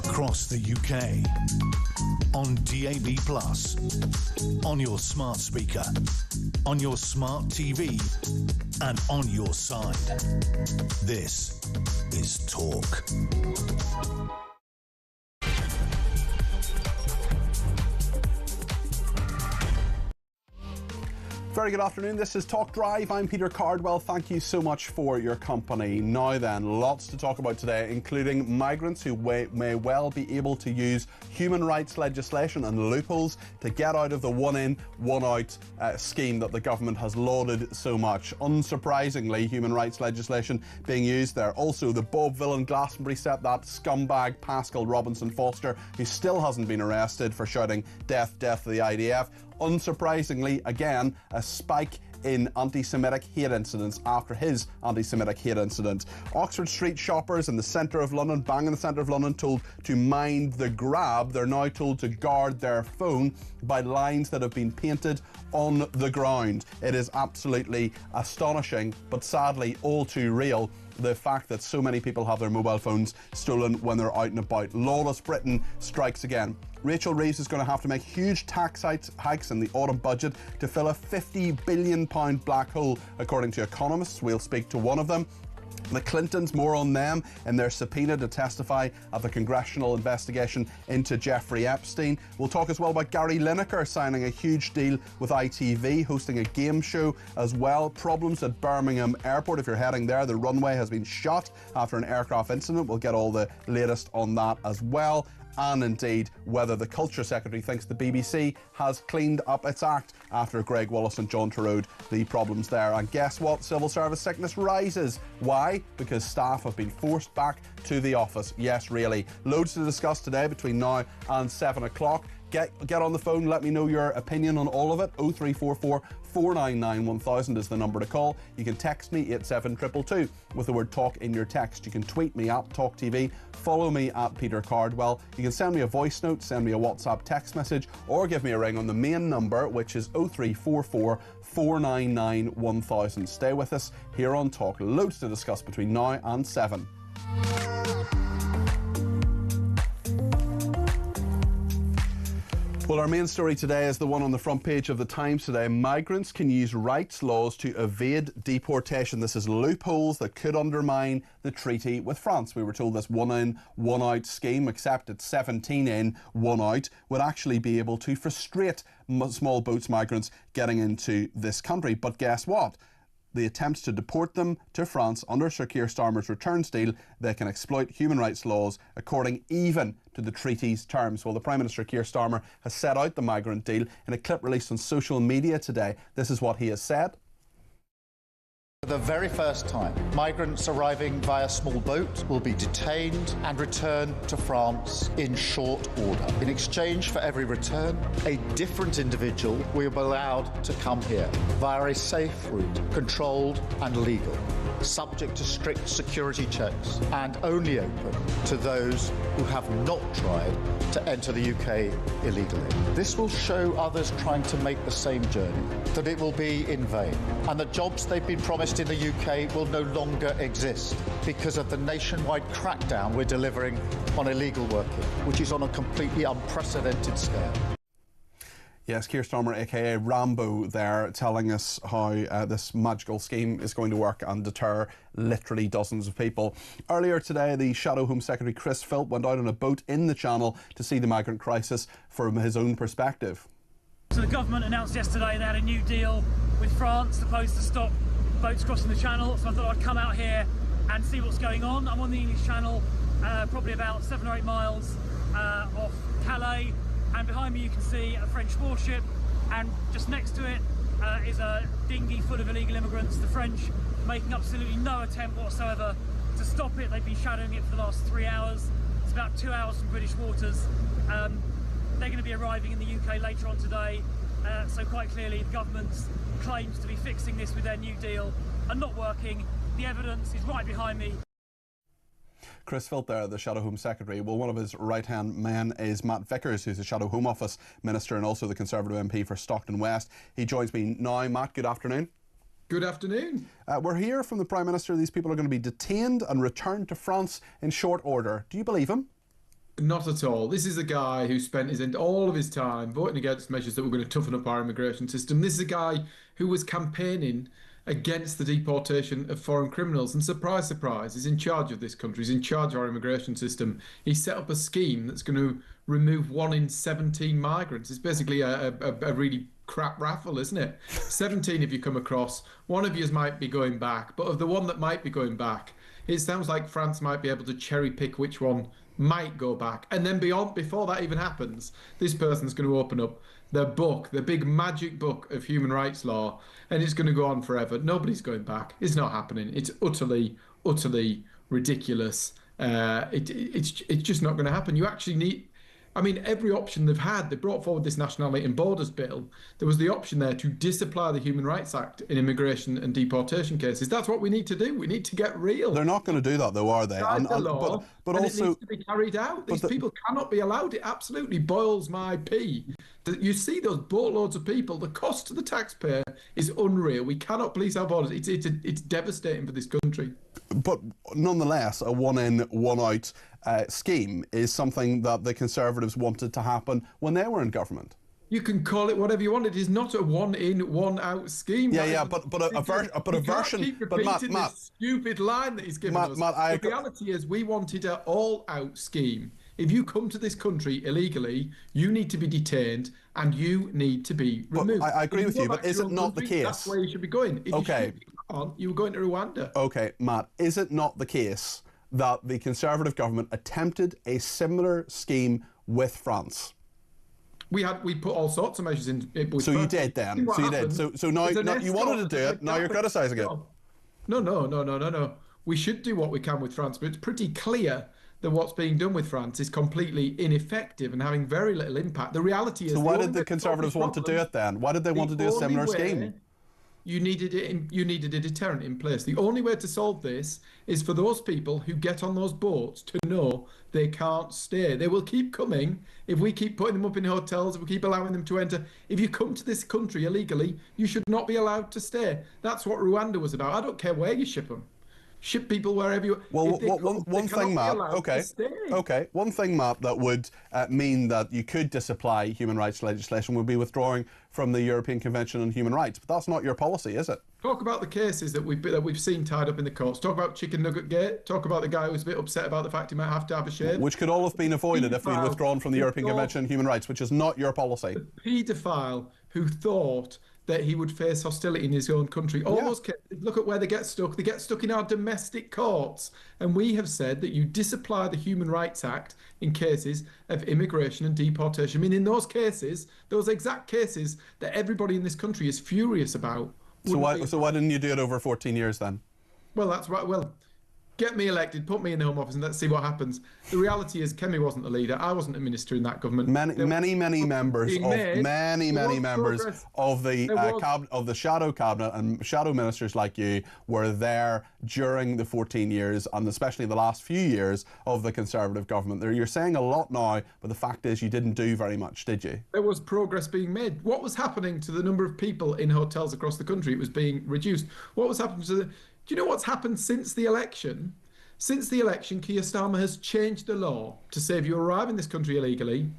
across the UK, on DAB+, on your smart speaker, on your smart TV, and on your side. This is Talk. Very good afternoon. This is Talk Drive. I'm Peter Cardwell. Thank you so much for your company. Now then, lots to talk about today, including migrants who may well be able to use human rights legislation and loopholes to get out of the one-in, one-out scheme that the government has lauded so much. Unsurprisingly, human rights legislation being used there. Also, the Bob Villain Glastonbury set, that scumbag Pascal Robinson Foster, who still hasn't been arrested for shouting death, death to the IDF. Unsurprisingly, again, a spike in anti-Semitic hate incidents after his anti-Semitic hate incident. Oxford Street shoppers in the centre of London, bang in the centre of London, told to mind the grab. They're now told to guard their phone by lines that have been painted on the ground. It is absolutely astonishing, but sadly all too real, the fact that so many people have their mobile phones stolen when they're out and about. Lawless Britain strikes again. Rachel Reeves is going to have to make huge tax hikes in the autumn budget to fill a £50 billion black hole, according to economists. We'll speak to one of them. The Clintons, more on them in their subpoena to testify at the congressional investigation into Jeffrey Epstein. We'll talk as well about Gary Lineker signing a huge deal with ITV, hosting a game show as well. Problems at Birmingham Airport. If you're heading there, the runway has been shut after an aircraft incident. We'll get all the latest on that as well. And indeed, whether the Culture Secretary thinks the BBC has cleaned up its act after Greg Wallace and John Turode, the problems there. And guess what? Civil service sickness rises. Why? Because staff have been forced back to the office. Yes, really. Loads to discuss today between now and 7 o'clock. Get on the phone, let me know your opinion on all of it. 0344 499 1000 is the number to call. You can text me 87222 with the word talk in your text. You can tweet me at talkTV, follow me at Peter Cardwell. You can send me a voice note, send me a WhatsApp text message, or give me a ring on the main number, which is 0344 499 1000. Stay with us here on Talk. Loads to discuss between now and 7. Well, our main story today is the one on the front page of the Times today. Migrants can use rights laws to evade deportation. This is loopholes that could undermine the treaty with France. We were told this one-in, one-out scheme, except it's 17 in, one out, would actually be able to frustrate small boats migrants getting into this country. But guess what? The attempts to deport them to France under Sir Keir Starmer's returns deal, they can exploit human rights laws according even to the treaty's terms. Well, the Prime Minister Keir Starmer has set out the migrant deal in a clip released on social media today. This is what he has said. For the very first time, migrants arriving via small boat will be detained and returned to France in short order. In exchange for every return, a different individual will be allowed to come here via a safe route, controlled and legal, subject to strict security checks and only open to those who have not tried to enter the UK illegally. This will show others trying to make the same journey that it will be in vain, and the jobs they've been promised in the UK will no longer exist because of the nationwide crackdown we're delivering on illegal working, which is on a completely unprecedented scale. Yes, Keir Starmer, aka Rambo, there, telling us how this magical scheme is going to work and deter literally dozens of people. Earlier today, the Shadow Home Secretary Chris Philp went out on a boat in the Channel to see the migrant crisis from his own perspective. So the government announced yesterday they had a new deal with France supposed to stop boats crossing the Channel, so I thought I'd come out here and see what's going on. I'm on the English Channel, probably about 7 or 8 miles off Calais. And behind me you can see a French warship, and just next to it is a dinghy full of illegal immigrants. The French making absolutely no attempt whatsoever to stop it. They've been shadowing it for the last 3 hours. It's about 2 hours from British waters. They're going to be arriving in the UK later on today. So quite clearly the government's claims to be fixing this with their new deal are not working. The evidence is right behind me. Chris Philp there, the Shadow Home Secretary. Well, one of his right-hand men is Matt Vickers, who's the Shadow Home Office Minister and also the Conservative MP for Stockton West. He joins me now. Matt, good afternoon. Good afternoon. We're here from the Prime Minister. These people are going to be detained and returned to France in short order. Do you believe him? Not at all. This is a guy who spent all of his time voting against measures that were going to toughen up our immigration system. This is a guy who was campaigning against the deportation of foreign criminals. And surprise, surprise, he's in charge of this country. He's in charge of our immigration system. He set up a scheme that's going to remove 1 in 17 migrants. It's basically a really crap raffle, isn't it? 17 if you come across. One of you might be going back. But of the one that might be going back, it sounds like France might be able to cherry pick which one might go back. And then before that even happens, this person's going to open up their book, the big magic book of human rights law, and it's going to go on forever. Nobody's going back. It's not happening. It's utterly, utterly ridiculous. It's just not going to happen. You actually need... I mean, every option they've had, they brought forward this Nationality and Borders Bill. There was the option there to disapply the Human Rights Act in immigration and deportation cases. That's what we need to do. We need to get real. They're not going to do that, though, are they? The law, but also, it needs to be carried out. These people cannot be allowed. It absolutely boils my pee. You see those boatloads of people. The cost to the taxpayer is unreal. We cannot police our borders. It's devastating for this country. But nonetheless, a one in, one out scheme is something that the Conservatives wanted to happen when they were in government. You can call it whatever you want. It is not a one in, one out scheme. But a version. But Matt, this stupid line that he's given us. The reality is, we wanted an all-out scheme. If you come to this country illegally, you need to be detained and you need to be removed. I agree with you, but is it not the case? That's where you should be going. If you were going to Rwanda. Okay, Matt, is it not the case that the Conservative government attempted a similar scheme with France? We put all sorts of measures in. So you did then. So you did. So now you wanted to do it. Now you're criticising it. No. We should do what we can with France, but it's pretty clear that what's being done with France is completely ineffective and having very little impact. The reality is... So why did the Conservatives want to do it then? Why did they want to do a similar scheme? You needed a deterrent in place. The only way to solve this is for those people who get on those boats to know they can't stay. They will keep coming if we keep putting them up in hotels, if we keep allowing them to enter. If you come to this country illegally, you should not be allowed to stay. That's what Rwanda was about. I don't care where you ship them. Ship people wherever you... Well, one thing, Matt, one thing, Matt, that would mean that you could disapply human rights legislation would be withdrawing from the European Convention on Human Rights. But that's not your policy, is it? Talk about the cases that we've seen tied up in the courts. Talk about Chicken Nugget Gate. Talk about the guy who's a bit upset about the fact he might have to have a shave. Which could all have been avoided if we'd withdrawn from the European Convention on Human Rights, which is not your policy. The paedophile who thought that he would face hostility in his own country. All those cases, look at where they get stuck. They get stuck in our domestic courts. And we have said that you disapply the Human Rights Act in cases of immigration and deportation. I mean, in those cases, those exact cases that everybody in this country is furious about. So why didn't you do it over 14 years then? Well, that's right. Well, get me elected, put me in the Home Office, and let's see what happens. The reality is, Kemi wasn't the leader. I wasn't a minister in that government. Many members of the shadow cabinet and shadow ministers like you were there during the 14 years, and especially the last few years of the Conservative government. You're saying a lot now, but the fact is, you didn't do very much, did you? There was progress being made. What was happening to the number of people in hotels across the country? It was being reduced. What was happening to the... Do you know what's happened since the election? Since the election, Keir Starmer has changed the law to say if you arrive in this country illegally,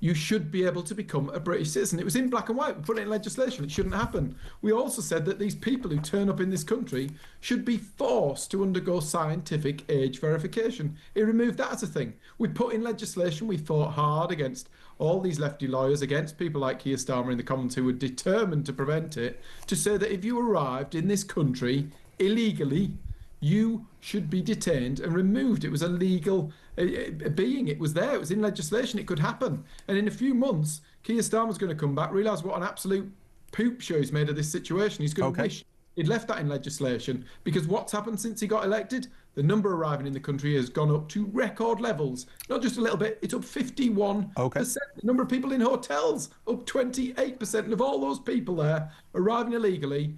you should be able to become a British citizen. It was in black and white. We put it in legislation. It shouldn't happen. We also said that these people who turn up in this country should be forced to undergo scientific age verification. It removed that as a thing. We put in legislation. We fought hard against all these lefty lawyers, against people like Keir Starmer in the Commons who were determined to prevent it, to say that if you arrived in this country illegally, you should be detained and removed. It was a legal being. It was there. It was in legislation. It could happen. And in a few months, Keir Starmer's going to come back, realise what an absolute poop show he's made of this situation. He's going to wish he'd left that in legislation, because what's happened since he got elected? The number arriving in the country has gone up to record levels. Not just a little bit, it's up 51%. The number of people in hotels, up 28%. And of all those people there arriving illegally,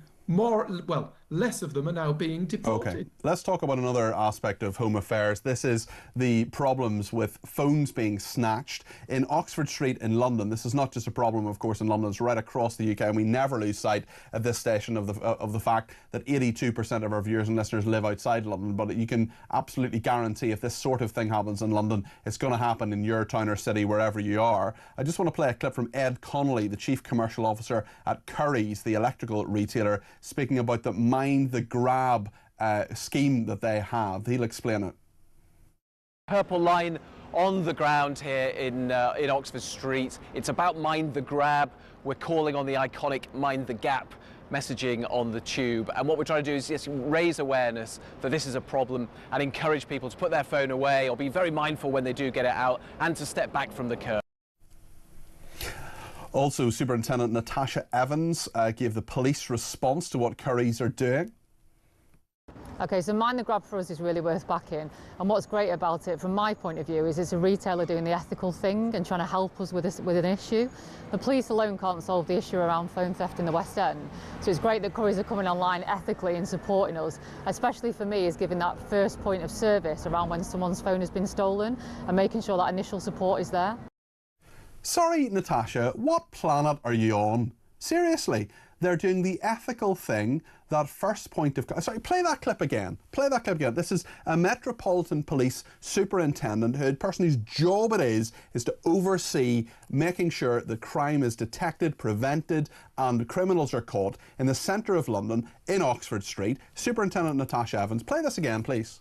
less of them are now being deported. Okay, let's talk about another aspect of Home Affairs. This is the problems with phones being snatched. In Oxford Street in London, this is not just a problem, of course, in London, it's right across the UK, and we never lose sight at this station of the fact that 82% of our viewers and listeners live outside London, but you can absolutely guarantee if this sort of thing happens in London, it's going to happen in your town or city, wherever you are. I just want to play a clip from Ed Connolly, the Chief Commercial Officer at Currys, the electrical retailer, speaking about the mind the grab scheme that they have. He'll explain it. Purple line on the ground here in Oxford Street. It's about mind the grab. We're calling on the iconic mind the gap messaging on the tube, and what we're trying to do is just raise awareness that this is a problem and encourage people to put their phone away or be very mindful when they do get it out and to step back from the curb. Also, Superintendent Natasha Evans gave the police response to what Currys are doing. OK, so Mind the Grab for us is really worth backing, and what's great about it from my point of view is it's a retailer doing the ethical thing and trying to help us with an issue. The police alone can't solve the issue around phone theft in the West End, so it's great that Currys are coming online ethically and supporting us, especially for me is giving that first point of service around when someone's phone has been stolen and making sure that initial support is there. Sorry, Natasha, what planet are you on? Seriously, they're doing the ethical thing, that first point of... Sorry, play that clip again. Play that clip again. This is a Metropolitan Police Superintendent, a person whose job it is to oversee making sure that crime is detected, prevented, and criminals are caught in the centre of London, in Oxford Street. Superintendent Natasha Evans. Play this again, please.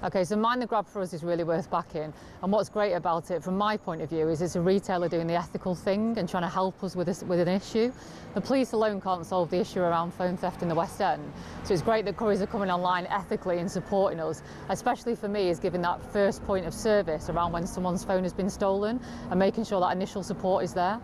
OK, so Mind the Grab for us is really worth backing, and what's great about it from my point of view is it's a retailer doing the ethical thing and trying to help us with an issue. The police alone can't solve the issue around phone theft in the West End, so it's great that Currys are coming online ethically and supporting us, especially for me is giving that first point of service around when someone's phone has been stolen and making sure that initial support is there.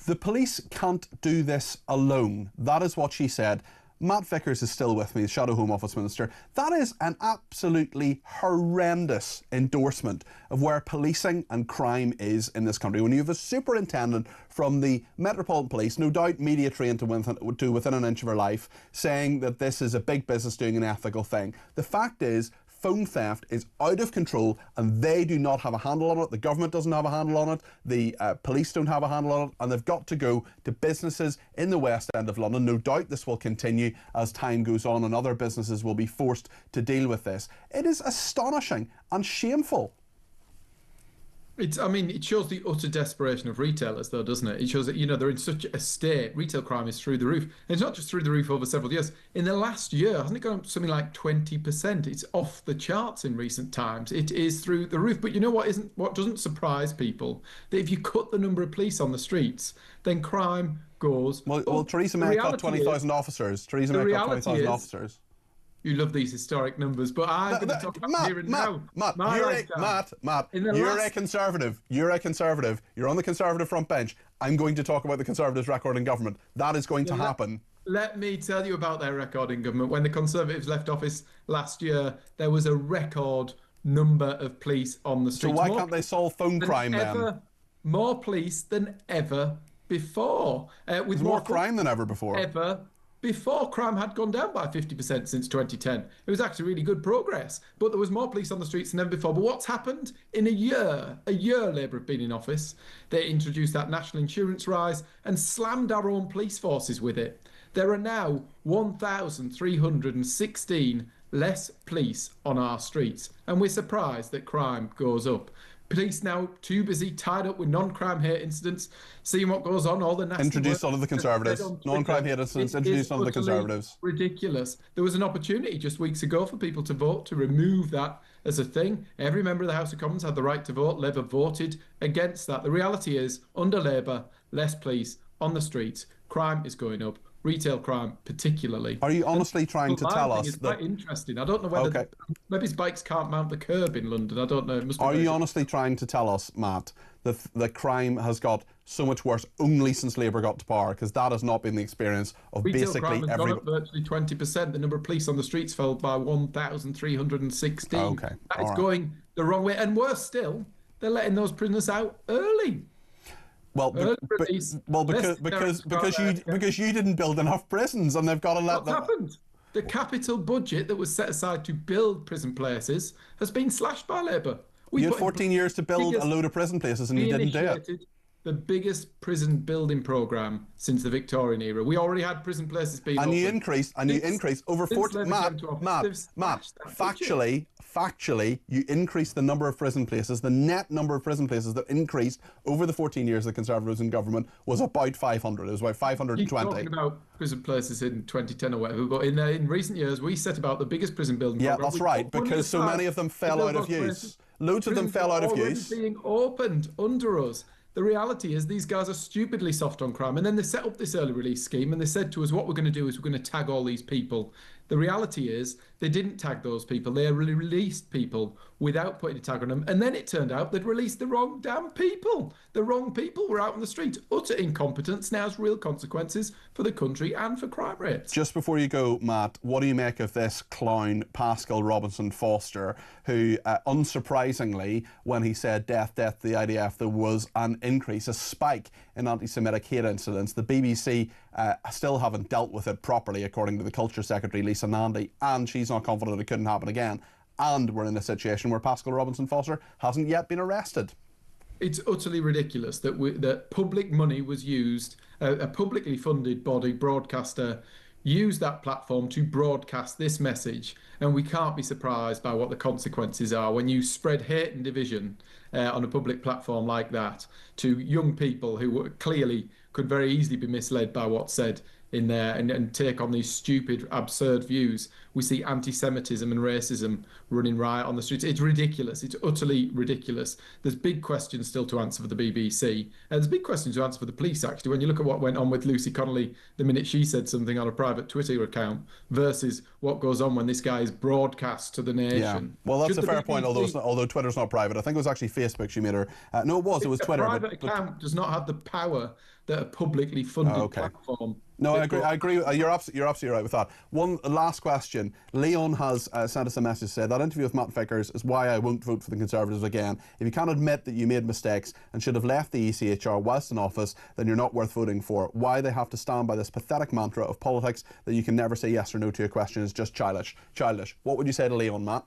The police can't do this alone. That is what she said. Matt Vickers is still with me, the Shadow Home Office Minister. That is an absolutely horrendous endorsement of where policing and crime is in this country. When you have a superintendent from the Metropolitan Police, no doubt media trained to within an inch of her life, saying that this is a big business doing an ethical thing. The fact is, phone theft is out of control and they do not have a handle on it. The government doesn't have a handle on it. The police don't have a handle on it, and they've got to go to businesses in the West End of London. No doubt this will continue as time goes on and other businesses will be forced to deal with this. It is astonishing and shameful. I mean, it shows the utter desperation of retailers, though, doesn't it? It shows that, you know, they're in such a state. Retail crime is through the roof. And it's not just through the roof over several years. In the last year, hasn't it gone up something like 20%? It's off the charts in recent times. It is through the roof. But you know what doesn't surprise people? That if you cut the number of police on the streets, then crime goes up. Well, Theresa May got 20,000 officers. Theresa May got 20,000 officers. You love these historic numbers, but I'm going to talk about here and now. Matt, you're a Conservative. You're a Conservative. You're on the Conservative front bench. I'm going to talk about the Conservatives' record in government. That is going to happen. Let me tell you about their record in government. When the Conservatives left office last year, there was a record number of police on the streets. So why can't they solve phone crime then? More police than ever before. With more crime than ever before. Before, crime had gone down by 50% since 2010. It was actually really good progress, but there was more police on the streets than ever before. But what's happened in a year Labour have been in office, they introduced that national insurance rise and slammed our own police forces with it. There are now 1,316 less police on our streets, and we're surprised that crime goes up. Police now too busy, tied up with non-crime hate incidents, seeing what goes on, all the nasty introduced under the Conservatives. Non-crime hate incidents introduced under the Conservatives. Ridiculous. There was an opportunity just weeks ago for people to vote to remove that as a thing. Every member of the House of Commons had the right to vote. Labour voted against that. The reality is, under Labour, less police on the streets. Crime is going up. Retail crime particularly. Are you honestly trying to tell us that... Quite interesting. I don't know whether maybe bikes can't mount the curb in London. I don't know. It must be. Are you honestly trying to tell us, Matt, that crime has got so much worse only since Labour got to power? Because that has not been the experience of basically crime has gone up virtually 20%. The number of police on the streets fell by 1,316. Okay, that is going the wrong way. And worse still, they're letting those prisoners out early. Well, because you didn't build enough prisons, and they've got to let them. What happened? The capital budget that was set aside to build prison places has been slashed by Labour. You had 14 years to build a load of prison places, and you didn't do it. The biggest prison building programme since the Victorian era. We already had prison places being opened. You increased over 40. Matt, factually, you increased the number of prison places. The net number of prison places that increased over the 14 years the Conservatives in government was about 500. It was about 520. You're talking about prison places in 2010 or whatever, but in recent years we set about the biggest prison building programme. Yeah, that's right, because so many of them fell out of use. Loads of them fell out of use. Being opened under us. The reality is these guys are stupidly soft on crime. And then they set up this early release scheme and they said to us, what we're going to do is we're going to tag all these people. The reality is they didn't tag those people. They released people without putting a tag on them. And then it turned out they'd released the wrong damn people. The wrong people were out on the street. Utter incompetence now has real consequences for the country and for crime rates. Just before you go, Matt, what do you make of this clown, Pascal Robinson Foster, who, unsurprisingly, when he said death, death to the IDF, there was an increase, a spike in anti-Semitic hate incidents. The BBC still haven't dealt with it properly, according to the Culture Secretary, Lisa Nandy, and she's not confident it couldn't happen again. And we're in a situation where Pascal Robinson Foster hasn't yet been arrested. It's utterly ridiculous that public money was used, a publicly funded body, broadcaster, used that platform to broadcast this message, and we can't be surprised by what the consequences are when you spread hate and division on a public platform like that to young people who clearly could very easily be misled by what's said in there and take on these stupid, absurd views. We see anti-Semitism and racism running riot on the streets. It's ridiculous. It's utterly ridiculous. There's big questions still to answer for the BBC. And there's big questions to answer for the police, actually, when you look at what went on with Lucy Connolly the minute she said something on a private Twitter account versus what goes on when this guy is broadcast to the nation. Yeah. Well, that's a fair point, although Twitter's not private. I think it was actually Facebook she made her... no, it was Twitter. A private account does not have the power that a publicly funded platform... No, I agree. You're absolutely right with that. One last question. Leon has sent us a message, said that interview with Matt Vickers is why I won't vote for the Conservatives again. If you can't admit that you made mistakes and should have left the ECHR whilst in office, then you're not worth voting for. Why they have to stand by this pathetic mantra of politics that you can never say yes or no to a question is just childish. What would you say to Leon, Matt?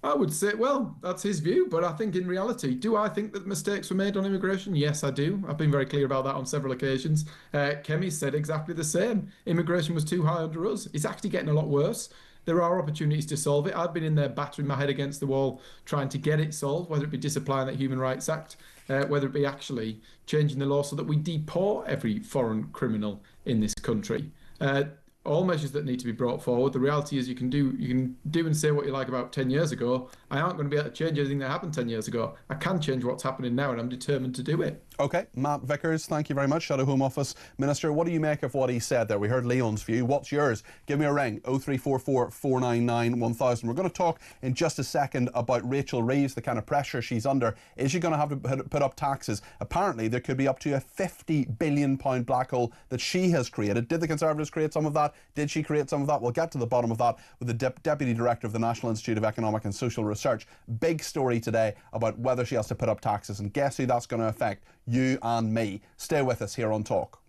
I would say, well, that's his view, but I think in reality, do I think that mistakes were made on immigration? Yes, I do. I've been very clear about that on several occasions. Kemi said exactly the same. Immigration was too high under us. It's actually getting a lot worse. There are opportunities to solve it. I've been in there battering my head against the wall trying to get it solved, whether it be disapplying that Human Rights Act, whether it be actually changing the law so that we deport every foreign criminal in this country. All measures that need to be brought forward. The reality is you can do and say what you like about 10 years ago. I aren't going to be able to change anything that happened 10 years ago. I can change what's happening now, and I'm determined to do it. OK, Matt Vickers, thank you very much. Shadow Home Office Minister, what do you make of what he said there? We heard Leon's view. What's yours? Give me a ring, 0344 499 1000. We're going to talk in just a second about Rachel Reeves, the kind of pressure she's under. Is she going to have to put up taxes? Apparently, there could be up to a £50 billion black hole that she has created. Did the Conservatives create some of that? Did she create some of that? We'll get to the bottom of that with the Deputy Director of the National Institute of Economic and Social Research. Big story today about whether she has to put up taxes, and guess who that's going to affect? You and me. Stay with us here on Talk.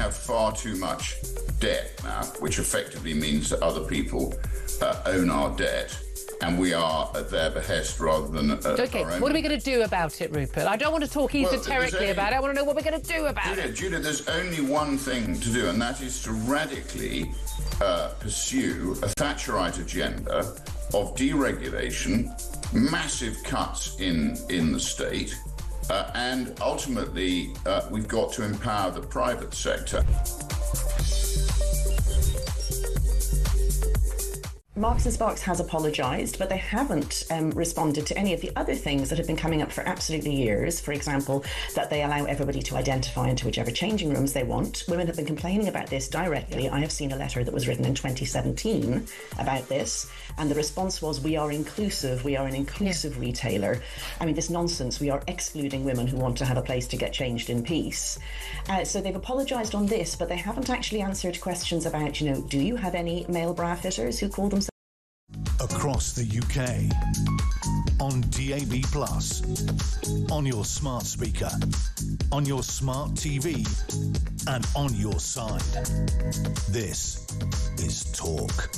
have far too much debt now, which effectively means that other people own our debt, and we are at their behest rather than okay, our own. What are we going to do about it, Rupert? I don't want to talk esoterically about it. I want to know what we're going to do about it. Julia, there's only one thing to do, and that is to radically pursue a Thatcherite agenda of deregulation, massive cuts in the state, and ultimately we've got to empower the private sector. Marks and Sparks has apologised, but they haven't responded to any of the other things that have been coming up for absolutely years. For example, that they allow everybody to identify into whichever changing rooms they want. Women have been complaining about this directly. I have seen a letter that was written in 2017 about this, and the response was, we are inclusive, we are an inclusive retailer. I mean, this nonsense, we are excluding women who want to have a place to get changed in peace. So they've apologised on this, but they haven't actually answered questions about, do you have any male bra fitters who call themselves across the UK, on DAB+, on your smart speaker, on your smart TV, and on your side. This is Talk.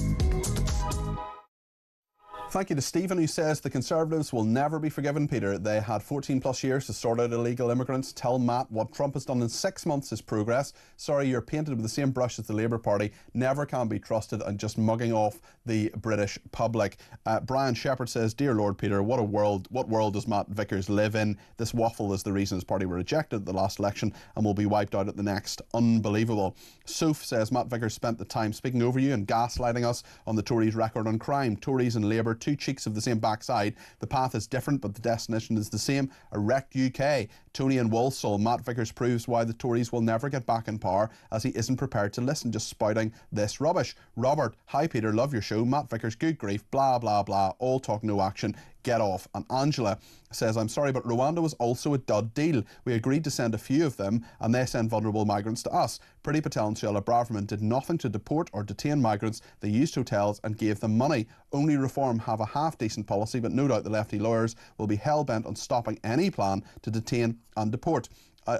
Thank you to Stephen, who says the Conservatives will never be forgiven, Peter. They had 14 plus years to sort out illegal immigrants. Tell Matt what Trump has done in 6 months is progress. Sorry, you're painted with the same brush as the Labour Party. Never can be trusted and just mugging off the British public. Brian Shepherd says, dear Lord Peter, what world does Matt Vickers live in? This waffle is the reason his party were rejected at the last election and will be wiped out at the next. Unbelievable. Soph says, Matt Vickers spent the time speaking over you and gaslighting us on the Tories' record on crime. Tories and Labour, two cheeks of the same backside. The path is different, but the destination is the same. A wrecked UK. Tony and Walsall. Matt Vickers proves why the Tories will never get back in power, as he isn't prepared to listen, just spouting this rubbish. Robert, hi Peter, love your show. Matt Vickers, good grief, blah, blah, blah. All talk, no action. Get off. And Angela says, I'm sorry, but Rwanda was also a dud deal. We agreed to send a few of them, and they send vulnerable migrants to us. Priti Patel and Suella Braverman did nothing to deport or detain migrants. They used hotels and gave them money. Only Reform have a half-decent policy, but no doubt the lefty lawyers will be hell-bent on stopping any plan to detain and deport.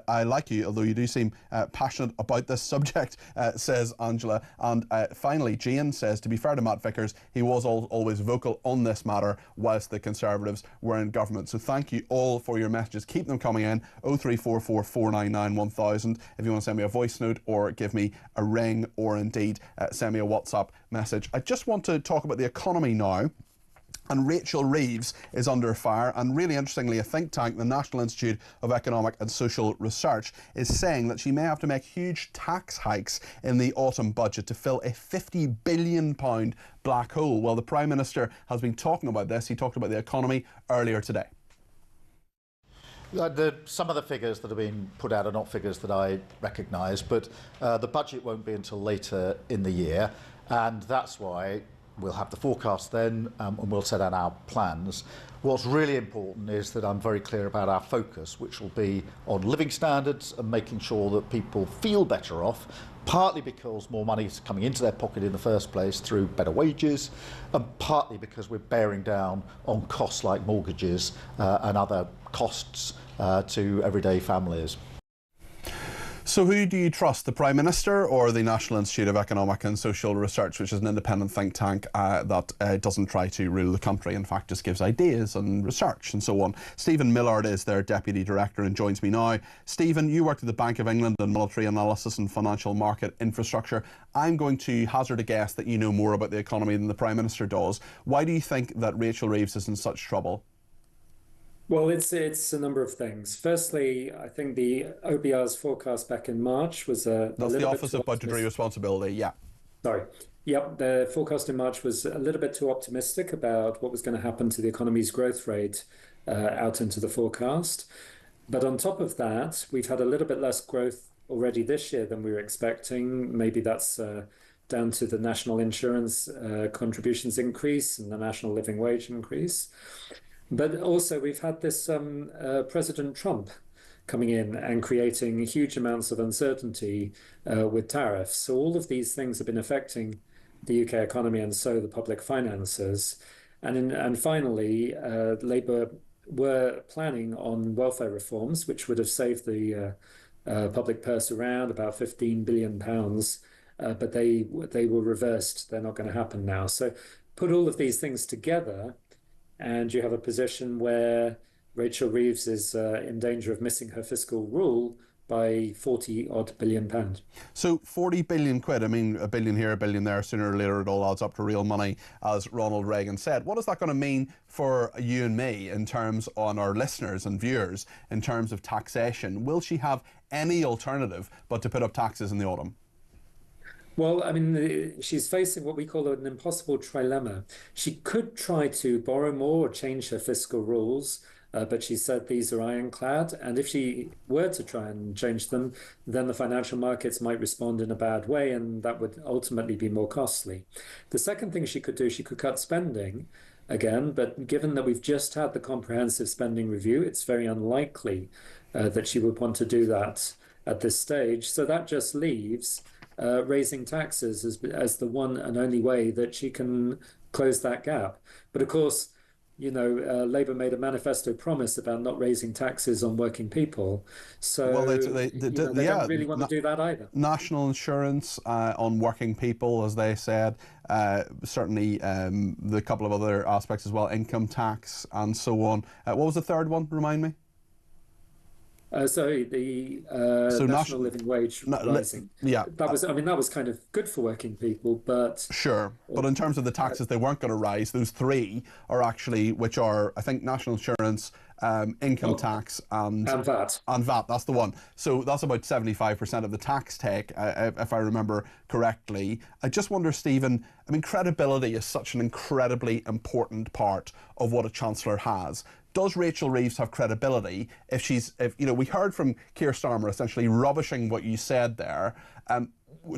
I like you, although you do seem passionate about this subject, says Angela. And finally, Jane says, to be fair to Matt Vickers, he was always vocal on this matter whilst the Conservatives were in government. So thank you all for your messages. Keep them coming in. 0344 499 1000 if you want to send me a voice note or give me a ring, or indeed send me a WhatsApp message. I just want to talk about the economy now. And Rachel Reeves is under fire, and really interestingly, a think tank, the National Institute of Economic and Social Research, is saying that she may have to make huge tax hikes in the autumn budget to fill a £50 billion black hole. Well, the Prime Minister has been talking about this. He talked about the economy earlier today. Some of the figures that have been put out are not figures that I recognise, but the budget won't be until later in the year, and that's why we'll have the forecast then, and we'll set out our plans. What's really important is that I'm very clear about our focus, which will be on living standards and making sure that people feel better off, partly because more money is coming into their pocket in the first place through better wages, and partly because we're bearing down on costs like mortgages and other costs to everyday families. So who do you trust, the Prime Minister or the National Institute of Economic and Social Research, which is an independent think tank that doesn't try to rule the country, in fact just gives ideas and research and so on? Stephen Millard is their Deputy Director and joins me now. Stephen, you worked at the Bank of England in monetary analysis and financial market infrastructure. I'm going to hazard a guess that you know more about the economy than the Prime Minister does. Why do you think that Rachel Reeves is in such trouble? Well, it's a number of things. Firstly, I think the OBR's forecast back in March was That's the Office of Budgetary Responsibility, yeah. Sorry. Yep, the forecast in March was a little bit too optimistic about what was going to happen to the economy's growth rate out into the forecast. But on top of that, we've had a little bit less growth already this year than we were expecting. Maybe that's down to the national insurance contributions increase and the national living wage increase. But also we've had this President Trump coming in and creating huge amounts of uncertainty with tariffs. So all of these things have been affecting the UK economy and so the public finances. And finally, Labour were planning on welfare reforms, which would have saved the public purse around, about £15 billion, but they were reversed. They're not going to happen now. So put all of these things together, and you have a position where Rachel Reeves is in danger of missing her fiscal rule by 40-odd billion pounds. So 40 billion quid, I mean, a billion here, a billion there, sooner or later it all adds up to real money, as Ronald Reagan said. What is that going to mean for you and me in terms on our listeners and viewers in terms of taxation? Will she have any alternative but to put up taxes in the autumn? Well, I mean, she's facing what we call an impossible trilemma. She could try to borrow more or change her fiscal rules, but she said these are ironclad. And if she were to try and change them, then the financial markets might respond in a bad way, and that would ultimately be more costly. The second thing she could do, she could cut spending again, but given that we've just had the comprehensive spending review, it's very unlikely that she would want to do that at this stage. So that just leaves raising taxes as the one and only way that she can close that gap. But of course, you know, Labour made a manifesto promise about not raising taxes on working people. So they don't really want to do that either. National insurance on working people, as they said. Certainly the couple of other aspects as well, income tax and so on. What was the third one? Remind me. The national living wage rising. That was kind of good for working people, but sure. But in terms of the taxes, they weren't going to rise. Those three are actually, which are, I think, national insurance, income tax, and VAT. And VAT. That's the one. So that's about 75% of the tax take, if I remember correctly. I just wonder, Stephen. I mean, credibility is such an incredibly important part of what a chancellor has. Does Rachel Reeves have credibility if we heard from Keir Starmer essentially rubbishing what you said there?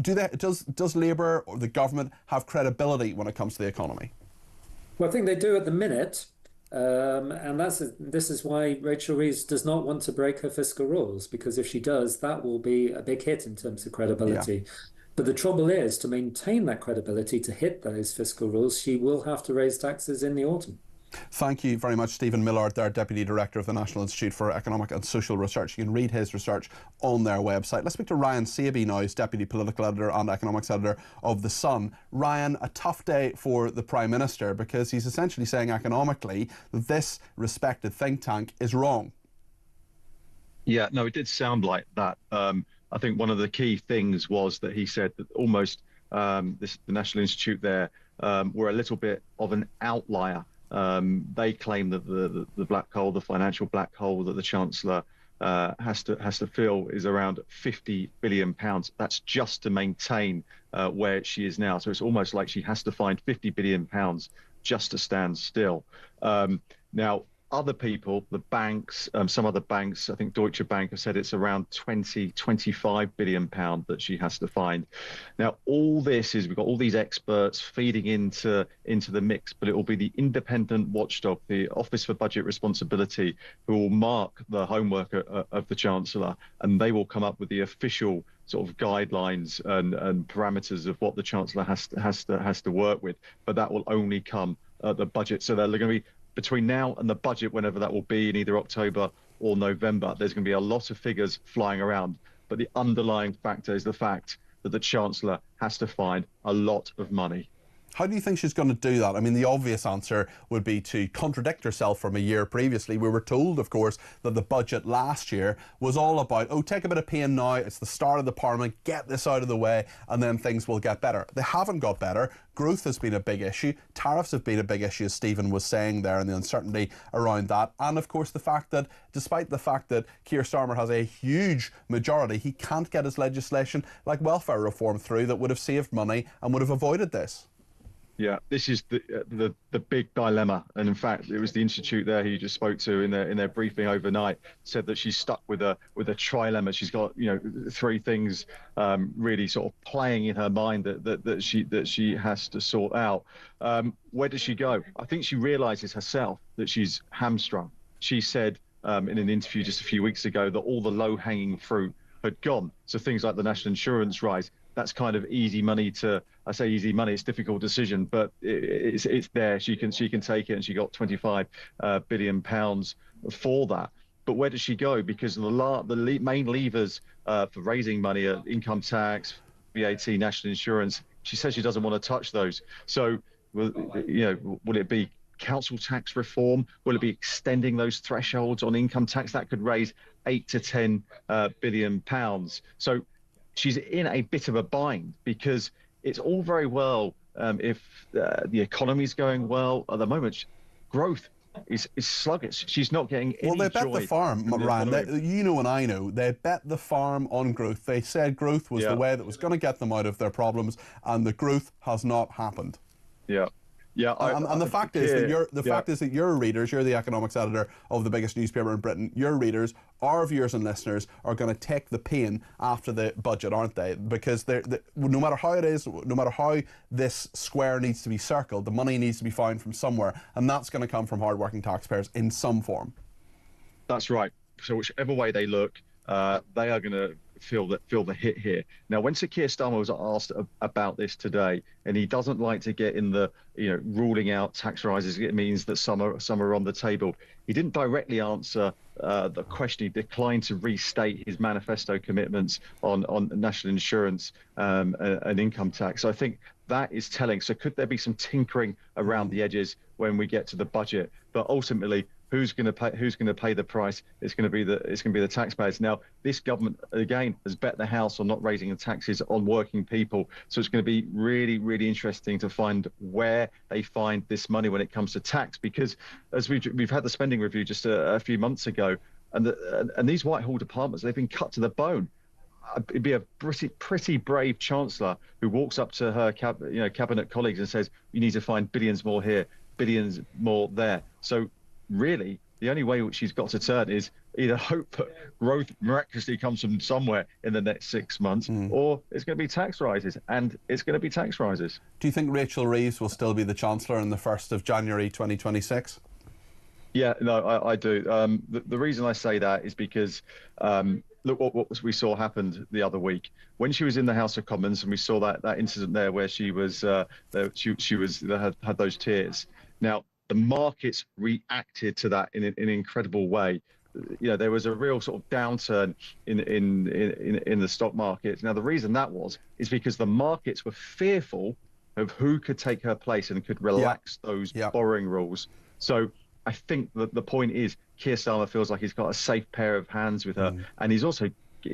Does Labour or the government have credibility when it comes to the economy? Well, I think they do at the minute, and this is why Rachel Reeves does not want to break her fiscal rules, because if she does, that will be a big hit in terms of credibility. Yeah. But the trouble is, to maintain that credibility, to hit those fiscal rules, she will have to raise taxes in the autumn. Thank you very much, Stephen Millard, their Deputy Director of the National Institute for Economic and Social Research. You can read his research on their website. Let's speak to Ryan Saby now, who's Deputy Political Editor and Economics Editor of The Sun. Ryan, a tough day for the Prime Minister because he's essentially saying economically that this respected think tank is wrong. Yeah, no, it did sound like that. I think one of the key things was that he said that almost the National Institute there were a little bit of an outlier. They claim that the black hole, the financial black hole that the Chancellor has to fill is around £50 billion. That's just to maintain where she is now. So it's almost like she has to find £50 billion just to stand still. Now, other people, the banks, some other banks, I think Deutsche Bank have said it's around £25 billion that she has to find. Now, all this is, we've got all these experts feeding into the mix, but it will be the independent watchdog, the Office for Budget Responsibility, who will mark the homework of the Chancellor, and they will come up with the official sort of guidelines and parameters of what the Chancellor has to work with. But that will only come at the budget. So they're going to be between now and the budget, whenever that will be in either October or November, there's going to be a lot of figures flying around. But the underlying factor is the fact that the Chancellor has to find a lot of money. How do you think she's going to do that? I mean, the obvious answer would be to contradict herself from a year previously. We were told, of course, that the budget last year was all about, take a bit of pain now, it's the start of the Parliament, get this out of the way, and then things will get better. They haven't got better. Growth has been a big issue. Tariffs have been a big issue, as Stephen was saying there, and the uncertainty around that. And, of course, the fact that, despite the fact that Keir Starmer has a huge majority, he can't get his legislation like welfare reform through that would have saved money and would have avoided this. Yeah, this is the big dilemma, and in fact, it was the Institute there who you just spoke to in their briefing overnight said that she's stuck with a trilemma. She's got three things really sort of playing in her mind that she has to sort out. Where does she go? I think she realises herself that she's hamstrung. She said in an interview just a few weeks ago that all the low-hanging fruit had gone. So things like the national insurance rise. That's kind of easy money I say easy money, it's a difficult decision, but it's there. She can take it, and she got £25 billion for that. But where does she go? Because the main levers for raising money are income tax, VAT, national insurance. She says she doesn't want to touch those. So, will it be council tax reform? Will it be extending those thresholds on income tax? That could raise 8 to 10 billion pounds. So she's in a bit of a bind, because it's all very well if the economy's going well. At the moment, growth is sluggish. She's not getting any Well, they bet joy the farm, Ryan. You know and I know, they bet the farm on growth. They said growth was the way that was going to get them out of their problems, and the growth has not happened. Yeah. Yeah, and the fact is that fact is that your readers, you're the economics editor of the biggest newspaper in Britain. Your readers, our viewers and listeners, are going to take the pain after the budget, aren't they? Because no matter how it is, no matter how this square needs to be circled, the money needs to be found from somewhere, and that's going to come from hardworking taxpayers in some form. That's right. So whichever way they look, they are going to feel the hit here. Now, when Sir Keir Starmer was asked about this today, and he doesn't like to get in the ruling out tax rises, it means that some are on the table. He didn't directly answer the question. He declined to restate his manifesto commitments on national insurance and income tax. So I think that is telling. So could there be some tinkering around the edges when we get to the budget? But ultimately, who's going to pay the price? It's going to be the taxpayers. Now, this government again has bet the house on not raising the taxes on working people. So it's going to be really, really interesting to find where they find this money when it comes to tax. Because as we've had the spending review just a few months ago, and these Whitehall departments, they've been cut to the bone. It'd be a pretty brave chancellor who walks up to her cabinet colleagues and says, "You need to find billions more here, billions more there." So really, the only way which she's got to turn is either hope that growth miraculously comes from somewhere in the next 6 months, or it's going to be tax rises, and it's going to be tax rises. Do you think Rachel Reeves will still be the Chancellor on the 1st of January 2026? Yeah, no, I do. The reason I say that is because look what we saw happened the other week when she was in the House of Commons, and we saw that incident there where she had those tears. Now, the markets reacted to that in an incredible way. There was a real sort of downturn in the stock market. Now, the reason that is because the markets were fearful of who could take her place and could relax those borrowing rules. So I think that the point is Keir Starmer feels like he's got a safe pair of hands with her, and he's also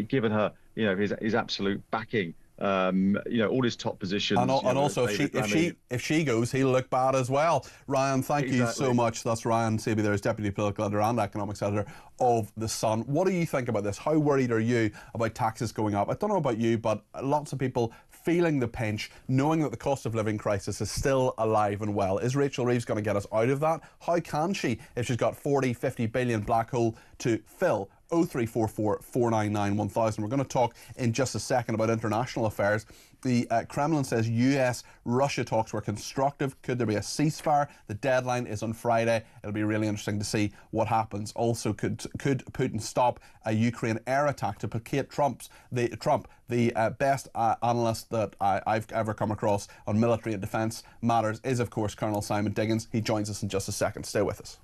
given her, his absolute backing. All his top positions. And also, if she goes, he'll look bad as well. Ryan, thank you so much. That's Ryan Saby there, Deputy Political Editor and Economics Editor of The Sun. What do you think about this? How worried are you about taxes going up? I don't know about you, but lots of people feeling the pinch, knowing that the cost of living crisis is still alive and well. Is Rachel Reeves going to get us out of that? How can she if she's got 40-50 billion black hole to fill? 0344 499 1000. We're going to talk in just a second about international affairs. The Kremlin says US-Russia talks were constructive. Could there be a ceasefire? The deadline is on Friday. It'll be really interesting to see what happens. Also, could Putin stop a Ukraine air attack to placate Trump, the best analyst that I've ever come across on military and defence matters is, of course, Colonel Simon Diggins. He joins us in just a second. Stay with us.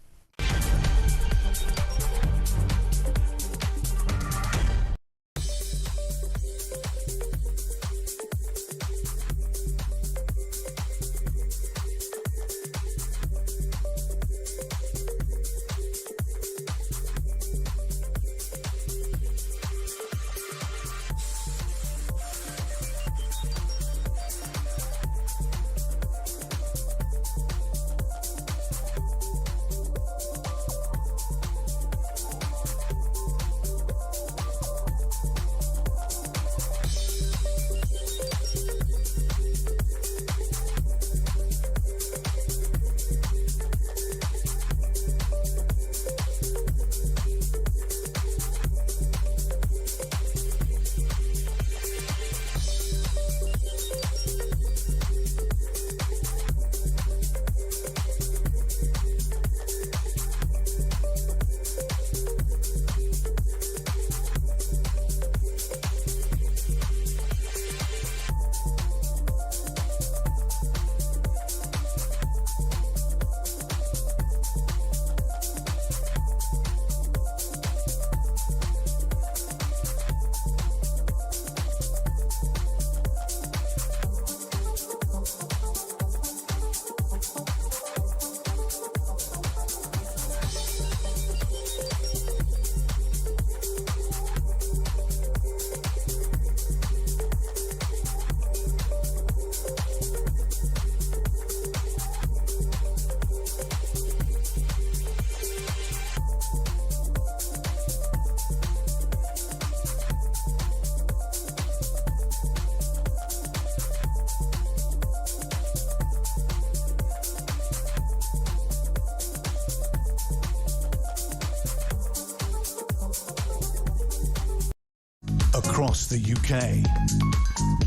across the UK,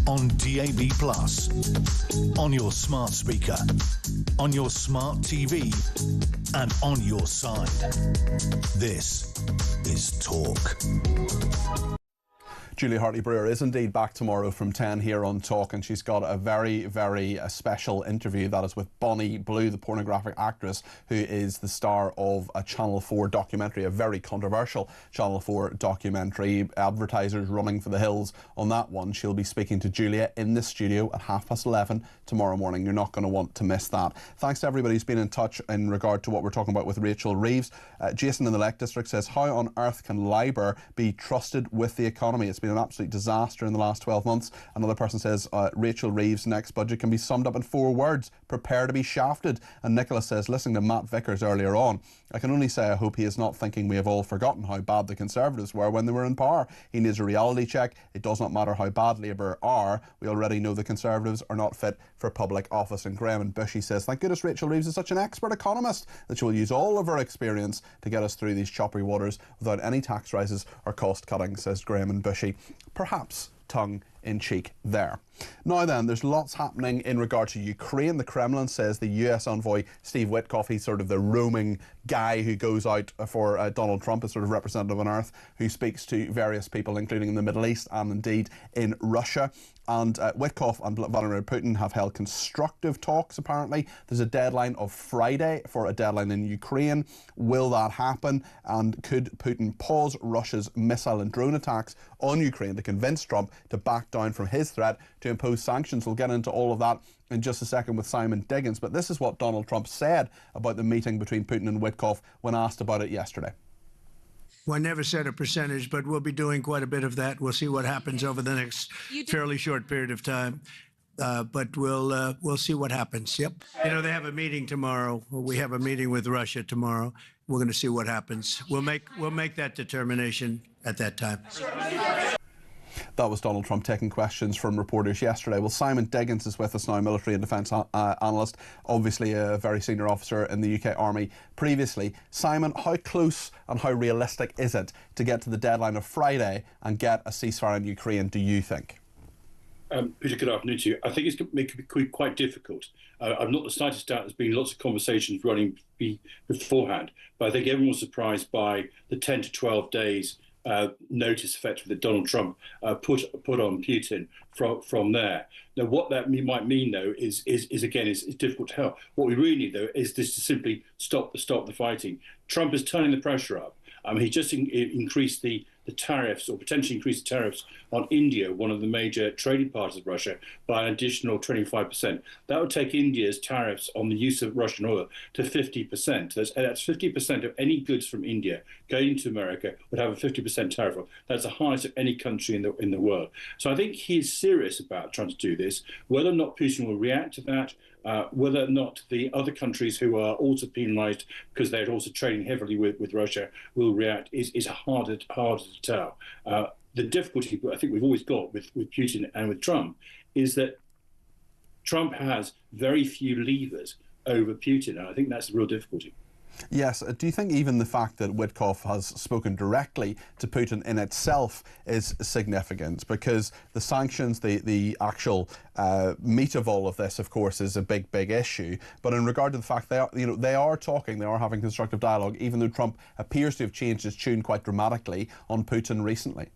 on DAB+, on your smart speaker, on your smart TV, and on your side. This is Talk. Julia Hartley-Brewer is indeed back tomorrow from 10 here on Talk, and she's got a very, very special interview that is with Bonnie Blue, the pornographic actress who is the star of a Channel 4 documentary, a very controversial Channel 4 documentary. Advertisers running for the hills on that one. She'll be speaking to Julia in the studio at 11:30 tomorrow morning. You're not going to want to miss that. Thanks to everybody who's been in touch in regard to what we're talking about with Rachel Reeves. Jason in the Lake District says, how on earth can Labour be trusted with the economy? It's been an absolute disaster in the last 12 months. Another person says Rachel Reeves' next budget can be summed up in 4 words: prepare to be shafted. And Nicholas says, listening to Matt Vickers earlier on, I can only say I hope he is not thinking we have all forgotten how bad the Conservatives were when they were in power. He needs a reality check. It does not matter how bad Labour are. We already know the Conservatives are not fit for public office. And Graham and Bushy says, thank goodness Rachel Reeves is such an expert economist that she will use all of her experience to get us through these choppy waters without any tax rises or cost cutting, says Graham and Bushy. Perhaps tongue in cheek there. Now then, there's lots happening in regard to Ukraine. The Kremlin says the US envoy Steve Witkoff, he's sort of the roaming guy who goes out for Donald Trump as sort of representative on earth, who speaks to various people, including in the Middle East and indeed in Russia. And Witkoff and Vladimir Putin have held constructive talks, apparently. There's a deadline of Friday for a deadline in Ukraine. Will that happen? And could Putin pause Russia's missile and drone attacks on Ukraine to convince Trump to back down from his threat to impose sanctions? We'll get into all of that in just a second with Simon Diggins. But this is what Donald Trump said about the meeting between Putin and Witkoff when asked about it yesterday. Well, I never said a percentage, but we'll be doing quite a bit of that. We'll see what happens over the next fairly short period of time. But we'll see what happens. Yep. You know, they have a meeting tomorrow. We have a meeting with Russia tomorrow. We're going to see what happens. We'll make that determination at that time. That was Donald Trump taking questions from reporters yesterday. Well, Simon Diggins is with us now, military and defence analyst, obviously a very senior officer in the UK Army previously. Simon, how close and how realistic is it to get to the deadline of Friday and get a ceasefire in Ukraine, do you think? Peter, good afternoon to you. I think it's going to be quite difficult. I'm not the slightest doubt there's been lots of conversations running beforehand, but I think everyone was surprised by the 10 to 12 days notice effectively that Donald Trump put on Putin from there. Now, what that might mean, though, is difficult to tell. What we really need, though, is this to simply stop the fighting. Trump is turning the pressure up. He just increased the tariffs, or potentially increased the tariffs on India, one of the major trading partners of Russia, by an additional 25%. That would take India's tariffs on the use of Russian oil to 50%. That's 50% of any goods from India going to America would have a 50% tariff. That's the highest of any country in the world. So I think he's serious about trying to do this. Whether or not Putin will react to that, whether or not the other countries who are also penalised because they're also trading heavily with Russia will react is harder to tell. The difficulty I think we've always got with Putin and with Trump is that Trump has very few levers over Putin, and I think that's the real difficulty. Yes. Do you think even the fact that Witkoff has spoken directly to Putin in itself is significant? Because the sanctions, the actual meat of all of this, of course, is a big issue. But in regard to the fact they are talking, they are having constructive dialogue, even though Trump appears to have changed his tune quite dramatically on Putin recently.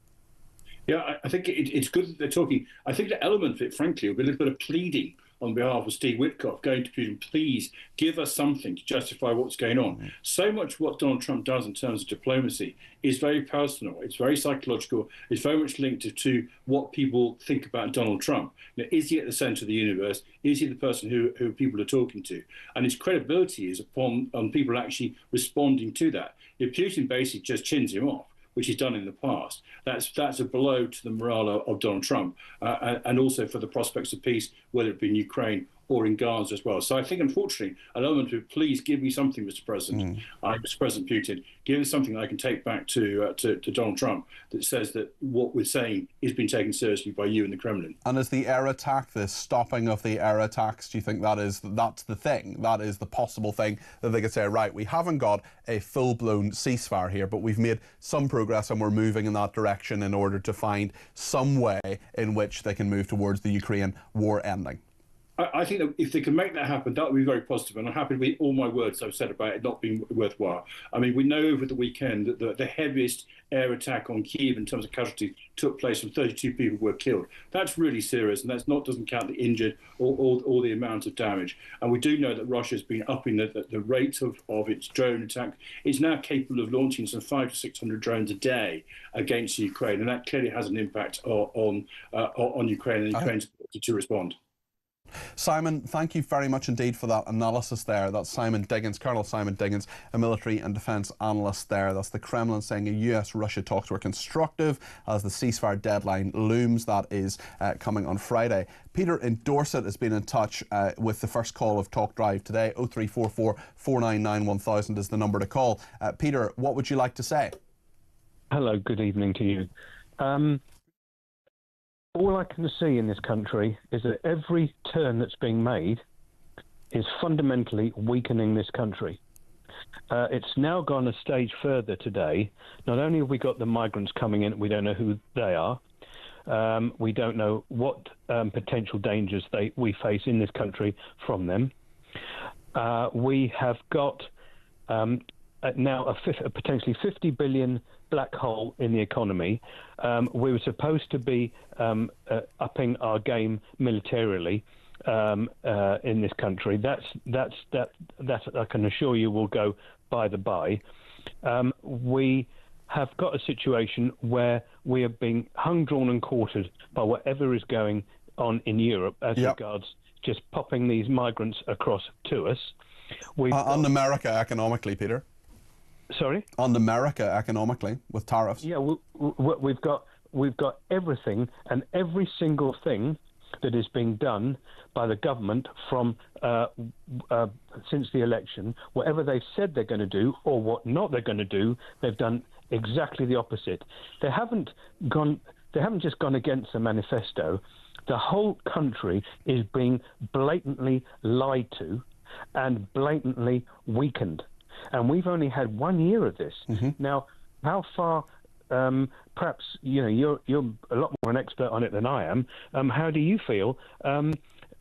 Yeah, I think it's good that they're talking. I think the element of it, frankly, will be a little bit of pleading on behalf of Steve Witkoff, going to Putin, please give us something to justify what's going on. Mm-hmm. So much what Donald Trump does in terms of diplomacy is very personal. It's very psychological. It's very much linked to what people think about Donald Trump. You know, is he at the centre of the universe? Is he the person who people are talking to? And his credibility is upon people actually responding to that. If Putin basically just chins him off, which he's done in the past, that's a blow to the morale of Donald Trump and also for the prospects of peace, whether it be in Ukraine or in Gaza as well. So I think, unfortunately, a lot of them to please give me something, Mr. President, Mr. President Putin, give us something that I can take back to Donald Trump that says that what we're saying is being taken seriously by you in the Kremlin. And is the air attack, the stopping of the air attacks, do you think that's the thing? That is the possible thing that they could say, right, we haven't got a full-blown ceasefire here, but we've made some progress and we're moving in that direction in order to find some way in which they can move towards the Ukraine war ending? I think that if they can make that happen, that would be very positive, and I'm happy with all my words I've said about it not being worthwhile. I mean, we know over the weekend that the heaviest air attack on Kyiv in terms of casualties took place and 32 people were killed. That's really serious, and doesn't count the injured or the amount of damage. And we do know that Russia's been upping the rate of its drone attack. It's now capable of launching some 500 to 600 drones a day against Ukraine, and that clearly has an impact on Ukraine and Ukraine's ability to respond. Simon, thank you very much indeed for that analysis there. That's Simon Diggins, Colonel Simon Diggins, a military and defence analyst there. That's the Kremlin saying US-Russia talks were constructive as the ceasefire deadline looms. That is coming on Friday. Peter in Dorset has been in touch with the first call of Talk Drive today. 0344 499 1000 is the number to call. Peter, what would you like to say? Hello, good evening to you. All I can see in this country is that every turn that's being made is fundamentally weakening this country. It's now gone a stage further today. Not only have we got the migrants coming in, we don't know who they are. We don't know what potential dangers we face in this country from them. We have got now a potentially 50 billion black hole in the economy. We were supposed to be upping our game militarily in this country. That I can assure you will go by the by. We have got a situation where we are being hung, drawn and quartered by whatever is going on in Europe as regards just popping these migrants across to us. On America economically, Peter. Sorry? On America economically with tariffs. Yeah, we've got everything and every single thing that is being done by the government from since the election. Whatever they've said they're going to do or what not they're going to do, they've done exactly the opposite. They haven't just gone against the manifesto. The whole country is being blatantly lied to and blatantly weakened. And we've only had 1 year of this. Now, how far, perhaps, you're a lot more an expert on it than I am. How do you feel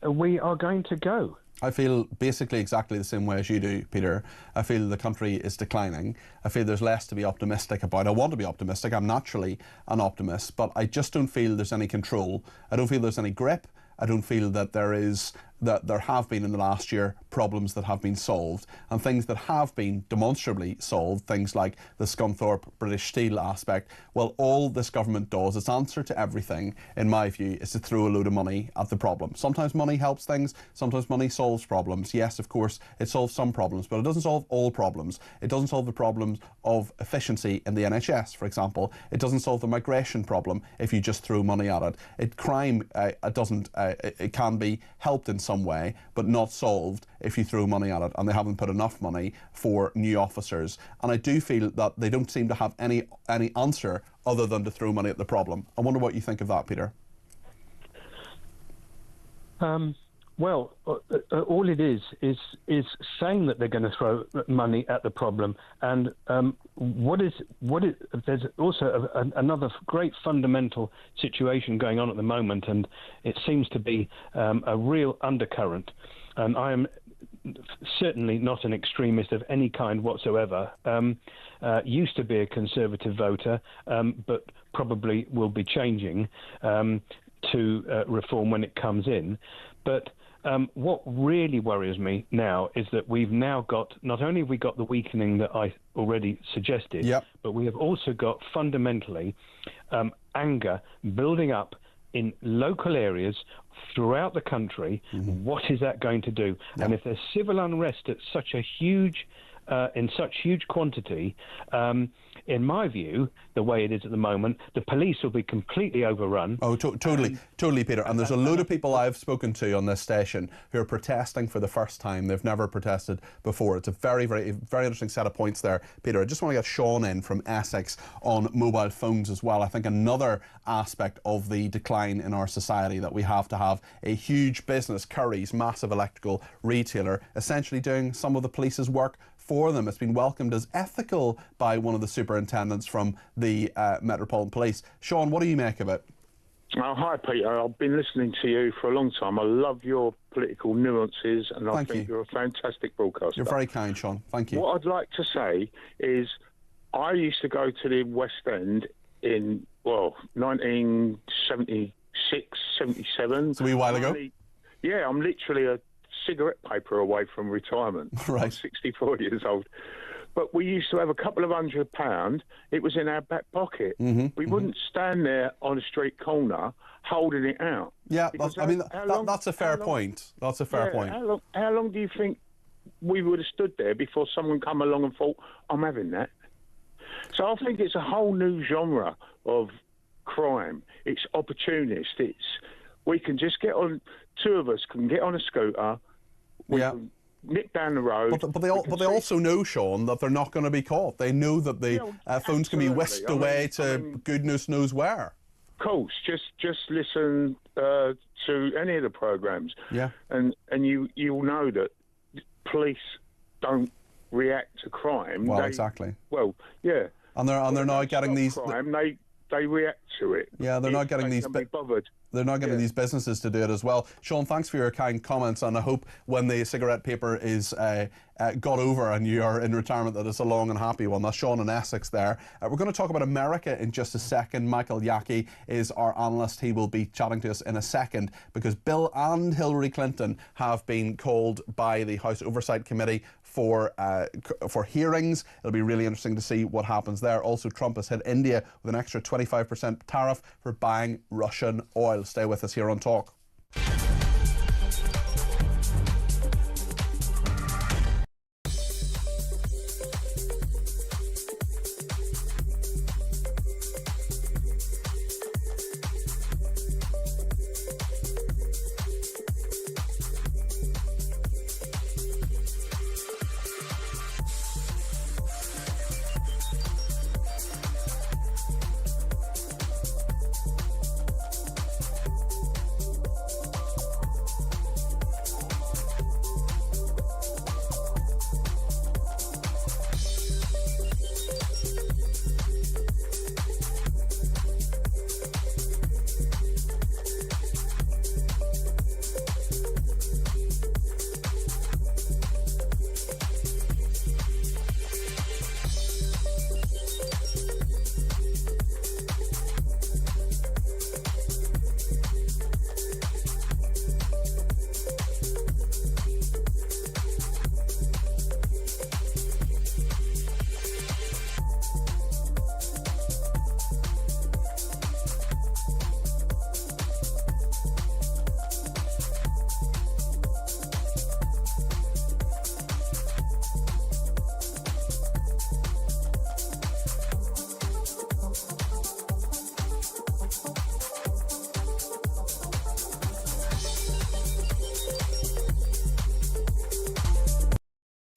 we are going to go? I feel basically exactly the same way as you do, Peter. I feel the country is declining. I feel there's less to be optimistic about. I want to be optimistic. I'm naturally an optimist, but I just don't feel there's any control. I don't feel there's any grip. I don't feel that there have been in the last year problems that have been solved, and things that have been demonstrably solved, things like the Scunthorpe British Steel aspect. Well, all this government does, its answer to everything, in my view, is to throw a load of money at the problem. Sometimes money helps things, sometimes money solves problems. Yes, of course, it solves some problems, but it doesn't solve all problems. It doesn't solve the problems of efficiency in the NHS, for example. It doesn't solve the migration problem if you just throw money at it. Crime it can be helped in some way, but not solved if you throw money at it, and they haven't put enough money for new officers. And I do feel that they don't seem to have any answer other than to throw money at the problem. I wonder what you think of that, Peter. Well, all it is saying that they're going to throw money at the problem, and there's also another great fundamental situation going on at the moment, and it seems to be a real undercurrent. And I am certainly not an extremist of any kind whatsoever. Used to be a Conservative voter, but probably will be changing to reform when it comes in. But what really worries me now is that we've now got, not only have we got the weakening that I already suggested, but we have also got fundamentally anger building up in local areas throughout the country. What is that going to do? And if there's civil unrest at such a huge in such huge quantity, in my view, the way it is at the moment, the police will be completely overrun. Oh, totally, Peter. And there's a load of people I've spoken to on this station who are protesting for the first time. They've never protested before. It's a very, very, very interesting set of points there, Peter. I just want to get Sean in from Essex on mobile phones as well. I think another aspect of the decline in our society that we have to have a huge business, Curry's, massive electrical retailer, essentially doing some of the police's work for them. It's been welcomed as ethical by one of the superintendents from the Metropolitan Police. Sean, what do you make of it? Oh, hi, Peter. I've been listening to you for a long time. I love your political nuances, and I think you're a fantastic broadcaster. You're very kind, Sean. Thank you. What I'd like to say is I used to go to the West End in, 1976, 77. So a wee while ago? Yeah, I'm literally a cigarette paper away from retirement. Right. I'm 64 years old. But we used to have a couple of £100. It was in our back pocket. We wouldn't stand there on a street corner holding it out. Yeah, that's a fair point. That's a fair point. How long do you think we would have stood there before someone come along and thought, I'm having that? So I think it's a whole new genre of crime. It's opportunist. We can just get on, two of us can get on a scooter, we can nip down the road. But they also know, Sean, that they're not going to be caught. They know that the phones can be whisked away to goodness knows where. Of course, just listen to any of the programmes. Yeah. And you'll know that police don't react to crime. Well, exactly. Well, yeah. And they're now getting these crime, they react to it. Yeah, they're not getting these. Bothered. They're not getting these businesses to do it as well. Sean, thanks for your kind comments, and I hope when the cigarette paper is got over and you are in retirement that it's a long and happy one. That's Sean in Essex there. We're going to talk about America in just a second. Michael Yaki is our analyst. He will be chatting to us in a second because Bill and Hillary Clinton have been called by the House Oversight Committee for hearings. It'll be really interesting to see what happens there. Also, Trump has hit India with an extra 25% tariff for buying Russian oil. Stay with us here on Talk.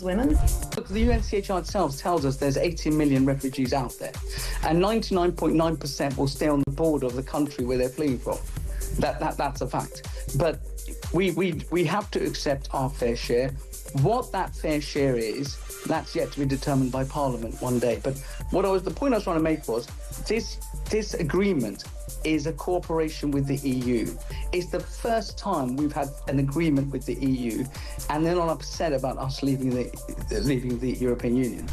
Women. Look, the UNHCR itself tells us there's 18 million refugees out there, and 99.9% will stay on the border of the country where they're fleeing from. That's a fact. But we have to accept our fair share. What that fair share is, that's yet to be determined by Parliament one day. But the point I was trying to make was this agreement is a cooperation with the EU. It's the first time we've had an agreement with the EU, and they're not upset about us leaving the European Union.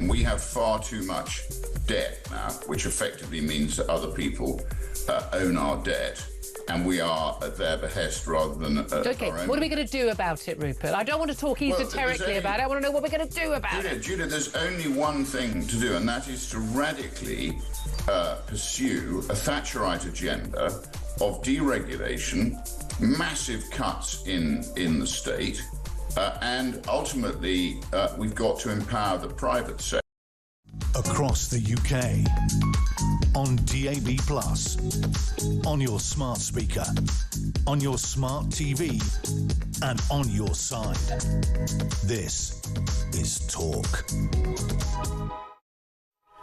We have far too much debt now, which effectively means that other people own our debt, and we are at their behest rather than okay, our own. What are we going to do about it, Rupert? I don't want to talk esoterically about it. I want to know what we're going to do about it. Julia, there's only one thing to do, and that is to radically pursue a Thatcherite agenda of deregulation, massive cuts in the state, and ultimately we've got to empower the private sector. Across the UK, on DAB+, on your smart speaker, on your smart TV, and on your side. This is Talk.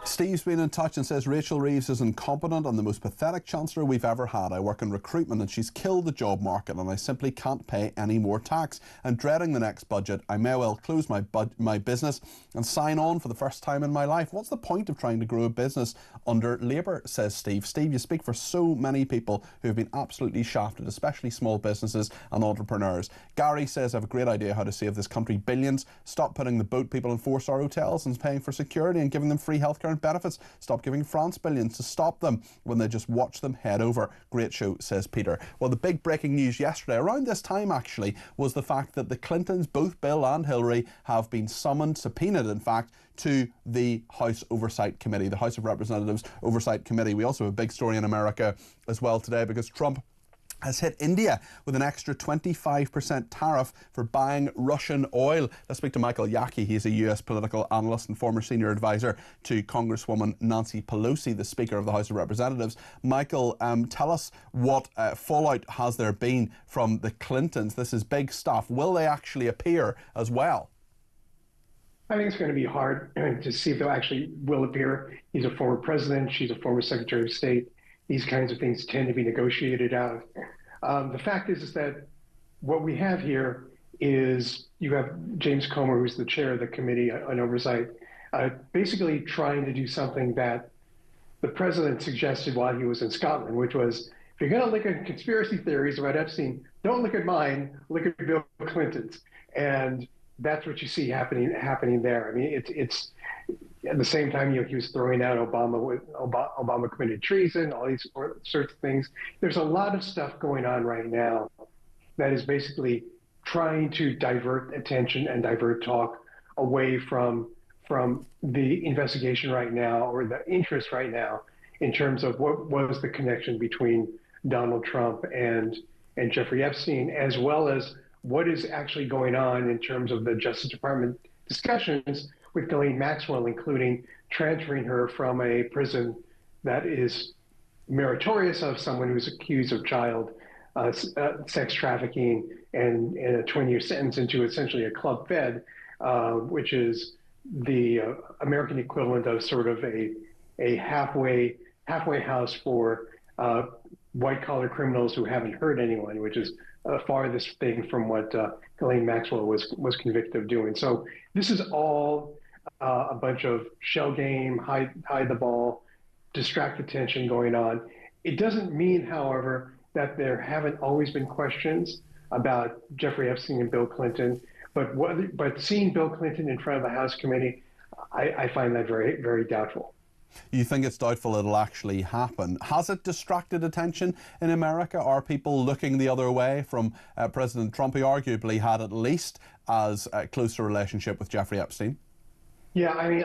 Steve's been in touch and says Rachel Reeves is incompetent and the most pathetic chancellor we've ever had. I work in recruitment and she's killed the job market and I simply can't pay any more tax. I'm dreading the next budget. I may well close my business and sign on for the first time in my life. What's the point of trying to grow a business under Labour, says Steve. Steve, you speak for so many people who have been absolutely shafted, especially small businesses and entrepreneurs. Gary says, I have a great idea how to save this country billions. Stop putting the boat people in 4-star hotels and paying for security and giving them free healthcare and benefits. Stop giving France billions to stop them when they just watch them head over. Great show, says Peter. Well, the big breaking news yesterday, around this time actually, was the fact that the Clintons, both Bill and Hillary, have been summoned, subpoenaed in fact, to the House Oversight Committee, the House of Representatives Oversight Committee. We also have a big story in America as well today because Trump has hit India with an extra 25% tariff for buying Russian oil. Let's speak to Michael Yaki. He's a US political analyst and former senior advisor to Congresswoman Nancy Pelosi, the Speaker of the House of Representatives. Michael, tell us what fallout has there been from the Clintons. This is big stuff. Will they actually appear as well? I think it's going to be hard to see if they actually will appear. He's a former president. She's a former Secretary of State. These kinds of things tend to be negotiated out. The fact is that what we have here is you have James Comer, who's the chair of the Committee on Oversight, basically trying to do something that the president suggested while he was in Scotland, which was, if you're going to look at conspiracy theories about Epstein, don't look at mine, look at Bill Clinton's. And that's what you see happening there. I mean, it's at the same time, he was throwing out Obama committed treason, all these sorts of things. There's a lot of stuff going on right now that is basically trying to divert attention and divert talk away from the investigation right now, or the interest right now, in terms of what was the connection between Donald Trump and Jeffrey Epstein, as well as what is actually going on in terms of the Justice Department discussions with Ghislaine Maxwell, including transferring her from a prison that is meritorious of someone who's accused of child sex trafficking and a 20-year sentence into essentially a club fed, which is the American equivalent of sort of a halfway house for white-collar criminals who haven't hurt anyone, which is farthest thing from what Ghislaine Maxwell was convicted of doing. So this is all a bunch of shell game, hide the ball, distract attention going on. It doesn't mean, however, that there haven't always been questions about Jeffrey Epstein and Bill Clinton, but seeing Bill Clinton in front of the House committee, I find that very, very doubtful. You think it's doubtful it'll actually happen. Has it distracted attention in America? Are people looking the other way from President Trump, who arguably had at least as close a relationship with Jeffrey Epstein? Yeah, I mean,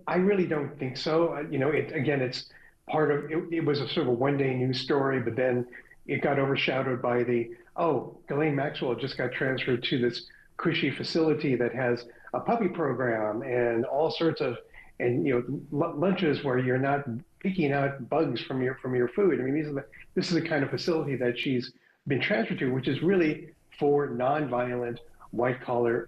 I really don't think so. You know, it's part of it was a sort of a one-day news story, but then it got overshadowed by Ghislaine Maxwell just got transferred to this cushy facility that has a puppy program and all sorts of, and lunches where you're not picking out bugs from your food. I mean, this is the kind of facility that she's been transferred to, which is really for non-violent white collar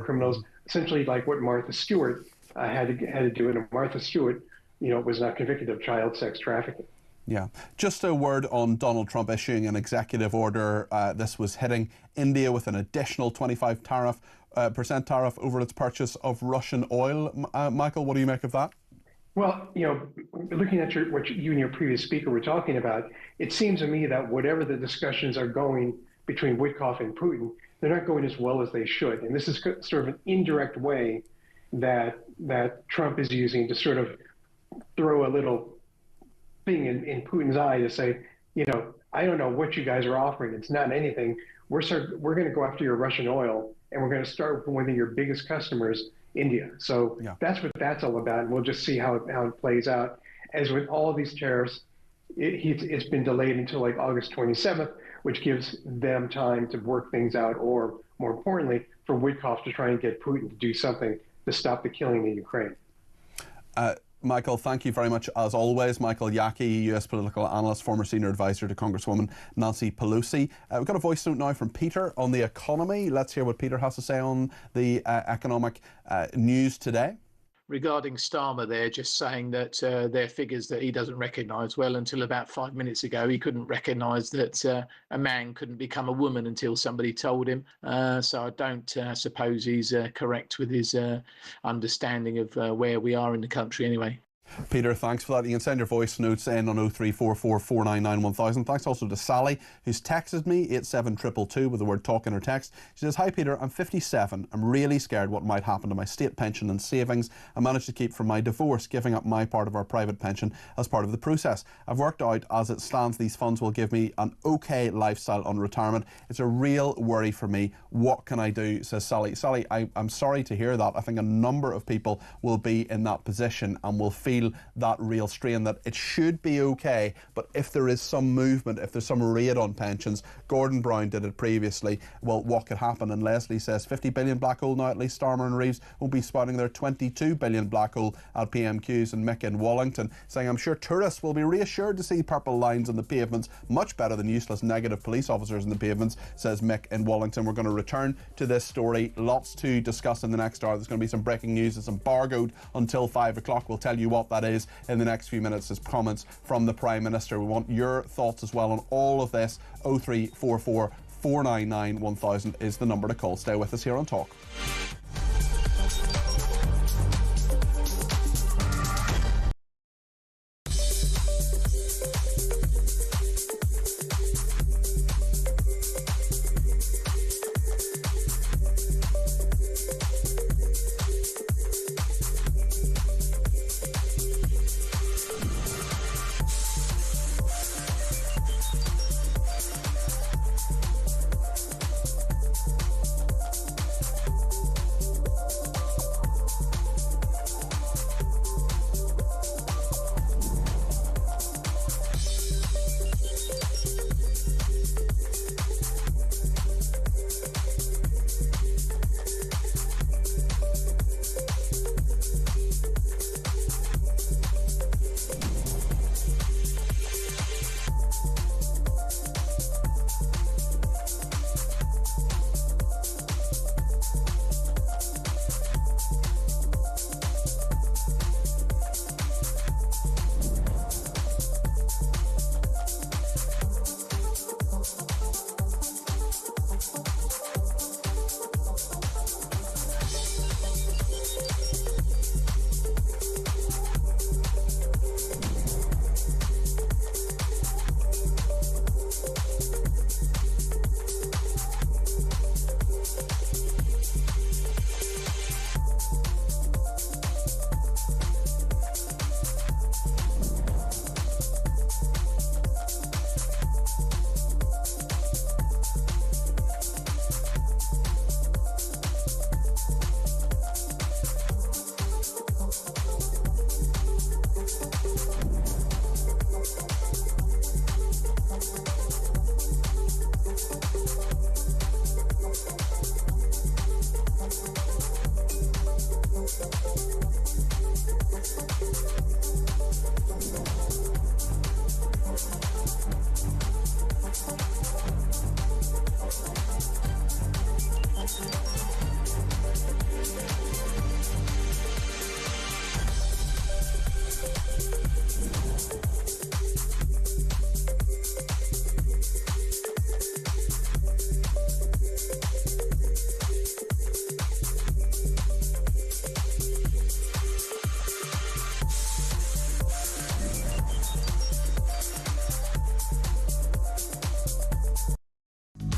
criminals, essentially like what Martha Stewart had to do. And Martha Stewart, was not convicted of child sex trafficking. Yeah. Just a word on Donald Trump issuing an executive order. This was hitting India with an additional 25% tariff over its purchase of Russian oil. Michael, what do you make of that? Well, looking at what you and your previous speaker were talking about, it seems to me that whatever the discussions are going between Witkoff and Putin, they're not going as well as they should. And this is sort of an indirect way that Trump is using to sort of throw a little thing in Putin's eye to say, I don't know what you guys are offering. It's not anything. We're going to go after your Russian oil, and we're going to start with one of your biggest customers, India. So That's what that's all about, and we'll just see how it plays out. As with all of these tariffs, it's been delayed until like August 27th, which gives them time to work things out, or more importantly, for Witkoff to try and get Putin to do something to stop the killing in Ukraine. Michael, thank you very much as always. Michael Yaki, US political analyst, former senior advisor to Congresswoman Nancy Pelosi. We've got a voice note now from Peter on the economy. Let's hear what Peter has to say on the economic news today. Regarding Starmer there, just saying that they're figures that he doesn't recognise. Well, until about 5 minutes ago, he couldn't recognise that a man couldn't become a woman until somebody told him. So I don't suppose he's correct with his understanding of where we are in the country anyway. Peter, thanks for that. You can send your voice notes in on 0344 499 1000. Thanks also to Sally, who's texted me 87222 with the word talk in her text. She says, "Hi Peter, I'm 57. I'm really scared what might happen to my state pension and savings I managed to keep from my divorce, giving up my part of our private pension as part of the process. I've worked out as it stands these funds will give me an okay lifestyle on retirement. It's a real worry for me. What can I do?" says Sally. Sally, I'm sorry to hear that. I think a number of people will be in that position and will feel that real strain, that it should be okay, but if there is some movement, if there's some raid on pensions, Gordon Brown did it previously, well, what could happen? And Leslie says 50 billion black hole now, at least Starmer and Reeves won't be spouting their 22 billion black hole at PMQs. And Mick in Wallington saying, "I'm sure tourists will be reassured to see purple lines on the pavements, much better than useless negative police officers on the pavements," says Mick in Wallington. We're going to return to this story, lots to discuss in the next hour. There's going to be some breaking news. It's embargoed until 5 o'clock. We'll tell you what that is in the next few minutes as comments from the Prime Minister. We want your thoughts as well on all of this. 0344 499 1000 is the number to call. Stay with us here on Talk.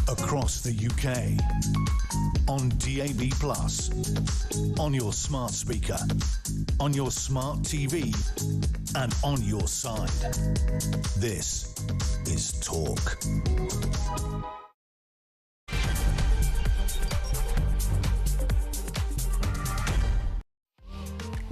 Across the UK, on DAB+, on your smart speaker, on your smart TV, and on your side. This is Talk.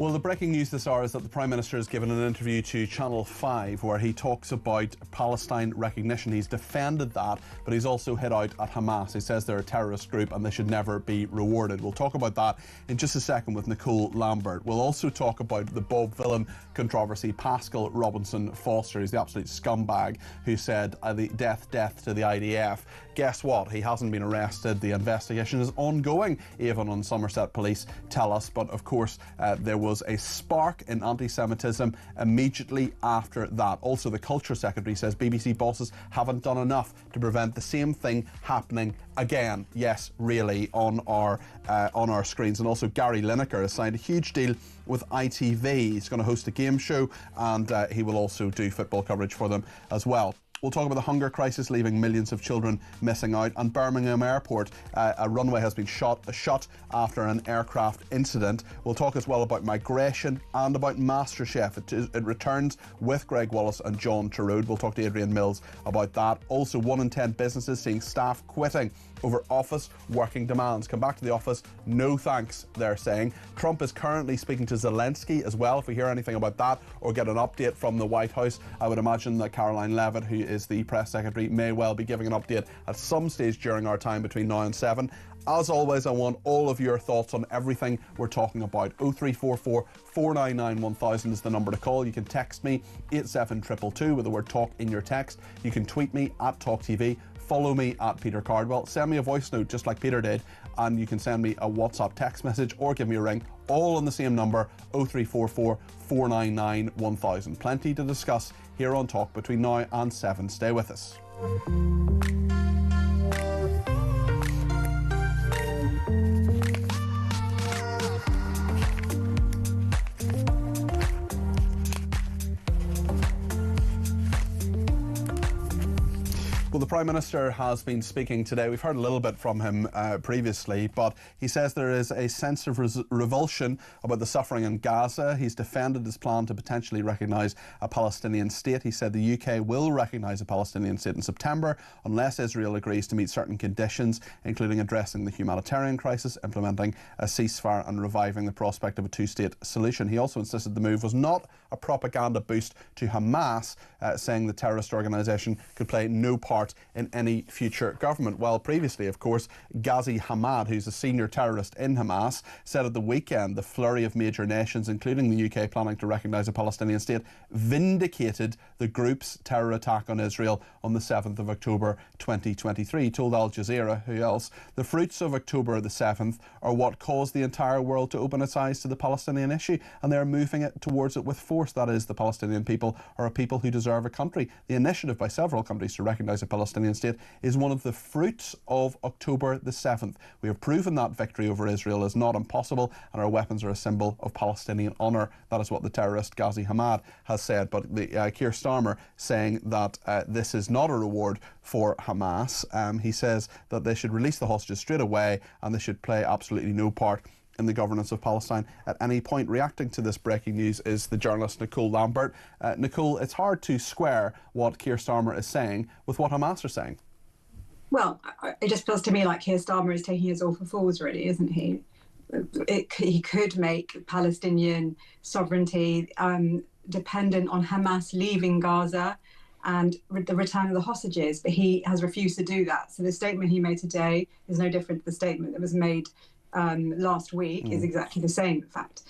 Well, the breaking news this hour is that the Prime Minister has given an interview to Channel 5 where he talks about Palestine recognition. He's defended that, but he's also hit out at Hamas. He says they're a terrorist group and they should never be rewarded. We'll talk about that in just a second with Nicole Lambert. We'll also talk about the Bob Villain controversy. Pascal Robinson Foster, he's the absolute scumbag who said the death to the IDF. Guess what? He hasn't been arrested. The investigation is ongoing, even on Somerset Police tell us. But of course, there was a spark in anti-Semitism immediately after that. Also, the Culture Secretary says BBC bosses haven't done enough to prevent the same thing happening again. Yes, really, on our screens. And also, Gary Lineker has signed a huge deal with ITV. He's going to host a game show, and he will also do football coverage for them as well. We'll talk about the hunger crisis leaving millions of children missing out. And Birmingham Airport, a runway has been shut after an aircraft incident. We'll talk as well about migration and about MasterChef. It returns with Greg Wallace and John Turode. We'll talk to Adrian Mills about that. Also, 1 in 10 businesses seeing staff quitting over office working demands. Come back to the office, no thanks, they're saying. Trump is currently speaking to Zelensky as well. If we hear anything about that or get an update from the White House, I would imagine that Caroline Levitt, who is the press secretary, may well be giving an update at some stage during our time between now and 7. As always, I want all of your thoughts on everything we're talking about. 0344 499 1000 is the number to call. You can text me 87222 with the word talk in your text. You can tweet me at talkTV. Follow me at Peter Cardwell. Send me a voice note just like Peter did, and you can send me a WhatsApp text message or give me a ring, all on the same number, 0344 499 1000. Plenty to discuss here on Talk between now and 7. Stay with us. Well, the Prime Minister has been speaking today. We've heard a little bit from him previously, but he says there is a sense of revulsion about the suffering in Gaza. He's defended his plan to potentially recognise a Palestinian state. He said the UK will recognise a Palestinian state in September unless Israel agrees to meet certain conditions, including addressing the humanitarian crisis, implementing a ceasefire and reviving the prospect of a two-state solution. He also insisted the move was not a propaganda boost to Hamas, saying the terrorist organisation could play no part in any future government. While previously, of course, Ghazi Hamad, who's a senior terrorist in Hamas, said at the weekend the flurry of major nations, including the UK, planning to recognise a Palestinian state, vindicated the group's terror attack on Israel on the 7th of October 2023. He told Al Jazeera, who else, the fruits of October the 7th are what caused the entire world to open its eyes to the Palestinian issue, and they're moving it towards it with force. That is, the Palestinian people are a people who deserve a country. The initiative by several countries to recognise a Palestinian state is one of the fruits of October the 7th. We have proven that victory over Israel is not impossible, and our weapons are a symbol of Palestinian honour. That is what the terrorist Ghazi Hamad has said. But Keir Starmer saying that this is not a reward for Hamas. He says that they should release the hostages straight away and they should play absolutely no part in the governance of Palestine at any point. Reacting to this breaking news is the journalist Nicole Lambert. Nicole, it's hard to square what Keir Starmer is saying with what Hamas are saying. Well, it just feels to me like Keir Starmer is taking us all for fools, really, isn't he? He could make Palestinian sovereignty dependent on Hamas leaving Gaza and the return of the hostages, but he has refused to do that. So the statement he made today is no different to the statement that was made last week, is exactly the same, in fact.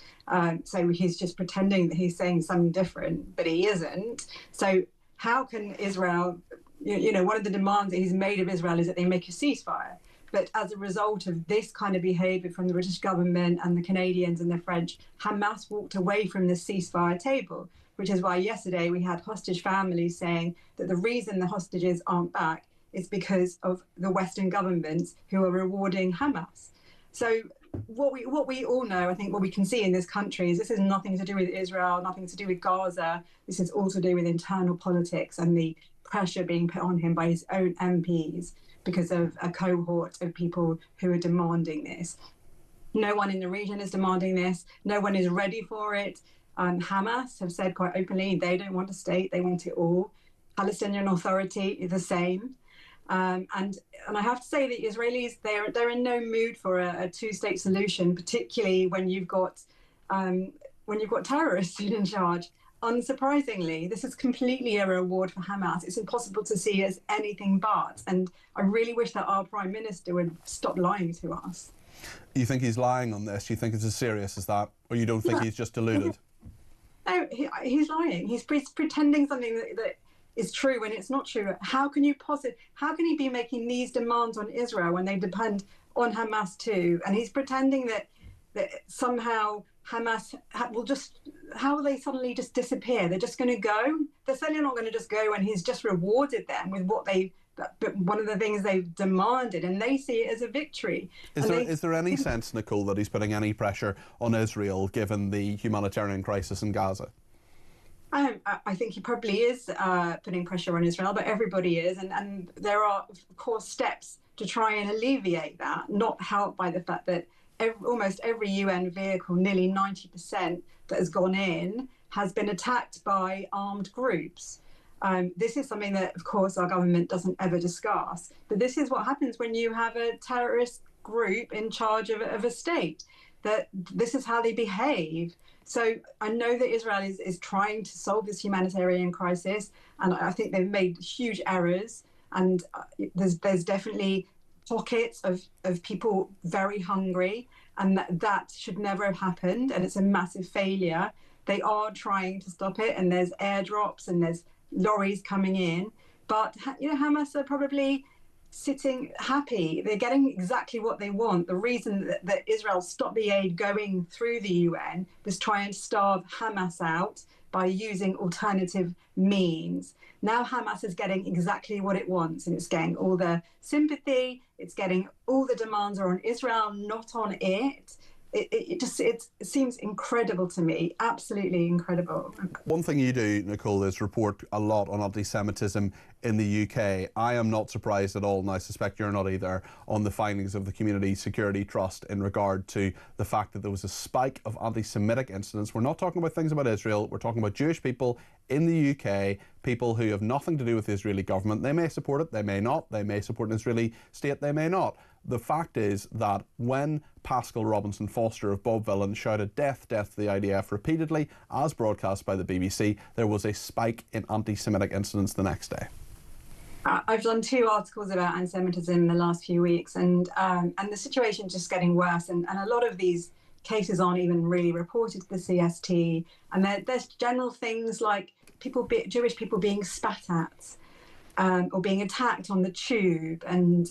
So he's just pretending that he's saying something different, but he isn't. So how can Israel, one of the demands that he's made of Israel is that they make a ceasefire. But as a result of this kind of behaviour from the British government and the Canadians and the French, Hamas walked away from the ceasefire table, which is why yesterday we had hostage families saying that the reason the hostages aren't back is because of the Western governments who are rewarding Hamas. So what we all know, I think what we can see in this country is this has nothing to do with Israel, nothing to do with Gaza. This is all to do with internal politics and the pressure being put on him by his own MPs because of a cohort of people who are demanding this. No one in the region is demanding this. No one is ready for it. Hamas have said quite openly they don't want a state, they want it all. Palestinian Authority is the same. And I have to say the Israelis, they're in no mood for a two-state solution, particularly when you've got when you've got terrorists in charge. Unsurprisingly, this is completely a reward for Hamas. It's impossible to see as anything but. And I really wish that our Prime Minister would stop lying to us. You think he's lying on this? You think it's as serious as that? Or you don't think he's just deluded? No, he's lying. He's pretending something that is true when it's not true. How can he be making these demands on Israel when they depend on Hamas too? And he's pretending that somehow Hamas how will they suddenly just disappear? They're just going to go? They're certainly not going to just go when he's just rewarded them with but one of the things they've demanded, and they see it as a victory. Is there any sense, Nicole, that he's putting any pressure on Israel given the humanitarian crisis in Gaza? I think he probably is putting pressure on Israel, but everybody is, and there are, of course, steps to try and alleviate that, not helped by the fact that almost every UN vehicle, nearly 90% that has gone in, has been attacked by armed groups. This is something that, of course, our government doesn't ever discuss. But this is what happens when you have a terrorist group in charge of a state, that this is how they behave. So I know that Israel is trying to solve this humanitarian crisis, and I think they've made huge errors. And there's definitely pockets of people very hungry, and that should never have happened. And it's a massive failure. They are trying to stop it, and there's airdrops and there's lorries coming in, but Hamas are probably sitting happy. They're getting exactly what they want. The reason that Israel stopped the aid going through the UN was trying to starve Hamas out by using alternative means. Now Hamas is getting exactly what it wants, and it's getting all the sympathy, it's getting all the demands are on Israel, not on it. It seems incredible to me, absolutely incredible. One thing you do, Nicole, is report a lot on anti-Semitism in the UK. I am not surprised at all, and I suspect you're not either, on the findings of the Community Security Trust in regard to the fact that there was a spike of anti-Semitic incidents. We're not talking about things about Israel, we're talking about Jewish people in the UK, people who have nothing to do with the Israeli government. They may support it, they may not. They may support an Israeli state, they may not. The fact is that when Pascal Robinson Foster of Bob shouted death, death to the IDF repeatedly, as broadcast by the BBC, there was a spike in anti-Semitic incidents the next day. I've done 2 articles about anti-Semitism in the last few weeks, and the situation's just getting worse, and a lot of these cases aren't even really reported to the CST, and there's general things like Jewish people being spat at or being attacked on the tube, and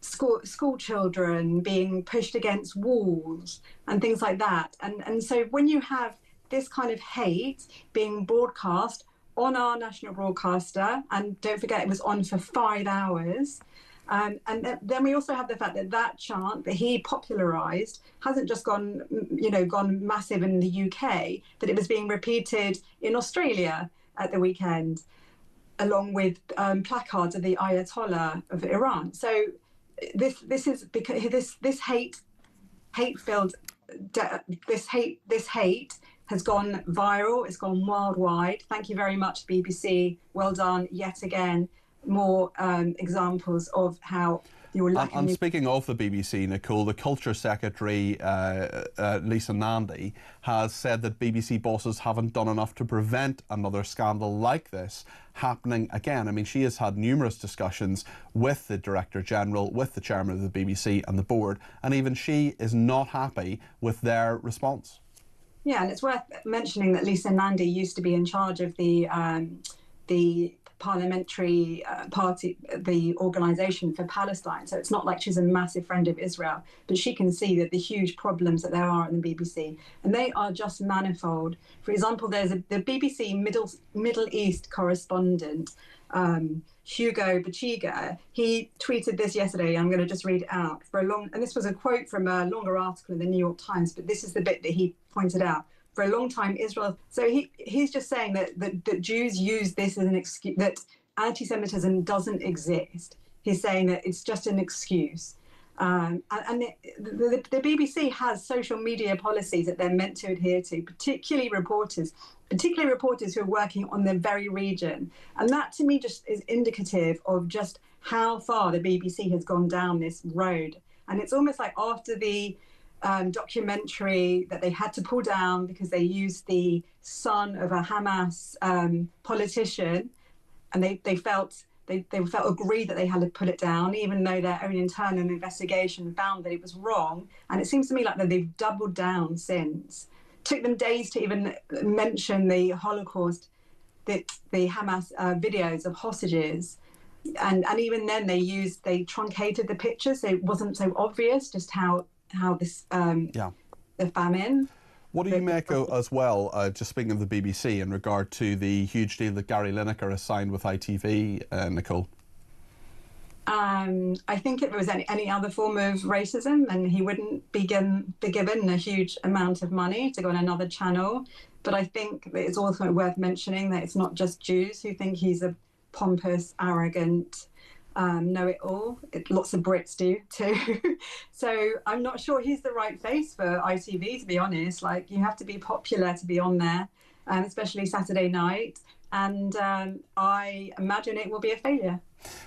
school children being pushed against walls and things like that. And so when you have this kind of hate being broadcast on our national broadcaster, and don't forget it was on for 5 hours, and then we also have the fact that chant that he popularised hasn't just gone massive in the UK, that it was being repeated in Australia at the weekend, along with placards of the Ayatollah of Iran. So this is because this hate has gone viral. It's gone worldwide. Thank you very much, BBC. Well done yet again. More examples of how you're lacking. And speaking of the BBC, Nicole, the Culture Secretary, Lisa Nandy, has said that BBC bosses haven't done enough to prevent another scandal like this happening again. I mean, she has had numerous discussions with the Director General, with the Chairman of the BBC and the board, and even she is not happy with their response. Yeah, and it's worth mentioning that Lisa Nandy used to be in charge of the parliamentary party, the Organisation for Palestine. So it's not like she's a massive friend of Israel, but she can see that the huge problems that there are in the BBC, and they are just manifold. For example, there's the BBC Middle East correspondent, Hugo Bachiga. He tweeted this yesterday. I'm going to just read it out and this was a quote from a longer article in the New York Times, but this is the bit that he pointed out. For a long time, Israel. So he's just saying that Jews use this as an excuse, that anti-Semitism doesn't exist. He's saying that it's just an excuse. And the BBC has social media policies that they're meant to adhere to, particularly reporters who are working on their very region. And that to me just is indicative of just how far the BBC has gone down this road. And it's almost like after the documentary that they had to pull down because they used the son of a Hamas politician, and they felt agreed that they had to put it down, even though their own internal investigation found that it was wrong. And it seems to me like that they've doubled down since. Took them days to even mention the Holocaust, the Hamas videos of hostages. And even then they truncated the picture so it wasn't so obvious just how this the famine. What do you make as well, just speaking of the BBC, in regard to the huge deal that Gary Lineker has signed with ITV, Nicole? I think if it was any other form of racism, and he wouldn't be given a huge amount of money to go on another channel. But I think that it's also worth mentioning that it's not just Jews who think he's a pompous, arrogant, know-it-all. Lots of Brits do too. So I'm not sure he's the right face for ITV, to be honest. Like, you have to be popular to be on there, especially Saturday night. And I imagine it will be a failure.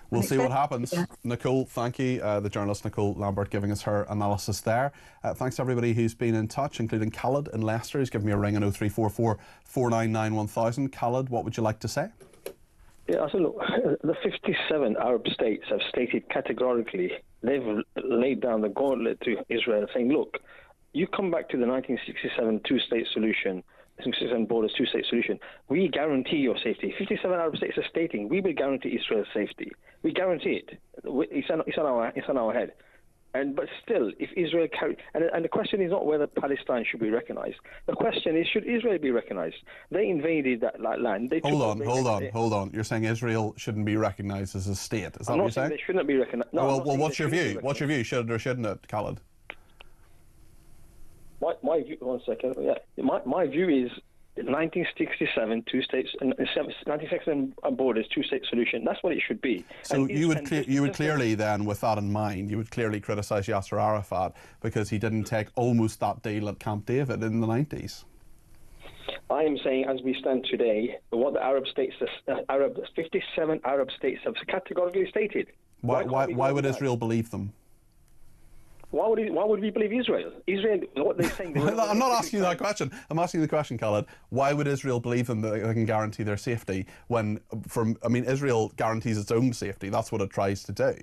We'll see what happens. Yeah. Nicole, thank you. The journalist Nicole Lambert giving us her analysis there. Thanks to everybody who's been in touch, including Khaled in Leicester, who's given me a ring on 0344 499 1000. Khaled, what would you like to say? Yeah, so look, the 57 Arab states have stated categorically, they've laid down the gauntlet to Israel, saying, look, you come back to the 1967 two-state solution, 67 borders two-state solution, we guarantee your safety. 57 Arab states are stating, we will guarantee Israel's safety. We guarantee it. It's on our head. But still, if Israel and the question is not whether Palestine should be recognized. The question is, should Israel be recognized? They invaded that land. Hold on. You're saying Israel shouldn't be recognized as a state? Is that I'm what not you're saying? They shouldn't be recognized. No, well, what's your view? What's your view? Should it or shouldn't it, Khaled? My view. 1 second. Yeah, my view is 1967 two states, 1967 borders two-state solution. That's what it should be. So you would clearly then, with that in mind, you would clearly criticise Yasser Arafat because he didn't take almost that deal at Camp David in the 90s. I am saying, as we stand today, what the Arab states, 57 Arab states have categorically stated. Why would Israel believe them? Why would we believe Israel? Israel, what they're saying... I'm not asking you that question. I'm asking you the question, Khaled. Why would Israel believe them that they can guarantee their safety when, Israel guarantees its own safety. That's what it tries to do.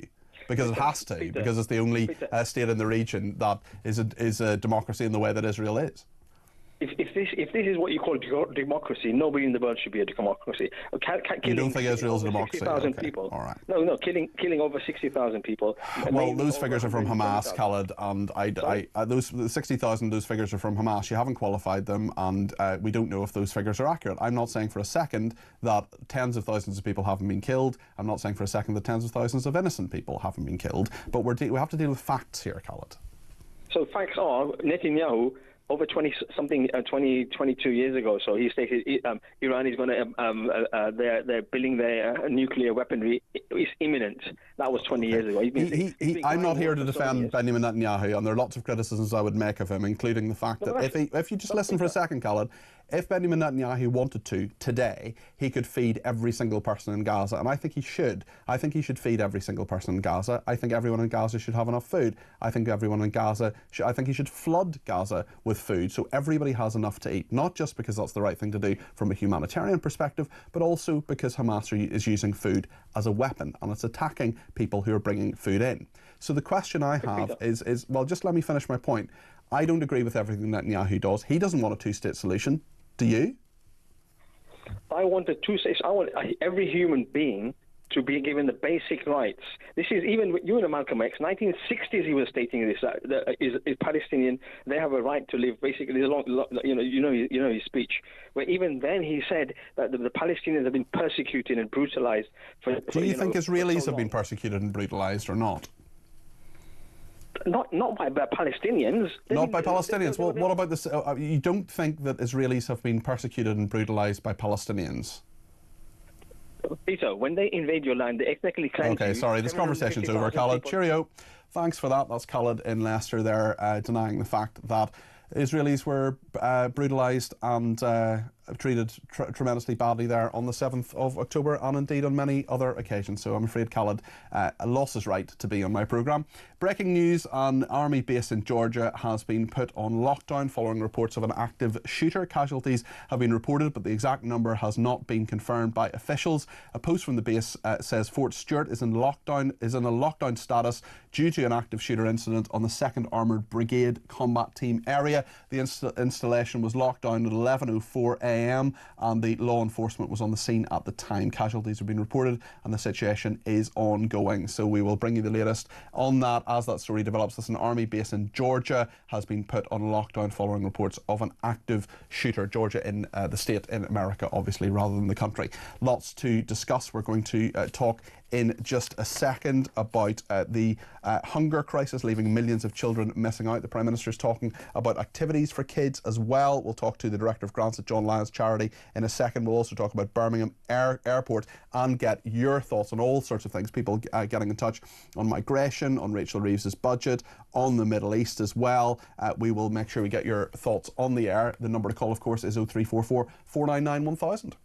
Because it has to, because it's the only state in the region that is a democracy in the way that Israel is. If this is what you call democracy, nobody in the world should be a democracy. You don't think Israel's a democracy? 60,000 people. All right. No, killing over 60,000 people. Well, those figures are from Hamas, Khaled, and those 60,000. Those figures are from Hamas. You haven't qualified them, and we don't know if those figures are accurate. I'm not saying for a second that tens of thousands of people haven't been killed. I'm not saying for a second that tens of thousands of innocent people haven't been killed. But we have to deal with facts here, Khaled. So facts are Netanyahu. Over 22 years ago, so he stated Iran is going to, they're building their nuclear weaponry. It's imminent. That was 20 years ago. I'm not here to defend Benjamin Netanyahu, and there are lots of criticisms I would make of him, including the fact that if you just listen for a second, Khaled, if Benjamin Netanyahu wanted to, today, he could feed every single person in Gaza, and I think he should. I think he should feed every single person in Gaza. I think everyone in Gaza should have enough food. I think everyone in Gaza, I think he should flood Gaza with food so everybody has enough to eat, not just because that's the right thing to do from a humanitarian perspective, but also because Hamas is using food as a weapon, and it's attacking people who are bringing food in. So the question I have is, well, just let me finish my point. I don't agree with everything Netanyahu does. He doesn't want a two-state solution. Do you? I want a two-state. I want every human being to be given the basic rights. This is even you and Malcolm X. 1960s, he was stating this. Is Palestinian. They have a right to live. Basically, you know his speech. Where even then he said that the Palestinians have been persecuted and brutalized. Do you think Israelis have been persecuted and brutalized or not? Not by Palestinians. Not by Palestinians. Well, what about this? You don't think that Israelis have been persecuted and brutalized by Palestinians? Peter, when they invade your land, they ethnically cleanse you. Okay, sorry, this conversation's over, Khaled. Cheerio. Thanks for that. That's Khaled in Leicester there, denying the fact that Israelis were brutalised and treated tremendously badly there on the 7th of October and indeed on many other occasions. So I'm afraid Khaled lost his right to be on my programme. Breaking news: an army base in Georgia has been put on lockdown following reports of an active shooter. Casualties have been reported, but the exact number has not been confirmed by officials. A post from the base says Fort Stewart is in a lockdown status due to an active shooter incident on the 2nd Armoured Brigade combat team area. The installation was locked down at 11:04 a.m. and the law enforcement was on the scene at the time. Casualties have been reported and the situation is ongoing. So we will bring you the latest on that as that story develops. This is an army base in Georgia has been put on lockdown following reports of an active shooter. Georgia in the state in America, obviously, rather than the country. Lots to discuss. We're going to talk in just a second about the hunger crisis leaving millions of children missing out. The Prime Minister is talking about activities for kids as well. We'll talk to the Director of Grants at John Lyons Charity in a second. We'll also talk about Birmingham Airport and get your thoughts on all sorts of things. People getting in touch on migration, on Rachel Reeves's budget, on the Middle East as well. We will make sure we get your thoughts on the air. The number to call, of course, is 0344 499 1000.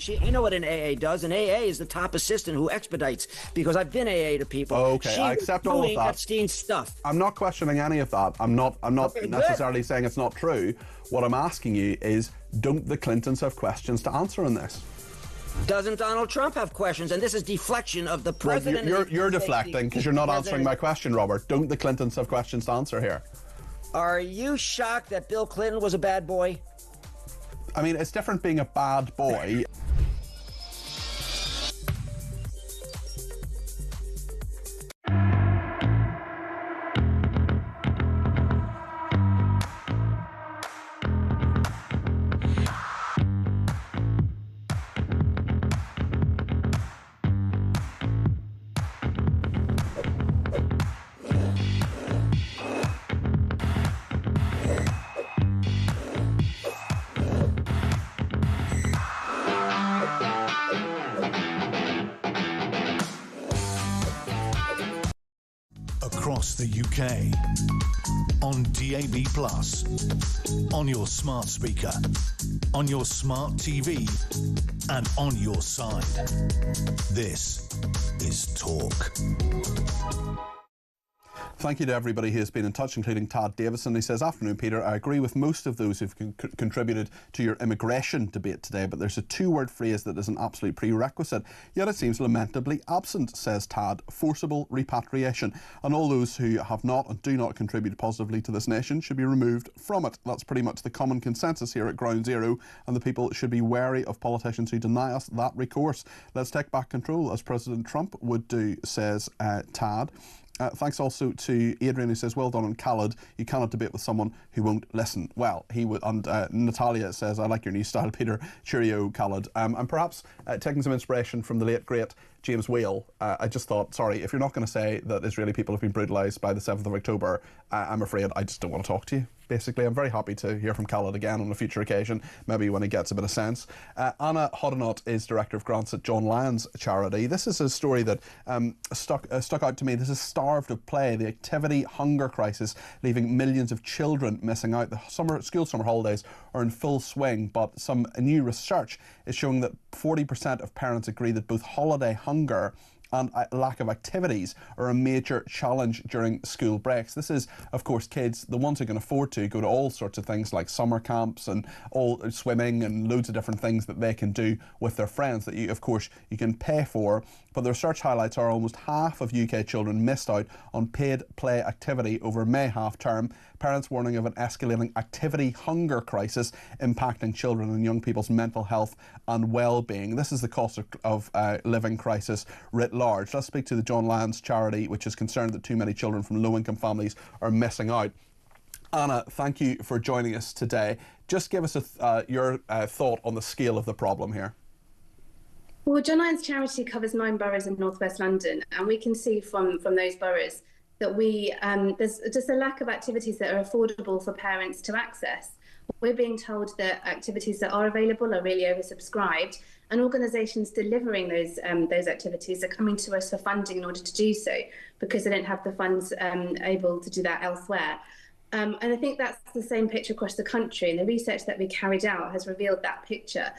You know what an AA does? An AA is the top assistant who expedites, because I've been AA to people. Okay, I accept all of that. Epstein stuff. I'm not questioning any of that. I'm not necessarily saying it's not true. What I'm asking you is, don't the Clintons have questions to answer on this? Doesn't Donald Trump have questions? And this is deflection of the president. Well, you're deflecting because you're not answering my question, Robert. Don't the Clintons have questions to answer here? Are you shocked that Bill Clinton was a bad boy? I mean, it's different being a bad boy. Across the UK, on DAB+, on your smart speaker, on your smart TV, and on your side. This is Talk. Thank you to everybody who has been in touch, including Tad Davison. He says, "Afternoon, Peter. I agree with most of those who've contributed to your immigration debate today, but there's a two-word phrase that is an absolute prerequisite, yet it seems lamentably absent," says Tad. "Forcible repatriation. And all those who have not and do not contribute positively to this nation should be removed from it. That's pretty much the common consensus here at Ground Zero, and the people should be wary of politicians who deny us that recourse. Let's take back control, as President Trump would do," says Tad. Thanks also to Adrian, who says, well done on Khaled. You cannot debate with someone who won't listen. Well, he would. And Natalia says, I like your new style, Peter. Cheerio, Khaled. And perhaps taking some inspiration from the late, great James Whale, I just thought, sorry, if you're not going to say that Israeli people have been brutalised by the 7th of October, I'm afraid I just don't want to talk to you. Basically, I'm very happy to hear from Khaled again on a future occasion, maybe when he gets a bit of sense. Anna Hoddinott is Director of Grants at John Lyons Charity. This is a story that stuck out to me. This is starved of play, the activity hunger crisis, leaving millions of children missing out. The school summer holidays are in full swing, but some new research is showing that 40% of parents agree that both holiday hunger and a lack of activities are a major challenge during school breaks. This is, of course, kids, the ones who can afford to go to all sorts of things like summer camps and all swimming and loads of different things that they can do with their friends that you, of course, you can pay for. But the research highlights are almost half of UK children missed out on paid play activity over May half term. Parents warning of an escalating activity hunger crisis impacting children and young people's mental health and well-being. This is the cost of living crisis writ large. Let's speak to the John Lyons Charity, which is concerned that too many children from low-income families are missing out. Anna, thank you for joining us today. Just give us your thought on the scale of the problem here. Well, John Lyons Charity covers 9 boroughs in North West London, and we can see from those boroughs that there's just a lack of activities that are affordable for parents to access. We're being told that activities that are available are really oversubscribed, and organisations delivering those activities are coming to us for funding in order to do so because they don't have the funds able to do that elsewhere. And I think that's the same picture across the country, and the research that we carried out has revealed that picture,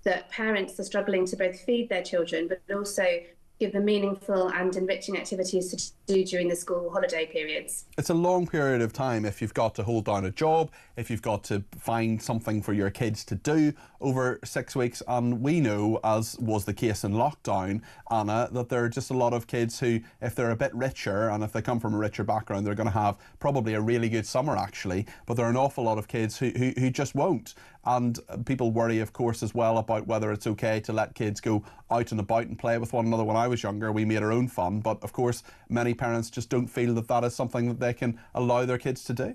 that parents are struggling to both feed their children but also give them meaningful and enriching activities to do during the school holiday periods. It's a long period of time if you've got to hold down a job, if you've got to find something for your kids to do over 6 weeks. And we know, as was the case in lockdown, Anna, that there are just a lot of kids who, if they're a bit richer and if they come from a richer background, they're going to have probably a really good summer actually, but there are an awful lot of kids who just won't. And people worry, of course, as well about whether it's okay to let kids go out and about and play with one another. When I was younger, we made our own fun, but of course many parents just don't feel that that is something that they can allow their kids to do.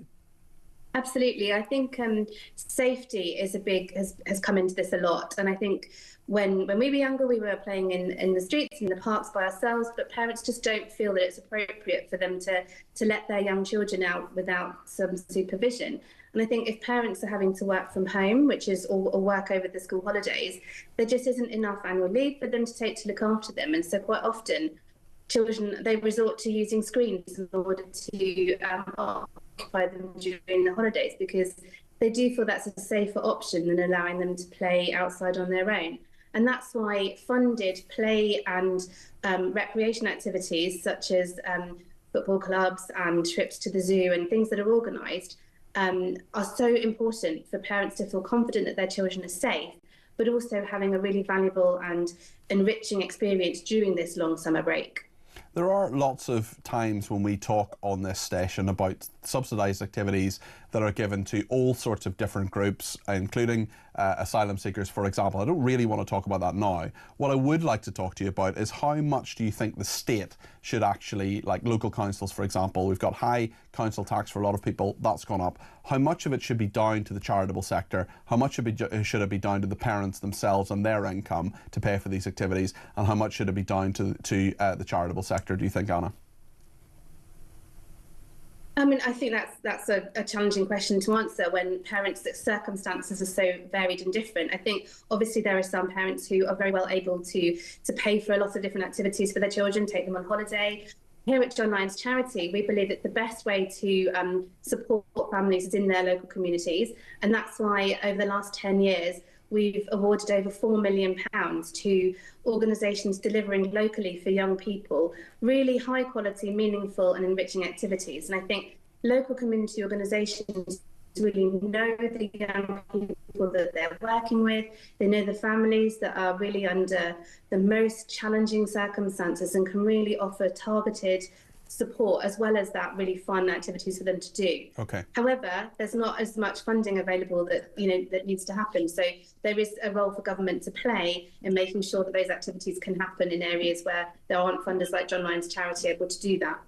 Absolutely. I think safety is has come into this a lot. And I think when we were younger, we were playing in the streets, in the parks by ourselves, but parents just don't feel that it's appropriate for them to let their young children out without some supervision. And I think if parents are having to work from home, which is or work over the school holidays, there just isn't enough annual leave for them to take to look after them. And so quite often, children, they resort to using screens in order to occupy them during the holidays because they do feel that's a safer option than allowing them to play outside on their own. And that's why funded play and recreation activities such as football clubs and trips to the zoo and things that are organised are so important for parents to feel confident that their children are safe, but also having a really valuable and enriching experience during this long summer break. There are lots of times when we talk on this station about subsidised activities that are given to all sorts of different groups, including asylum seekers, for example. I don't really want to talk about that now. What I would like to talk to you about is how much do you think the state should actually, like local councils, for example, we've got high council tax for a lot of people, that's gone up. How much of it should be down to the charitable sector? How much should it be down to the parents themselves and their income to pay for these activities? And how much should it be down to the charitable sector, do you think, Anna? I mean, I think that's a challenging question to answer when parents' circumstances are so varied and different. I think obviously there are some parents who are very well able to pay for a lot of different activities for their children, take them on holiday. Here at John Lyons Charity, we believe that the best way to support families is in their local communities. And that's why over the last 10 years, we've awarded over £4 million to organisations delivering locally for young people really high quality, meaningful and enriching activities. And I think local community organisations really know the young people that they're working with. They know the families that are really under the most challenging circumstances and can really offer targeted support as well as that really fun activities for them to do. Okay. However, there's not as much funding available that needs to happen. So there is a role for government to play in making sure that those activities can happen in areas where there aren't funders like John Lyons Charity able to do that.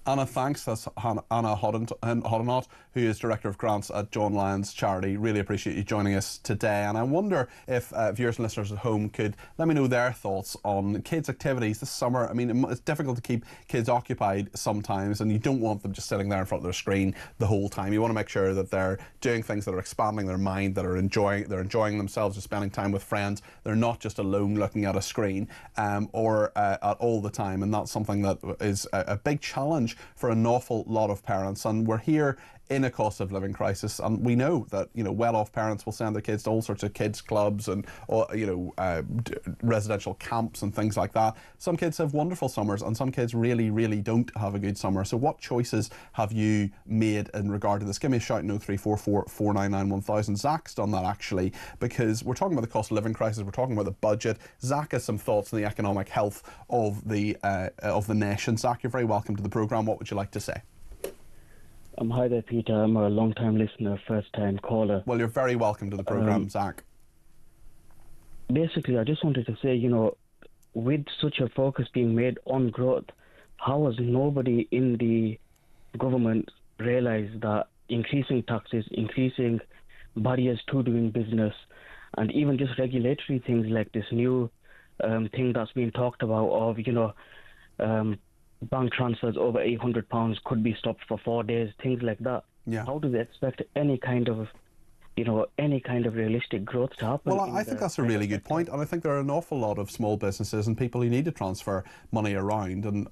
Anna, thanks. That's Anna Hoddinott, who is Director of Grants at John Lyons Charity. Really appreciate you joining us today. And I wonder if viewers and listeners at home could let me know their thoughts on kids' activities this summer. I mean, it's difficult to keep kids occupied sometimes, and you don't want them just sitting there in front of their screen the whole time. You want to make sure that they're doing things that are expanding their mind, that are enjoying themselves, or spending time with friends. They're not just alone looking at a screen or at all the time, and that's something that is a big challenge for an awful lot of parents. And we're here in a cost of living crisis, and we know that well-off parents will send their kids to all sorts of kids clubs and residential camps and things like that. Some kids have wonderful summers, and some kids really don't have a good summer. So what choices have you made in regard to this? Give me a shout in 0344 499 1000. Zach's done that actually, because we're talking about the cost of living crisis, we're talking about the budget. Zach has some thoughts on the economic health of the nation. Zach, you're very welcome to the programme. What would you like to say? Hi there, Peter. I'm a long-time listener, first-time caller. Well, you're very welcome to the programme, Zach. Basically, I just wanted to say, with such a focus being made on growth, how has nobody in the government realised that increasing taxes, increasing barriers to doing business, and even just regulatory things like this new thing that's been talked about of, bank transfers over £800 could be stopped for 4 days, things like that. Yeah. How do they expect any kind of realistic growth to happen? Well, I think that's a really good point, and I think there are an awful lot of small businesses and people who need to transfer money around, and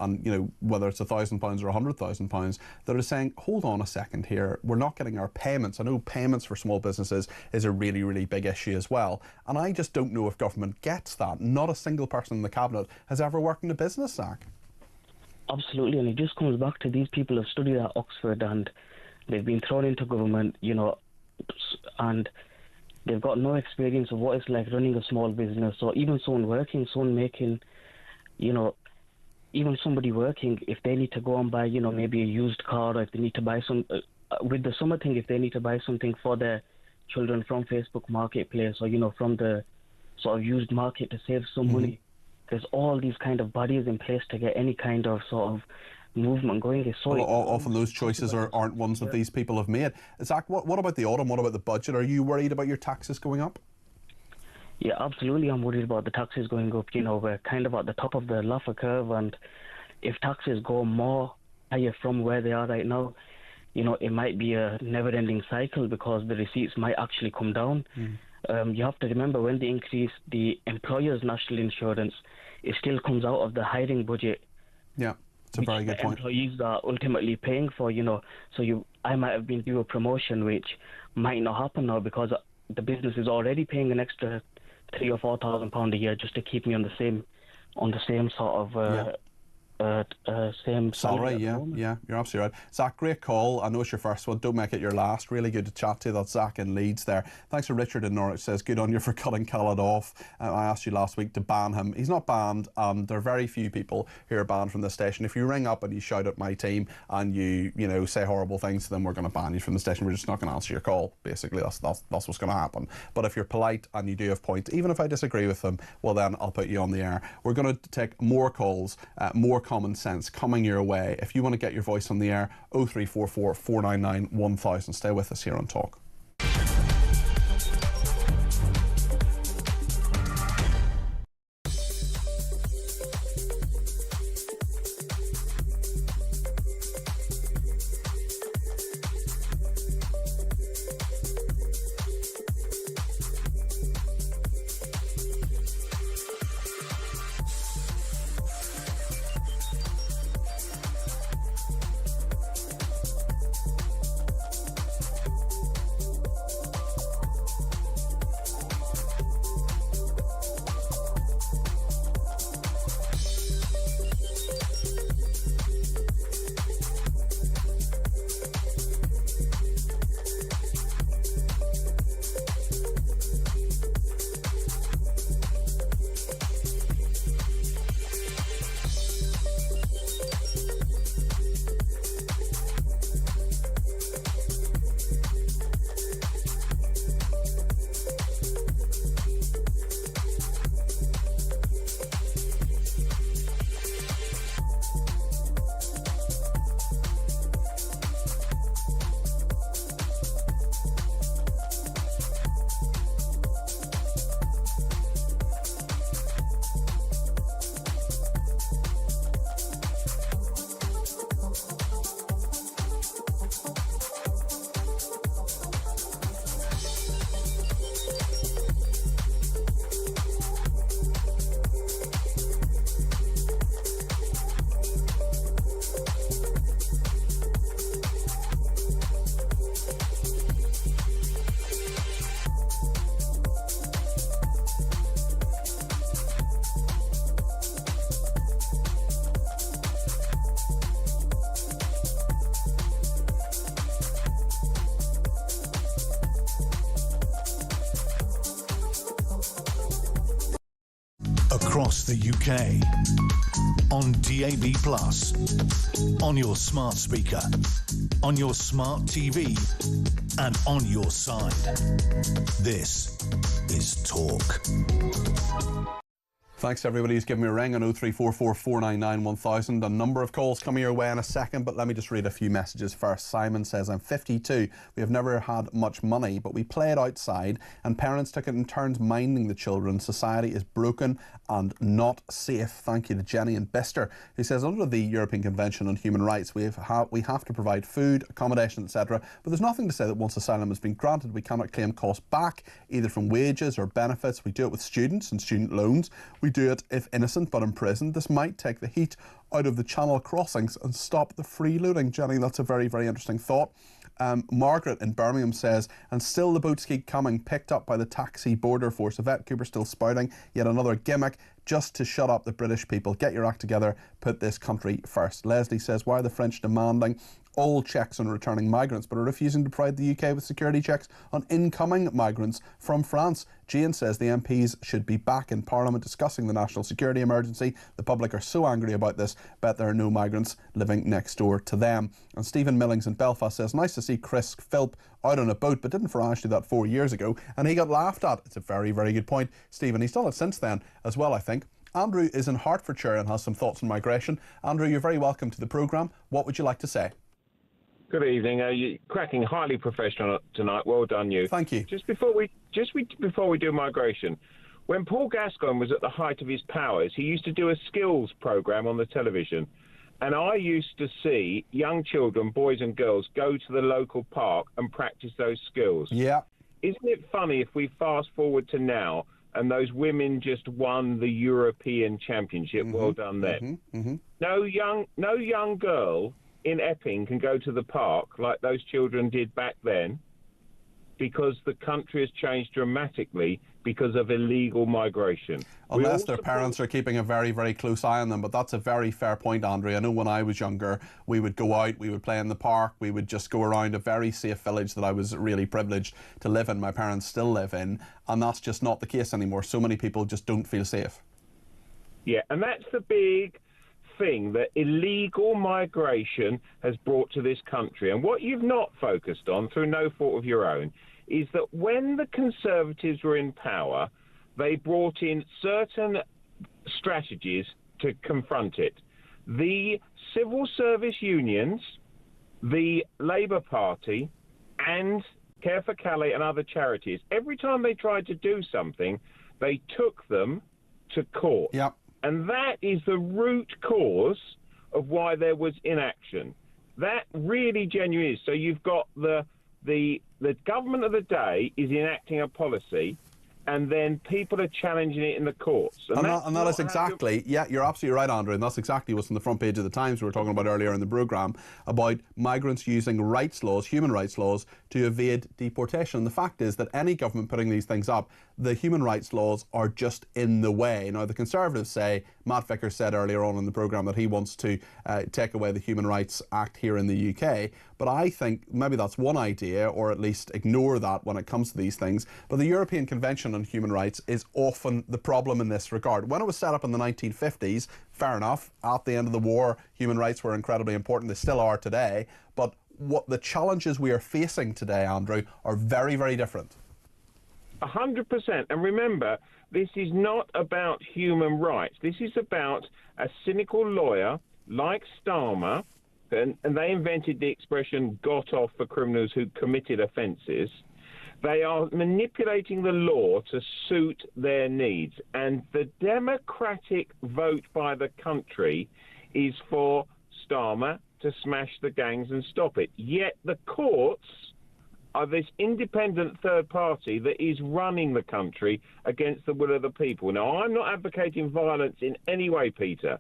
whether it's £1,000 or £100,000, that are saying, hold on a second here, we're not getting our payments. I know payments for small businesses is a really big issue as well, and I just don't know if government gets that. Not a single person in the cabinet has ever worked in a business, Zach. Absolutely, and it just comes back to these people who have studied at Oxford and they've been thrown into government, and they've got no experience of what it's like running a small business, or even someone working, someone making, even somebody working, if they need to go and buy, maybe a used car, or if they need to buy some, with the summer thing, if they need to buy something for their children from Facebook Marketplace, or, from the sort of used market to save some money. There's all these kind of barriers in place to get any kind of sort of movement going. Often those choices aren't ones that these people have made. Zach, what about the autumn? What about the budget? Are you worried about your taxes going up? Yeah, absolutely. I'm worried about the taxes going up. We're kind of at the top of the Laffer curve, and if taxes go more higher from where they are right now, it might be a never-ending cycle, because the receipts might actually come down. You have to remember, when they increase the employer's national insurance, it still comes out of the hiring budget. Yeah, it's a very good point. Employees are ultimately paying for, so I might have been due a promotion, which might not happen now, because the business is already paying an extra £3,000 or £4,000 a year just to keep me on the same sort of same salary. Yeah, you're absolutely right. Zach, great call. I know it's your first one, don't make it your last. Really good to chat to you. That's Zach in Leeds there. Thanks for Richard in Norwich, says good on you for cutting Khaled off. I asked you last week to ban him. He's not banned, and there are very few people who are banned from the station. If you ring up and you shout at my team and you say horrible things to them, we're going to ban you from the station. We're just not going to answer your call. Basically, that's what's going to happen. But if you're polite and you do have points, even if I disagree with them, well then I'll put you on the air. We're going to take more calls, more common sense coming your way. If you want to get your voice on the air, 0344 499 1000. Stay with us here on Talk. across the UK. On DAB+, on your smart speaker, on your smart TV, and on your side. This is Talk. Thanks to everybody who's given me a ring on 0344 499 1000. A number of calls coming your way in a second, but let me just read a few messages first. Simon says, I'm 52. We have never had much money, but we played outside and parents took it in turns minding the children. Society is broken and not safe. Thank you to Jenny and Bister, who says, under the European Convention on Human Rights, we have to provide food, accommodation, etc. But there's nothing to say that once asylum has been granted, we cannot claim costs back, either from wages or benefits. We do it with students and student loans. We do it if innocent but imprisoned. This might take the heat out of the channel crossings and stop the freeloading. Jenny, that's a very, very interesting thought. Margaret in Birmingham says, and still the boats keep coming, picked up by the taxi border force. Yvette Cooper still spouting yet another gimmick just to shut up the British people. Get your act together, put this country first. Leslie says, why are the French demanding all checks on returning migrants but are refusing to provide the UK with security checks on incoming migrants from France? Jane says the MPs should be back in Parliament discussing the national security emergency. The public are so angry about this, bet there are no migrants living next door to them. And Stephen Millings in Belfast says, nice to see Chris Philp out on a boat, but didn't Farage do that 4 years ago and he got laughed at? It's a very, very good point, Stephen. He's done it since then as well, I think. Andrew is in Hertfordshire and has some thoughts on migration. Andrew, you're very welcome to the programme. What would you like to say? Good evening. You're cracking, highly professional tonight. Well done, you. Thank you. Before we do migration, when Paul Gascoigne was at the height of his powers, he used to do a skills program on the television, and I used to see young children, boys and girls, go to the local park and practice those skills. Yeah. Isn't it funny if we fast forward to now and those women just won the European Championship? Well done them. No young girl in Epping can go to the park like those children did back then, because the country has changed dramatically because of illegal migration. Unless their parents are keeping a very, very close eye on them. But that's a very fair point, Andrea. I know when I was younger, we would go out, we would play in the park, we would just go around a very safe village that I was really privileged to live in. My parents still live in, and that's just not the case anymore. So many people just don't feel safe. Yeah, and that's the big thing that illegal migration has brought to this country. And what you've not focused on, through no fault of your own, is that when the Conservatives were in power, they brought in certain strategies to confront it. The civil service unions, the Labour Party, and Care for Calais and other charities, every time they tried to do something, they took them to court. Yep. And that is the root cause of why there was inaction. That really genuinely is. So you've got the government of the day is enacting a policy, and then people are challenging it in the courts. And that is exactly, yeah, you're absolutely right, Andrew, and that's exactly what's on the front page of the Times we were talking about earlier in the programme, about migrants using rights laws, human rights laws, to evade deportation. And the fact is that any government putting these things up, the human rights laws are just in the way. Now, the Conservatives say, Matt Vickers said earlier on in the programme that he wants to take away the Human Rights Act here in the UK, but I think maybe that's one idea, or at least ignore that when it comes to these things. But the European Convention on Human Rights is often the problem in this regard. When it was set up in the 1950s, fair enough, at the end of the war, human rights were incredibly important. They still are today. But what the challenges we are facing today, Andrew, are very, very different. 100%. And remember, this is not about human rights. This is about a cynical lawyer like Starmer, and they invented the expression got off for criminals who committed offences. They are manipulating the law to suit their needs. And the democratic vote by the country is for Starmer to smash the gangs and stop it. Yet the courts are this independent third party that is running the country against the will of the people. Now, I'm not advocating violence in any way, Peter,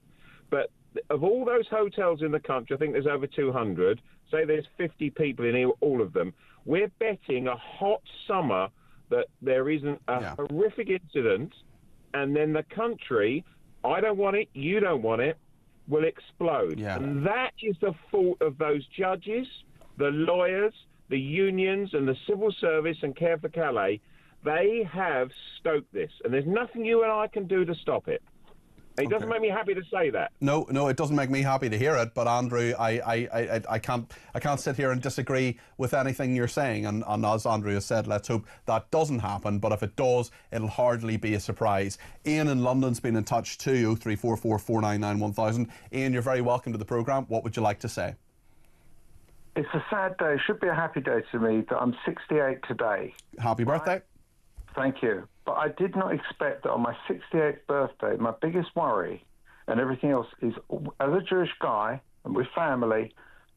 but of all those hotels in the country, I think there's over 200, say there's 50 people in all of them, we're betting a hot summer that there isn't a horrific incident, and then the country, I don't want it, you don't want it, will explode. Yeah. And that is the fault of those judges, the lawyers, the unions and the civil service and Care for Calais. They have stoked this, and there's nothing you and I can do to stop it. It doesn't make me happy to say that. No, it doesn't make me happy to hear it. But Andrew, I can't sit here and disagree with anything you're saying. And as Andrew has said, let's hope that doesn't happen. But if it does, it'll hardly be a surprise. Ian in London's been in touch too. 0344 499 1000. Ian, you're very welcome to the programme. What would you like to say? It's a sad day. It should be a happy day to me that I'm 68 today. Happy birthday. Thank you. But I did not expect that on my 68th birthday, my biggest worry and everything else is, as a Jewish guy and with family,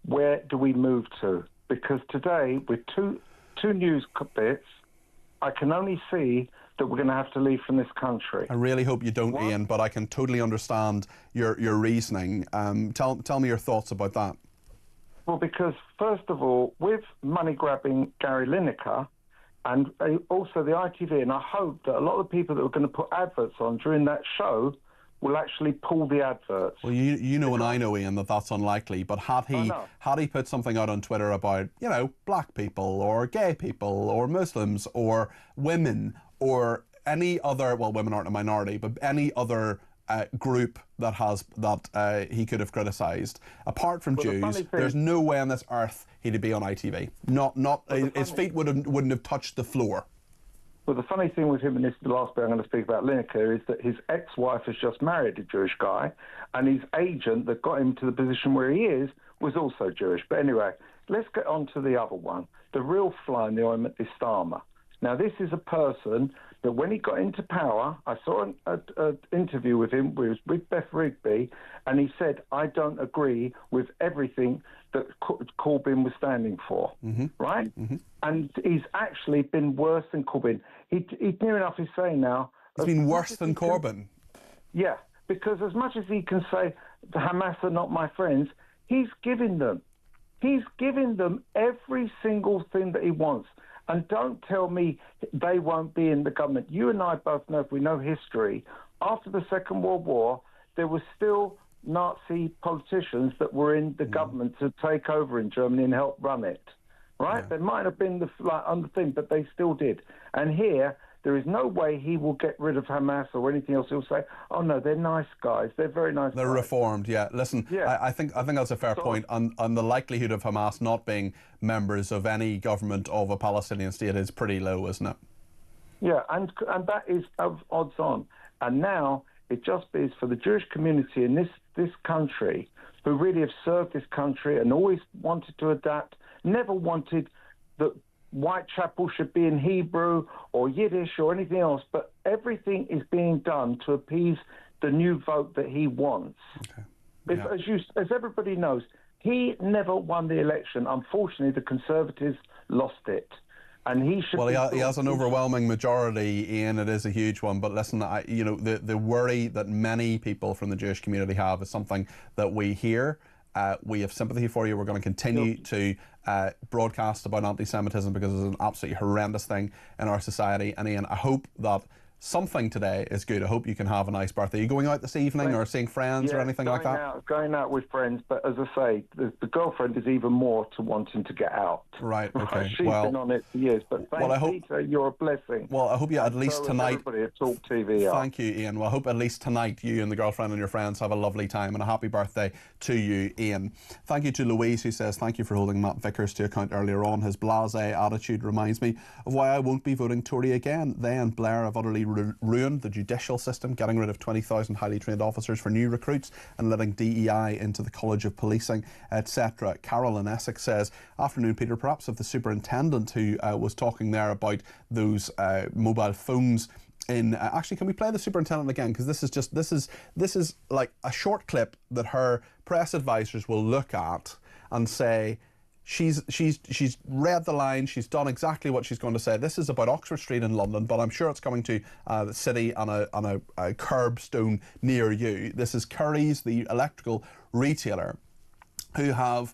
where do we move to? Because today, with two news bits, I can only see that we're going to have to leave from this country. I really hope you don't, Ian, but I can totally understand your reasoning. Tell me your thoughts about that. Well, because first of all, with money-grabbing Gary Lineker, and also the ITV, and I hope that a lot of the people that were going to put adverts on during that show will actually pull the adverts. Well, you know, and I know, Ian, that that's unlikely. But had he put something out on Twitter about, you know, black people or gay people or Muslims or women or any other, well, women aren't a minority, but any other group that he could have criticised, apart from Jews, there's no way on this earth he'd be on ITV. His feet wouldn't have touched the floor. Well, the funny thing with him, and this is the last bit I'm going to speak about Lineker, is that his ex-wife has just married a Jewish guy, and his agent that got him to the position where he is was also Jewish. But anyway, let's get on to the other one. The real fly in the ointment is Starmer. Now, this is a person that when he got into power, I saw an interview with him with Beth Rigby, and he said, I don't agree with everything that Corbyn was standing for, right? And he's actually been worse than Corbyn. He's near enough is saying now... He's been worse than Corbyn? Yeah, because as much as he can say, the Hamas are not my friends, he's giving them. He's giving them every single thing that he wants. And don't tell me they won't be in the government. You and I both know, if we know history, after the Second World War, there were still Nazi politicians that were in the government to take over in Germany and help run it, right? Yeah. They might have been on the thing, but they still did. And here, there is no way he will get rid of Hamas or anything else. He'll say, oh, no, they're nice guys. They're very nice guys. They're reformed, yeah. Listen, yeah. I think that's a fair point. And the likelihood of Hamas not being members of any government of a Palestinian state is pretty low, isn't it? Yeah, and that is odds on. And now it just is for the Jewish community in this country, who really have served this country and always wanted to adapt, never wanted that Whitechapel should be in Hebrew or Yiddish or anything else, but everything is being done to appease the new vote that he wants. Okay. Yeah. As everybody knows, he never won the election. Unfortunately, the Conservatives lost it. And he should. Well, he has an overwhelming majority, Ian. It is a huge one. But listen, the worry that many people from the Jewish community have is something that we hear. We have sympathy for you. We're going to continue to broadcast about anti-Semitism because it's an absolutely horrendous thing in our society. And Ian, I hope that something today is good. I hope you can have a nice birthday. Are you going out this evening or seeing friends or anything like that? Going out with friends, but as I say, the girlfriend is even more to wanting to get out. Right, okay. She's been on it for years, but Peter, you're a blessing. Well, I hope you at least tonight... everybody at talkTV. Thank you, Ian. Well, I hope at least tonight you and the girlfriend and your friends have a lovely time, and a happy birthday to you, Ian. Thank you to Louise, who says, thank you for holding Matt Vickers to account earlier on. His blasé attitude reminds me of why I won't be voting Tory again. They and Blair have utterly ruined the judicial system, getting rid of 20,000 highly trained officers for new recruits and letting DEI into the College of Policing, etc. Carol in Essex says, afternoon, Peter, perhaps if the superintendent who was talking there about those mobile phones in actually, can we play the superintendent again, because this is like a short clip that her press advisors will look at and say, She's read the line. She's done exactly what she's going to say. This is about Oxford Street in London, but I'm sure it's coming to the city on a curbstone near you. This is Curry's, the electrical retailer, who have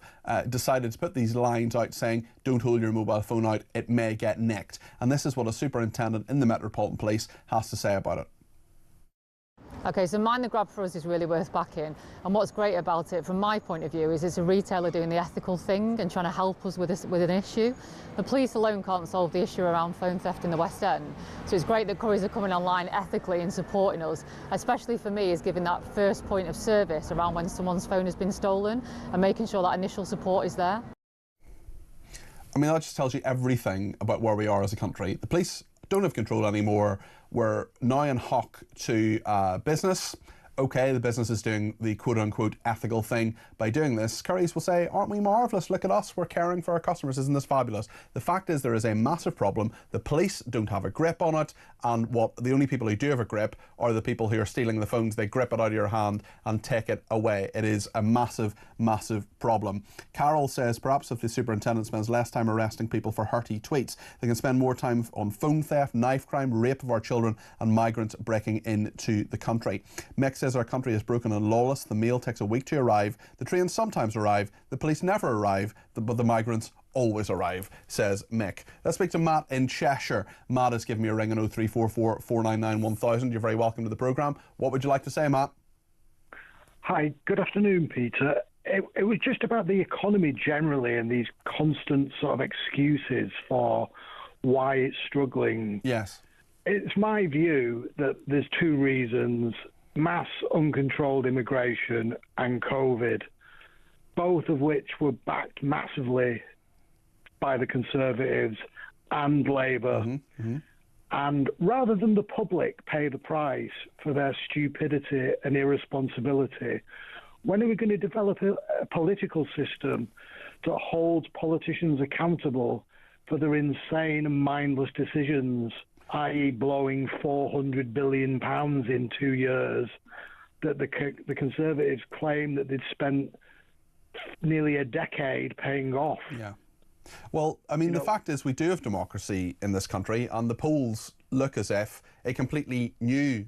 decided to put these lines out saying, don't hold your mobile phone out, it may get nicked. And this is what a superintendent in the Metropolitan Police has to say about it. Okay, so Mind the Grab for us is really worth backing, and what's great about it from my point of view is it's a retailer doing the ethical thing and trying to help us with an issue. The police alone can't solve the issue around phone theft in the West End, so it's great that Currys are coming online ethically and supporting us, especially for me is giving that first point of service around when someone's phone has been stolen and making sure that initial support is there. I mean, that just tells you everything about where we are as a country. The police don't have control anymore. We're now in hock to business. Okay, the business is doing the quote-unquote ethical thing by doing this. Currys will say, aren't we marvellous? Look at us, we're caring for our customers. Isn't this fabulous? The fact is there is a massive problem. The police don't have a grip on it, and the only people who do have a grip are the people who are stealing the phones. They grip it out of your hand and take it away. It is a massive, massive problem. Carol says, perhaps if the superintendent spends less time arresting people for hurty tweets, they can spend more time on phone theft, knife crime, rape of our children, and migrants breaking into the country. Mick says our country is broken and lawless. The mail takes a week to arrive. The trains sometimes arrive. The police never arrive, but the migrants always arrive, says Mick. Let's speak to Matt in Cheshire. Matt has given me a ring on 0344 499 1000. You're very welcome to the programme. What would you like to say, Matt? Hi, good afternoon, Peter. It was just about the economy generally and these constant sort of excuses for why it's struggling. Yes. It's my view that there's two reasons: mass uncontrolled immigration and COVID, both of which were backed massively by the Conservatives and Labour. And rather than the public pay the price for their stupidity and irresponsibility, when are we going to develop a political system that holds politicians accountable for their insane and mindless decisions, i.e. blowing £400 billion in 2 years, that the Conservatives claim that they'd spent nearly a decade paying off? Yeah. Well, I mean, the fact is we do have democracy in this country, and the polls look as if a completely new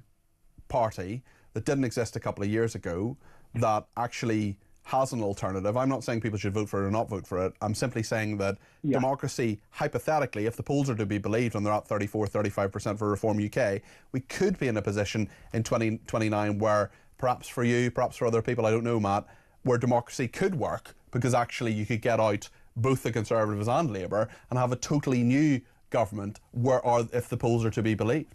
party that didn't exist a couple of years ago, that actually has an alternative. I'm not saying people should vote for it or not vote for it. I'm simply saying that democracy, hypothetically, if the polls are to be believed and they're at 34-35% for Reform UK, we could be in a position in 2029 where perhaps for you, perhaps for other people, I don't know, Matt, where democracy could work, because actually you could get out both the Conservatives and Labour and have a totally new government if the polls are to be believed.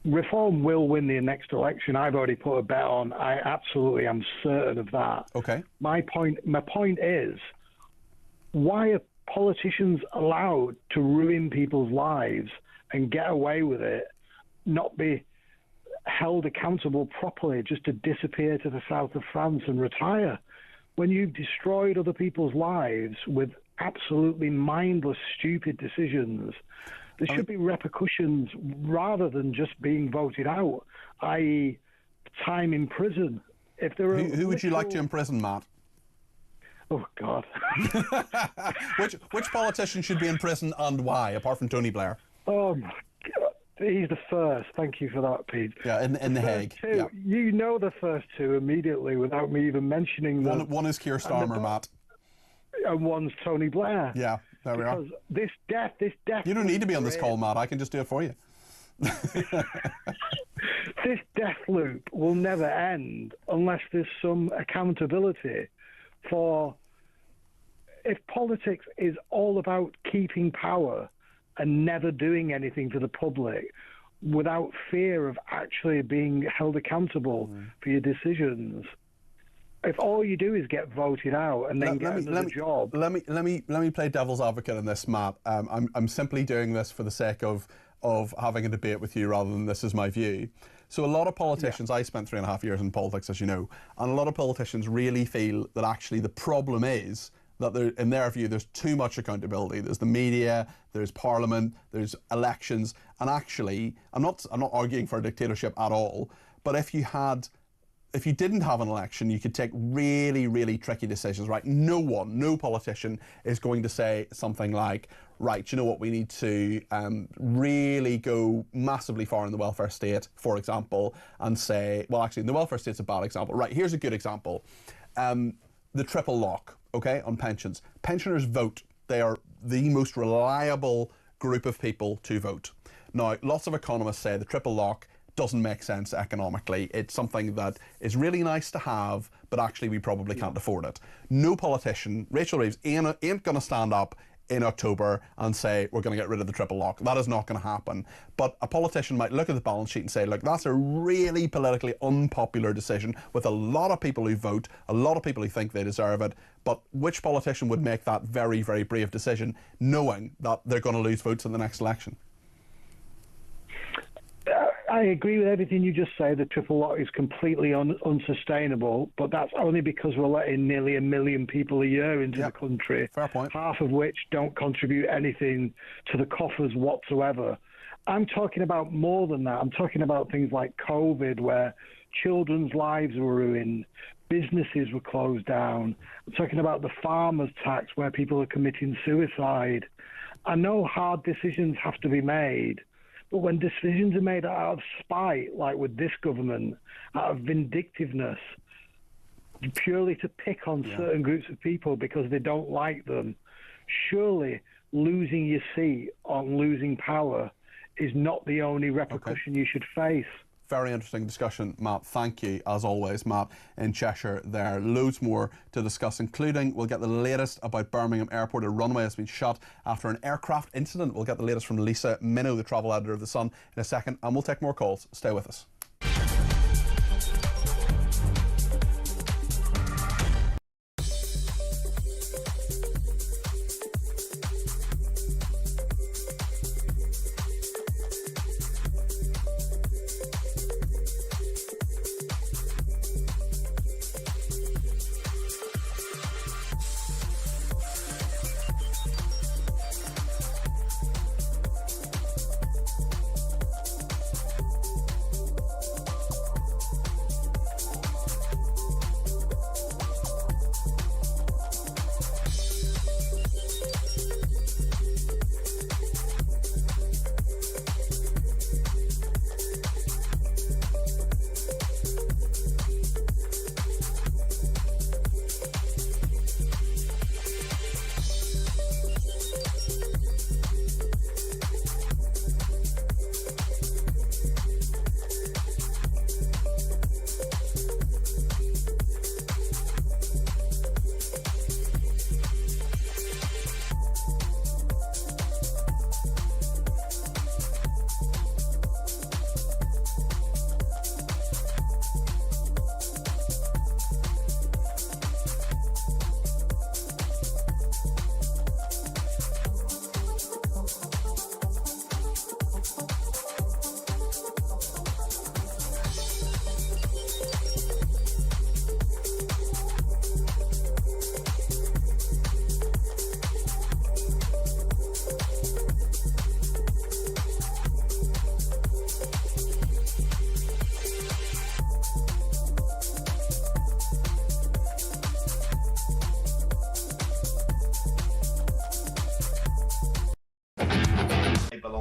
Reform will win the next election. I've already put a bet on. I absolutely am certain of that. Okay. My point is, why are politicians allowed to ruin people's lives and get away with it, not be held accountable properly, just to disappear to the south of France and retire? When you've destroyed other people's lives with absolutely mindless, stupid decisions, there should be repercussions rather than just being voted out, i.e. time in prison. If there are who would you like to imprison, Matt? Oh, God. Which politician should be in prison and why, apart from Tony Blair? Oh, my God. He's the first. Thank you for that, Pete. Yeah, in The Hague. Yeah. You know the first two immediately without me even mentioning them. One is Keir Starmer, Matt. And one's Tony Blair. Yeah, there we are. This death. You don't need to be on this call, Matt. I can just do it for you. This death loop will never end unless there's some accountability for... If politics is all about keeping power and never doing anything for the public without fear of actually being held accountable for your decisions, if all you do is get voted out and then get another job... Let me play devil's advocate in this, Matt. I'm simply doing this for the sake of having a debate with you rather than this is my view. So a lot of politicians, I spent 3.5 years in politics, as you know, and a lot of politicians really feel that actually the problem is that in their view, there's too much accountability. There's the media, there's Parliament, there's elections, and actually, I'm not arguing for a dictatorship at all, but if you didn't have an election, you could take really, really tricky decisions, right? No politician is going to say something like, right, you know what, we need to really go massively far in the welfare state, for example, and say, well, actually, the welfare state's a bad example. Right, here's a good example. The triple lock, okay, on pensions. Pensioners vote. They are the most reliable group of people to vote. Now, lots of economists say the triple lock doesn't make sense economically. It's something that is really nice to have, but actually we probably can't afford it. No politician, Rachel Reeves, ain't going to stand up in October and say we're going to get rid of the triple lock. That is not going to happen. But a politician might look at the balance sheet and say, look, that's a really politically unpopular decision with a lot of people who vote, a lot of people who think they deserve it. But which politician would make that very, very brave decision knowing that they're going to lose votes in the next election? I agree with everything you just say. The triple lock is completely unsustainable, but that's only because we're letting nearly 1 million people a year into the country. Fair point. Half of which don't contribute anything to the coffers whatsoever. I'm talking about more than that. I'm talking about things like COVID, where children's lives were ruined, businesses were closed down. I'm talking about the farmers' tax, where people are committing suicide. I know hard decisions have to be made, but when decisions are made out of spite, like with this government, out of vindictiveness, purely to pick on certain groups of people because they don't like them, surely losing your seat on losing power is not the only repercussion you should face. Very interesting discussion, Matt. Thank you, as always, Matt, in Cheshire there. Loads more to discuss, including we'll get the latest about Birmingham Airport. A runway has been shut after an aircraft incident. We'll get the latest from Lisa Minnow, the travel editor of The Sun, in a second, and we'll take more calls. Stay with us.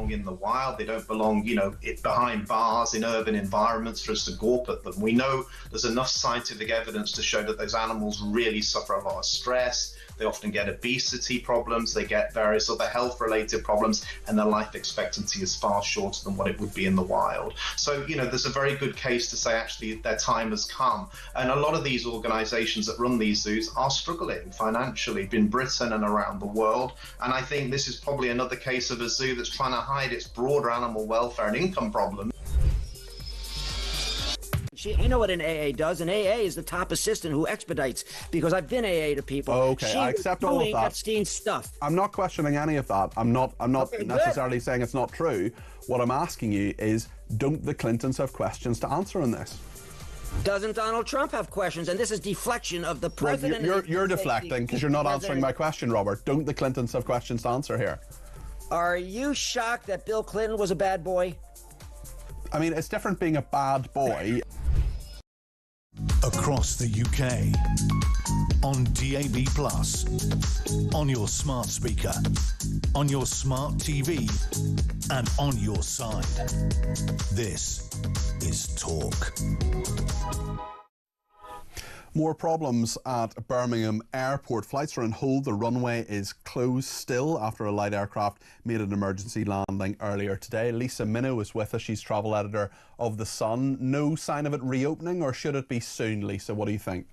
In the wild, they don't belong, behind bars in urban environments for us to gawp at them. We know there's enough scientific evidence to show that those animals really suffer a lot of stress. They often get obesity problems, they get various other health-related problems, and their life expectancy is far shorter than what it would be in the wild. So, there's a very good case to say actually their time has come. And a lot of these organisations that run these zoos are struggling financially in Britain and around the world. And I think this is probably another case of a zoo that's trying to hide its broader animal welfare and income problems. You know what an AA does? An AA is the top assistant who expedites, because I've been AA to people. Okay, I accept all of that. Epstein stuff. I'm not questioning any of that. I'm not necessarily saying it's not true. What I'm asking you is, don't the Clintons have questions to answer on this? Doesn't Donald Trump have questions? And this is deflection of the president. Well, you're deflecting because you're not answering my question, Robert. Don't the Clintons have questions to answer here? Are you shocked that Bill Clinton was a bad boy? I mean, it's different being a bad boy. Across the UK, on DAB+, on your smart speaker, on your smart TV, and on your side. This is Talk. More problems at Birmingham Airport. Flights are on hold. The runway is closed still after a light aircraft made an emergency landing earlier today. Lisa Minow is with us. She's travel editor of The Sun. No sign of it reopening, or should it be soon, Lisa? What do you think?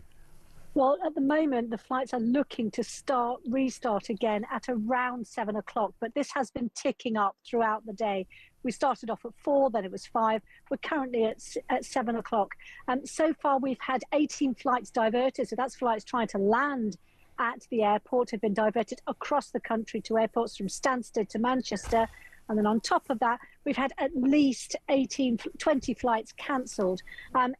Well, at the moment, the flights are looking to restart again at around 7 o'clock, but this has been ticking up throughout the day. We started off at 4, then it was 5. We're currently at 7 o'clock. So far, we've had 18 flights diverted. So that's flights trying to land at the airport have been diverted across the country to airports from Stansted to Manchester. And then on top of that, we've had at least 20 flights cancelled.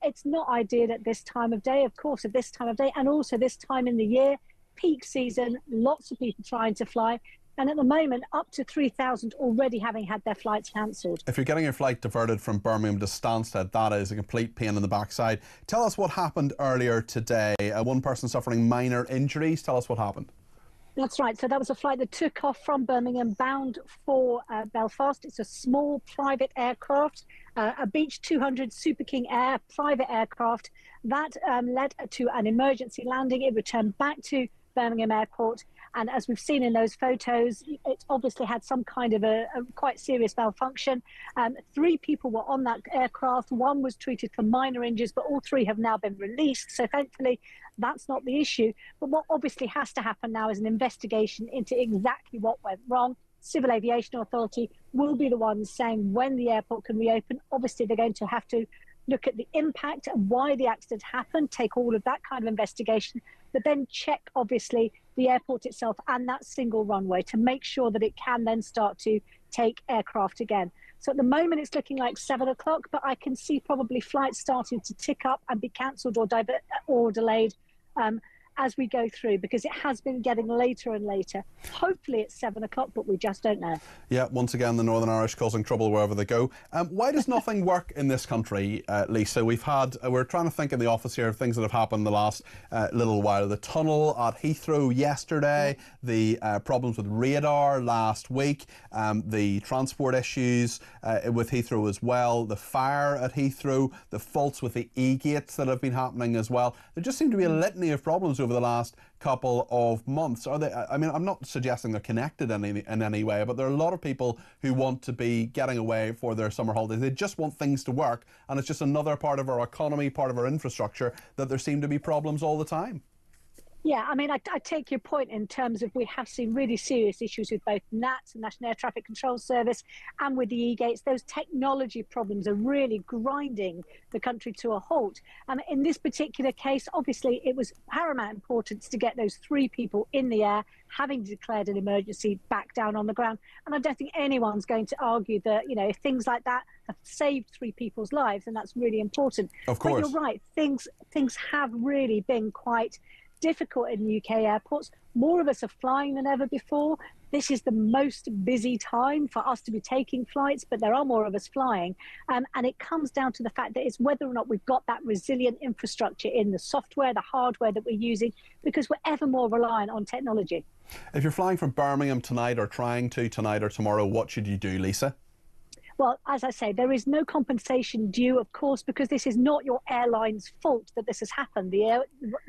It's not ideal at this time of day, of course, at this time of day, and also this time in the year, peak season, lots of people trying to fly. And at the moment, up to 3,000 already having had their flights cancelled. If you're getting your flight diverted from Birmingham to Stansted, that is a complete pain in the backside. Tell us what happened earlier today. One person suffering minor injuries. Tell us what happened. That's right. So that was a flight that took off from Birmingham bound for Belfast. It's a small private aircraft, a Beech 200 Super King Air private aircraft. That led to an emergency landing. It returned back to Birmingham Airport. And as we've seen in those photos, it obviously had some kind of a quite serious malfunction. 3 people were on that aircraft. 1 was treated for minor injuries, but all 3 have now been released. So thankfully, that's not the issue. But what obviously has to happen now is an investigation into exactly what went wrong. Civil Aviation Authority will be the ones saying when the airport can reopen. Obviously, they're going to have to look at the impact and why the accident happened, take all of that kind of investigation, but then check, obviously, the airport itself and that single runway to make sure that it can then start to take aircraft again. So at the moment, it's looking like 7 o'clock, but I can see probably flights starting to tick up and be cancelled or delayed as we go through, because it has been getting later and later. Hopefully it's 7 o'clock, but we just don't know. Yeah, once again, the Northern Irish causing trouble wherever they go. Why does nothing work in this country, Lisa? We're trying to think in the office here of things that have happened the last little while. The tunnel at Heathrow yesterday, the problems with radar last week, the transport issues with Heathrow as well, the fire at Heathrow, the faults with the E-gates that have been happening as well. There just seem to be a litany of problems over the last couple of months. Are they? I mean, I'm not suggesting they're connected in any way, but there are a lot of people who want to be getting away for their summer holidays. They just want things to work, and it's just another part of our economy, part of our infrastructure, that there seem to be problems all the time. Yeah, I mean, I take your point in terms of we have seen really serious issues with both NATS, the National Air Traffic Control Service, and with the E-gates. Those technology problems are really grinding the country to a halt. And in this particular case, obviously, it was paramount importance to get those 3 people in the air, having declared an emergency, back down on the ground. And I don't think anyone's going to argue that, you know, if things like that have saved 3 people's lives, and that's really important. Of course. But you're right, things have really been quite difficult in UK airports. More of us are flying than ever before. This is the most busy time for us to be taking flights, but there are more of us flying. And it comes down to the fact that it's whether or not we've got that resilient infrastructure in the software, the hardware that we're using, because we're ever more reliant on technology. If you're flying from Birmingham tonight, or trying to tonight or tomorrow, what should you do, Lisa? Well, as I say, there is no compensation due, of course, because this is not your airline's fault that this has happened. The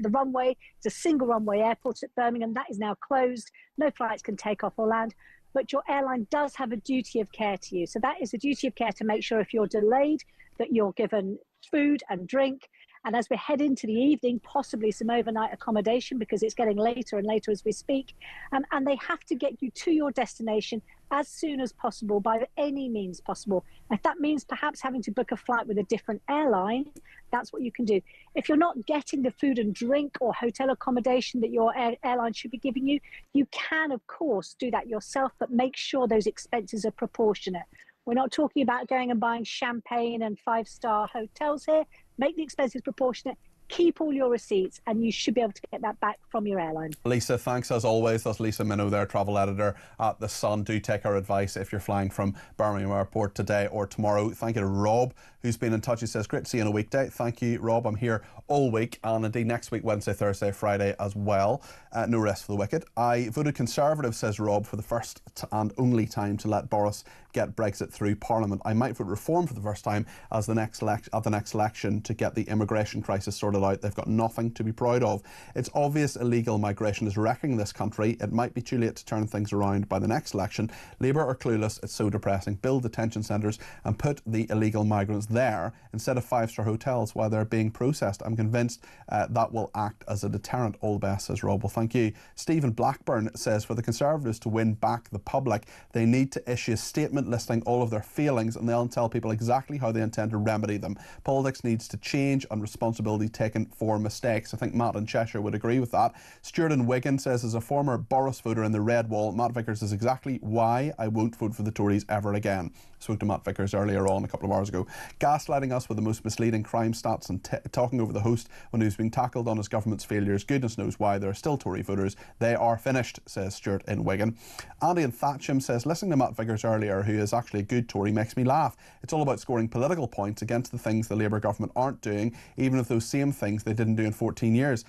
runway, it's a single runway airport at Birmingham. That is now closed. No flights can take off or land. But your airline does have a duty of care to you. So that is a duty of care to make sure if you're delayed, that you're given food and drink. And as we head into the evening, possibly some overnight accommodation, because it's getting later and later as we speak. And they have to get you to your destination as soon as possible, by any means possible. If that means perhaps having to book a flight with a different airline, that's what you can do. If you're not getting the food and drink or hotel accommodation that your airline should be giving you, you can, of course, do that yourself, but make sure those expenses are proportionate. We're not talking about going and buying champagne and 5-star hotels here. Make the expenses proportionate. Keep all your receipts, and you should be able to get that back from your airline. Lisa, thanks as always. That's Lisa Minow there, travel editor at The Sun. Do take our advice if you're flying from Birmingham Airport today or tomorrow. Thank you to Rob, who's been in touch. He says, great to see you on a weekday. Thank you, Rob. I'm here all week, and indeed next week, Wednesday, Thursday, Friday as well. No rest for the wicked. I voted Conservative, says Rob, for the first and only time to let Boris get Brexit through Parliament. I might vote Reform for the first time as the next election to get the immigration crisis sorted sorted out. They've got nothing to be proud of. It's obvious illegal migration is wrecking this country. It might be too late to turn things around by the next election. Labour are clueless. It's so depressing. Build detention centres and put the illegal migrants there instead of five-star hotels while they're being processed. I'm convinced that will act as a deterrent. All the best, says Rob. Well, thank you. Stephen Blackburn says, for the Conservatives to win back the public, they need to issue a statement listing all of their failings, and they'll tell people exactly how they intend to remedy them. Politics needs to change and responsibility taken for mistakes. I think Matt in Cheshire would agree with that. Stuart in Wigan says, as a former Boris voter in the Red Wall, Matt Vickers is exactly why I won't vote for the Tories ever again. Spoke to Matt Vickers earlier on a couple of hours ago. Gaslighting us with the most misleading crime stats and talking over the host when he was being tackled on his government's failures. Goodness knows why there are still Tory voters. They are finished, says Stuart in Wigan. Andy in Thatcham says, listening to Matt Vickers earlier, who is actually a good Tory, makes me laugh. It's all about scoring political points against the things the Labour government aren't doing, even if those same things they didn't do in 14 years.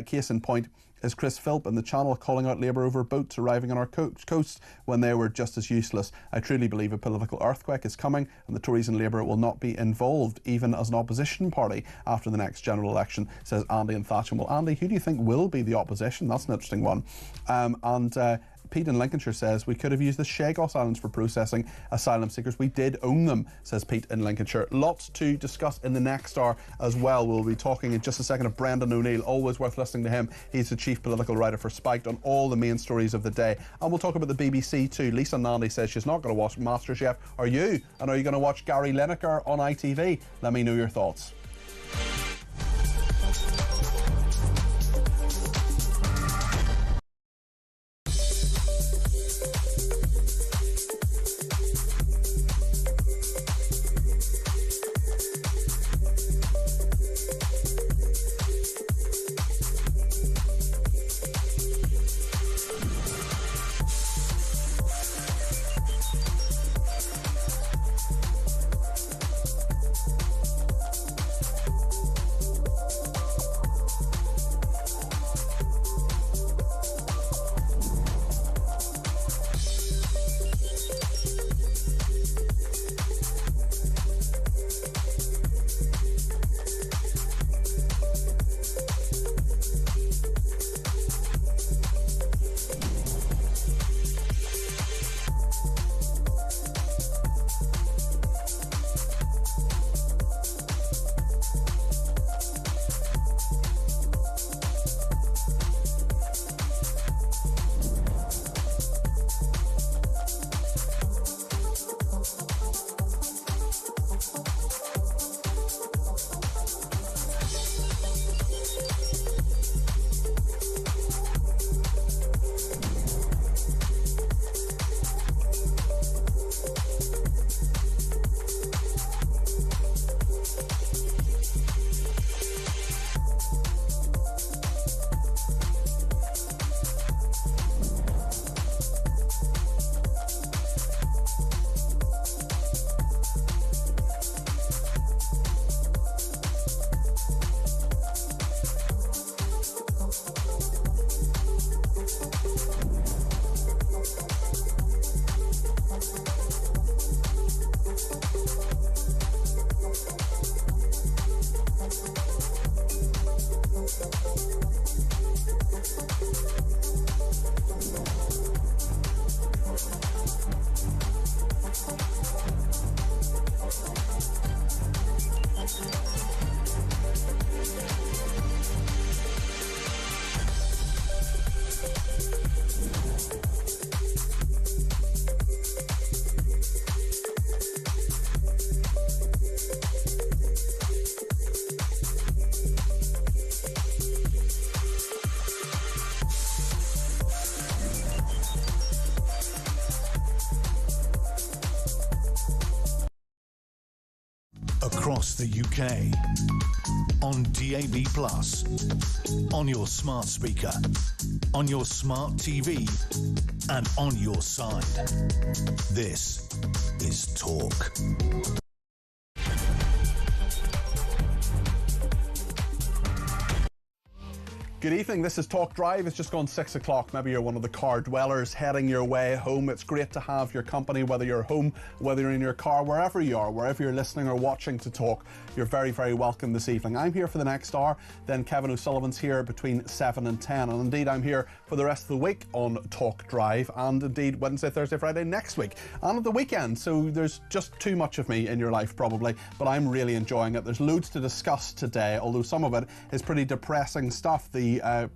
Case in point is Chris Philp and the Channel calling out Labour over boats arriving on our coast when they were just as useless. I truly believe a political earthquake is coming and the Tories and Labour will not be involved, even as an opposition party, after the next general election, says Andy in Thatcham. Well, Andy, who do you think will be the opposition? That's an interesting one. Pete in Lincolnshire says, we could have used the Chagos Islands for processing asylum seekers. We did own them, says Pete in Lincolnshire. Lots to discuss in the next hour as well. We'll be talking in just a second of Brendan O'Neill. Always worth listening to him. He's the chief political writer for Spiked on all the main stories of the day. And we'll talk about the BBC too. Lisa Nandy says she's not going to watch MasterChef. Are you? And are you going to watch Gary Lineker on ITV? Let me know your thoughts. Across the UK, on DAB+, on your smart speaker, on your smart TV, and on your side. This is Talk. Good evening, this is Talk Drive. It's just gone 6 o'clock. Maybe you're one of the car dwellers heading your way home. It's great to have your company, whether you're home, whether you're in your car, wherever you are, wherever you're listening or watching to talk. You're very, very welcome this evening. I'm here for the next hour, then Kevin O'Sullivan's here between 7 and 10. And indeed, I'm here for the rest of the week on Talk Drive, and indeed Wednesday, Thursday, Friday next week, and at the weekend. So there's just too much of me in your life, probably, but I'm really enjoying it. There's loads to discuss today, although some of it is pretty depressing stuff. The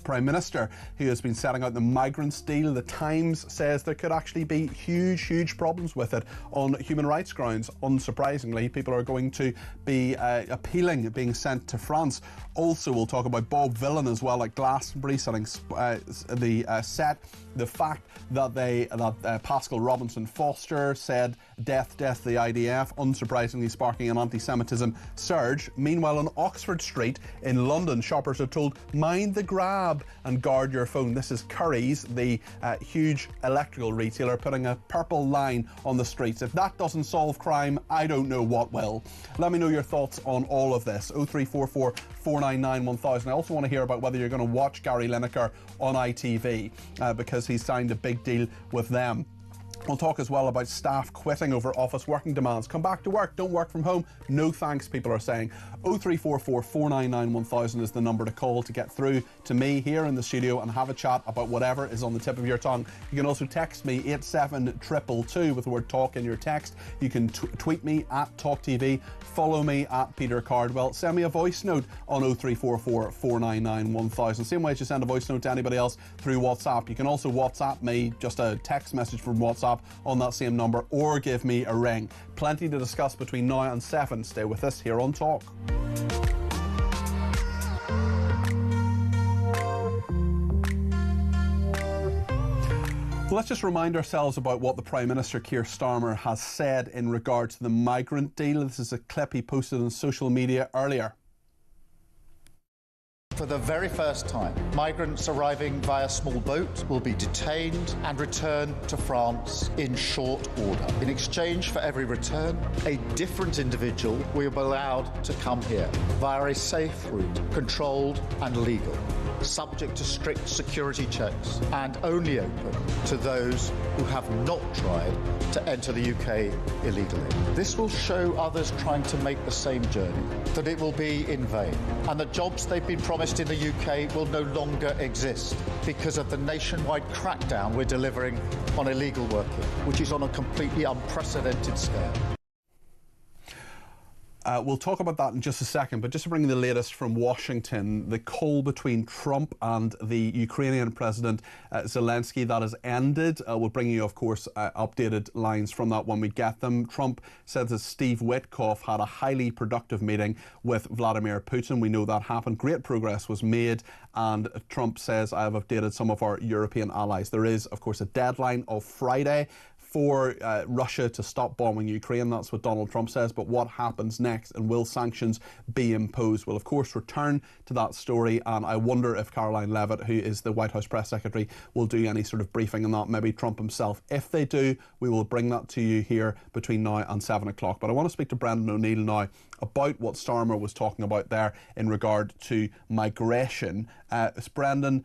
Prime Minister, who has been setting out the migrants deal, the Times says there could actually be huge problems with it on human rights grounds. Unsurprisingly, people are going to be appealing being sent to France. Also, we'll talk about Bob Villan as well at Glastonbury, setting the set. The fact that Pascal Robinson Foster said death the IDF, unsurprisingly sparking an anti-Semitism surge. Meanwhile, on Oxford Street in London, shoppers are told mind the grab and guard your phone. This is Curry's, the huge electrical retailer, putting a purple line on the streets. If that doesn't solve crime, I don't know what will. Let me know your thoughts on all of this. 0344 499 1000. I also want to hear about whether you're going to watch Gary Lineker on ITV because he's signed a big deal with them. We'll talk as well about staff quitting over office working demands. Come back to work, don't work from home. No thanks, people are saying. 0344 499 1000 is the number to call to get through to me here in the studio and have a chat about whatever is on the tip of your tongue. You can also text me 87222 with the word talk in your text. You can tweet me at talkTV. Follow me at Peter Cardwell. Send me a voice note on 0344 499 1000. Same way as you send a voice note to anybody else through WhatsApp. You can also WhatsApp me, just a text message from WhatsApp on that same number, or give me a ring. Plenty to discuss between now and 7. Stay with us here on Talk. Let's just remind ourselves about what the Prime Minister, Keir Starmer, has said in regard to the migrant deal. This is a clip he posted on social media earlier. For the very first time, migrants arriving via small boat will be detained and returned to France in short order. In exchange for every return, a different individual will be allowed to come here via a safe route, controlled and legal, subject to strict security checks and only open to those who have not tried to enter the UK illegally. This will show others trying to make the same journey that it will be in vain and that jobs they've been promised in the UK will no longer exist because of the nationwide crackdown we're delivering on illegal working, which is on a completely unprecedented scale. We'll talk about that in just a second, but just to bring the latest from Washington, the call between Trump and the Ukrainian President Zelensky, that has ended. We'll bring you, of course, updated lines from that when we get them. Trump said that Steve Witkoff had a highly productive meeting with Vladimir Putin. We know that happened. Great progress was made, and Trump says, I have updated some of our European allies. There is, of course, a deadline of Friday for Russia to stop bombing Ukraine. That's what Donald Trump says. But what happens next, and will sanctions be imposed? We'll, of course, return to that story, and I wonder if Caroline Leavitt, who is the White House press secretary, will do any sort of briefing on that, maybe Trump himself. If they do, we will bring that to you here between now and 7 o'clock. But I want to speak to Brendan O'Neill now about what Starmer was talking about there in regard to migration. Brendan,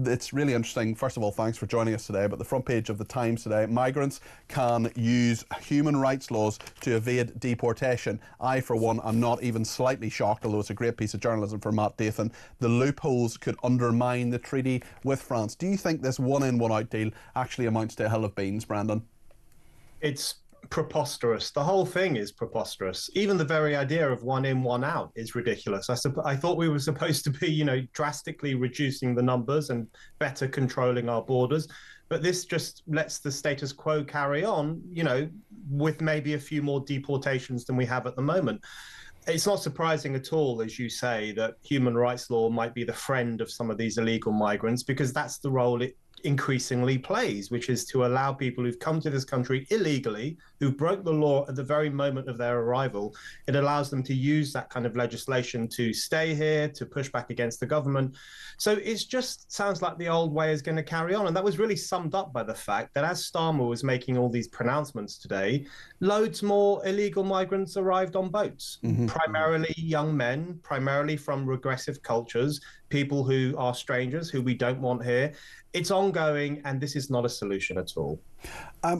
it's really interesting. First of all, thanks for joining us today. But the front page of the Times today, migrants can use human rights laws to evade deportation. I, for one, am not even slightly shocked, although it's a great piece of journalism for Matt Dathan. The loopholes could undermine the treaty with France. Do you think this one-in, one-out deal actually amounts to a hill of beans, Brendan? It's preposterous. The whole thing is preposterous. Even the very idea of one in, one out is ridiculous. I thought we were supposed to be, drastically reducing the numbers and better controlling our borders. But this just lets the status quo carry on, with maybe a few more deportations than we have at the moment. It's not surprising at all, as you say, that human rights law might be the friend of some of these illegal migrants, because that's the role it increasingly plays, which is to allow people who've come to this country illegally, who broke the law at the very moment of their arrival, it allows them to use that kind of legislation to stay here, to push back against the government. So it just sounds like the old way is going to carry on. And that was really summed up by the fact that as Starmer was making all these pronouncements today, loads more illegal migrants arrived on boats, primarily young men, primarily from regressive cultures, people who are strangers, who we don't want here. It's ongoing, and this is not a solution at all.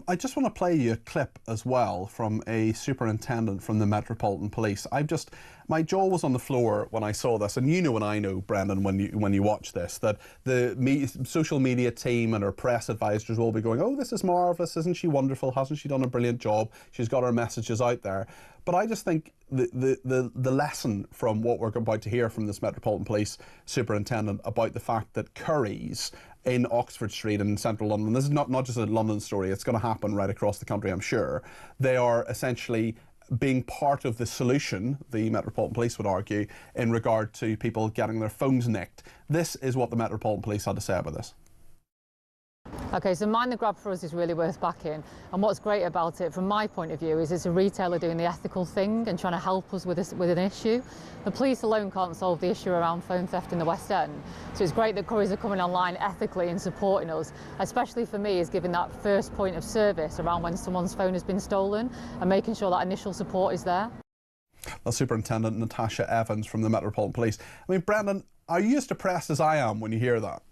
I just want to play you a clip as well from a superintendent from the Metropolitan Police. My jaw was on the floor when I saw this, and you know and I know, Brendan, when you watch this, that the social media team and her press advisors will be going, oh, this is marvellous, isn't she wonderful, hasn't she done a brilliant job, she's got her messages out there. But I just think the lesson from what we're about to hear from this Metropolitan Police superintendent about the fact that curries in Oxford Street in central London, this is not just a London story, it's going to happen right across the country, I'm sure. They are essentially being part of the solution, the Metropolitan Police would argue, in regard to people getting their phones nicked. This is what the Metropolitan Police had to say about this. OK, so Mind the Grab for us is really worth backing, and what's great about it from my point of view is it's a retailer doing the ethical thing and trying to help us with an issue. The police alone can't solve the issue around phone theft in the West End, so it's great that couriers are coming online ethically and supporting us, especially for me is giving that first point of service around when someone's phone has been stolen and making sure that initial support is there. That's Superintendent Natasha Evans from the Metropolitan Police. I mean, Brendan, are you as depressed as I am when you hear that?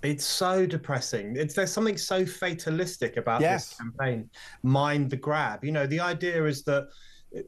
It's so depressing. There's something so fatalistic about this campaign. Mind the grab. You know, the idea is that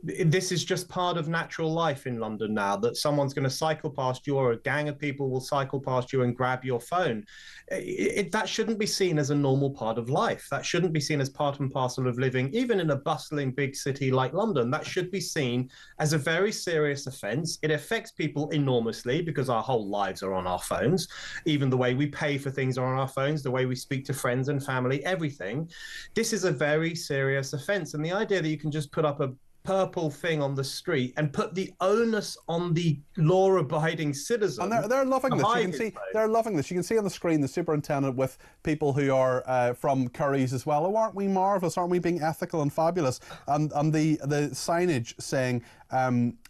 this is just part of natural life in London now, that someone's going to cycle past you or a gang of people will cycle past you and grab your phone. That shouldn't be seen as a normal part of life. That shouldn't be seen as part and parcel of living, even in a bustling big city like London. That should be seen as a very serious offence. It affects people enormously because our whole lives are on our phones. Even the way we pay for things are on our phones, the way we speak to friends and family, everything. This is a very serious offence. And the idea that you can just put up a purple thing on the street and put the onus on the law-abiding citizen. And they're loving this. You can see they're loving this. You can see on the screen the superintendent with people who are from Curry's as well. Oh, aren't we marvellous? Aren't we being ethical and fabulous? And the signage saying,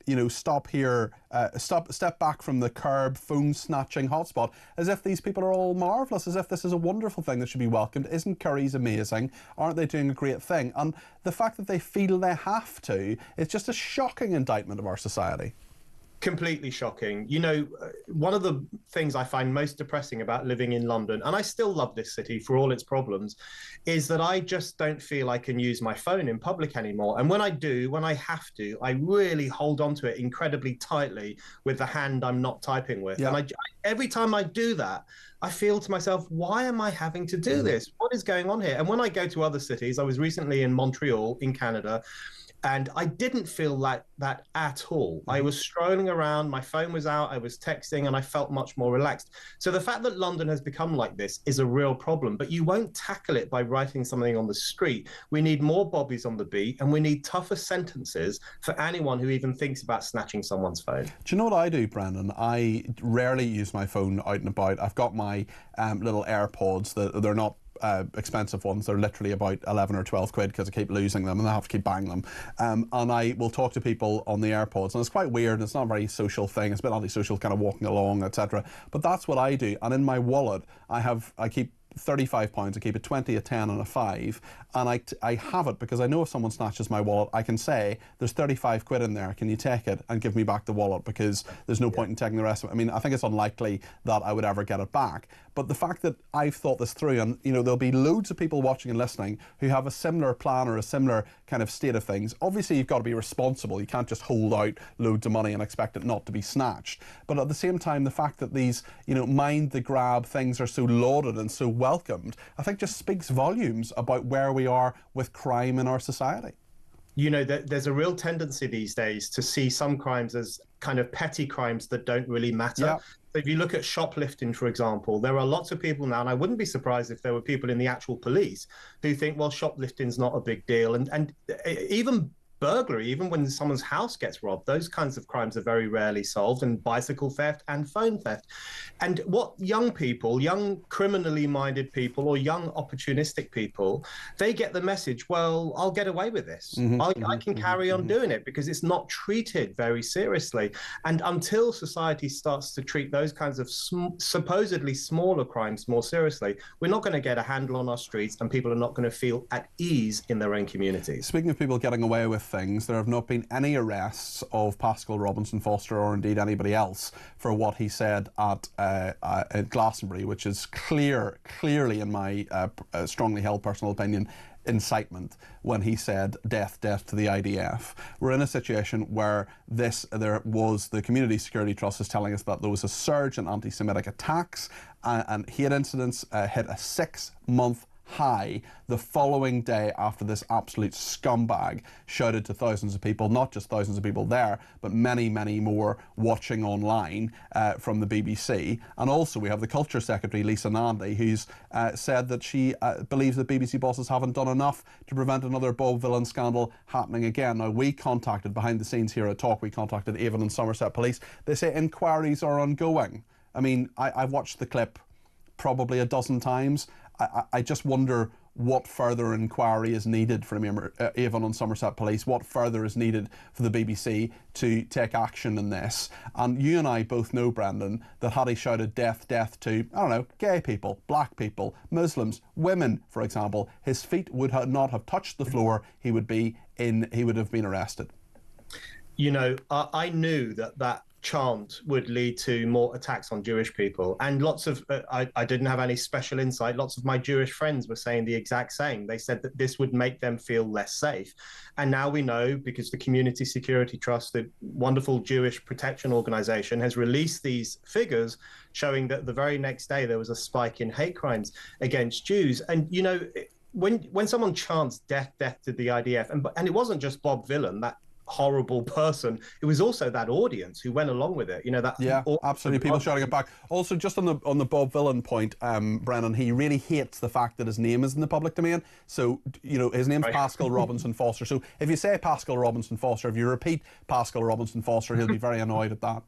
you know, stop here, step back from the curb, phone snatching hotspot, as if these people are all marvellous, as if this is a wonderful thing that should be welcomed. Isn't Curry's amazing? Aren't they doing a great thing? And the fact that they feel they have to is just a shocking indictment of our society. Completely shocking. You know, one of the things I find most depressing about living in London, and I still love this city for all its problems, is that I just don't feel I can use my phone in public anymore. And when I do, when I have to, I really hold on to it incredibly tightly with the hand I'm not typing with. Yeah. And every time I do that, I feel to myself, why am I having to do this? What is going on here? And when I go to other cities, I was recently in Montreal in Canada, and I didn't feel like that at all. I was strolling around, my phone was out, I was texting, and I felt much more relaxed. So the fact that London has become like this is a real problem, but you won't tackle it by writing something on the street. We need more bobbies on the beat, and we need tougher sentences for anyone who even thinks about snatching someone's phone. Do you know what I do, Brendan? I rarely use my phone out and about. I've got my little AirPods that they're not expensive ones. They're literally about 11 or 12 quid because I keep losing them and I have to keep buying them. And I will talk to people on the AirPods, and it's quite weird. It's not a very social thing. It's a bit antisocial, kind of walking along, etc. But that's what I do. And in my wallet, I keep £35. I keep a 20, a 10 and a 5, and I have it because I know if someone snatches my wallet, I can say there's 35 quid in there, can you take it and give me back the wallet, because there's no point in taking the rest of it. I mean, I think it's unlikely that I would ever get it back, but the fact that I've thought this through, and you know, there'll be loads of people watching and listening who have a similar plan or a similar kind of state of things. Obviously you've got to be responsible. You can't just hold out loads of money and expect it not to be snatched, but at the same time, the fact that these, you know, mind the grab things are so lauded and so welcomed, I think just speaks volumes about where we are with crime in our society. You know, there's a real tendency these days to see some crimes as kind of petty crimes that don't really matter. Yeah. So if you look at shoplifting, for example, there are lots of people now, and I wouldn't be surprised if there were people in the actual police who think, well, shoplifting's not a big deal. And even burglary, even when someone's house gets robbed, those kinds of crimes are very rarely solved, and bicycle theft and phone theft. And what young people, young criminally minded people or young opportunistic people, they get the message, well, I'll get away with this. I can carry on doing it because it's not treated very seriously. And until society starts to treat those kinds of supposedly smaller crimes more seriously, we're not going to get a handle on our streets, and people are not going to feel at ease in their own communities. Speaking of people getting away with things, there have not been any arrests of Pascal Robinson Foster or indeed anybody else for what he said at Glastonbury, which is clearly, in my strongly held personal opinion, incitement, when he said death to the IDF. We're in a situation where the Community Security Trust is telling us that there was a surge in anti-Semitic attacks and hate incidents hit a 6-month high the following day after this absolute scumbag shouted to thousands of people, not just thousands of people there, but many, many more watching online from the BBC. And also we have the Culture Secretary, Lisa Nandy, who's said that she believes that BBC bosses haven't done enough to prevent another Bob Villain scandal happening again. Now, we contacted, behind the scenes here at Talk, we contacted Avon and Somerset Police. They say inquiries are ongoing. I mean, I've watched the clip probably a dozen times. I just wonder what further inquiry is needed from Avon and Somerset Police, what further is needed for the BBC to take action in this. And you and I both know, Brendan, that had he shouted death to, I don't know, gay people, black people, Muslims, women, for example, his feet would not have touched the floor. He would have been arrested. You know, I knew that chant would lead to more attacks on Jewish people, and lots of I didn't have any special insight. Lots of my Jewish friends were saying the exact same. They said that this would make them feel less safe, and now we know, because the Community Security Trust, the wonderful Jewish protection organization, has released these figures showing that the very next day there was a spike in hate crimes against Jews. And you know, when someone chants death to the IDF, and it wasn't just Bob Villain, that horrible person, it was also that audience who went along with it, you know, that absolutely, people shouting it back. Also, just on the Bob Villain point, Brennan, he really hates the fact that his name is in the public domain. So, you know, his name's Pascal Robinson Foster. So if you say Pascal Robinson Foster, if you repeat Pascal Robinson Foster, he'll be very annoyed at that.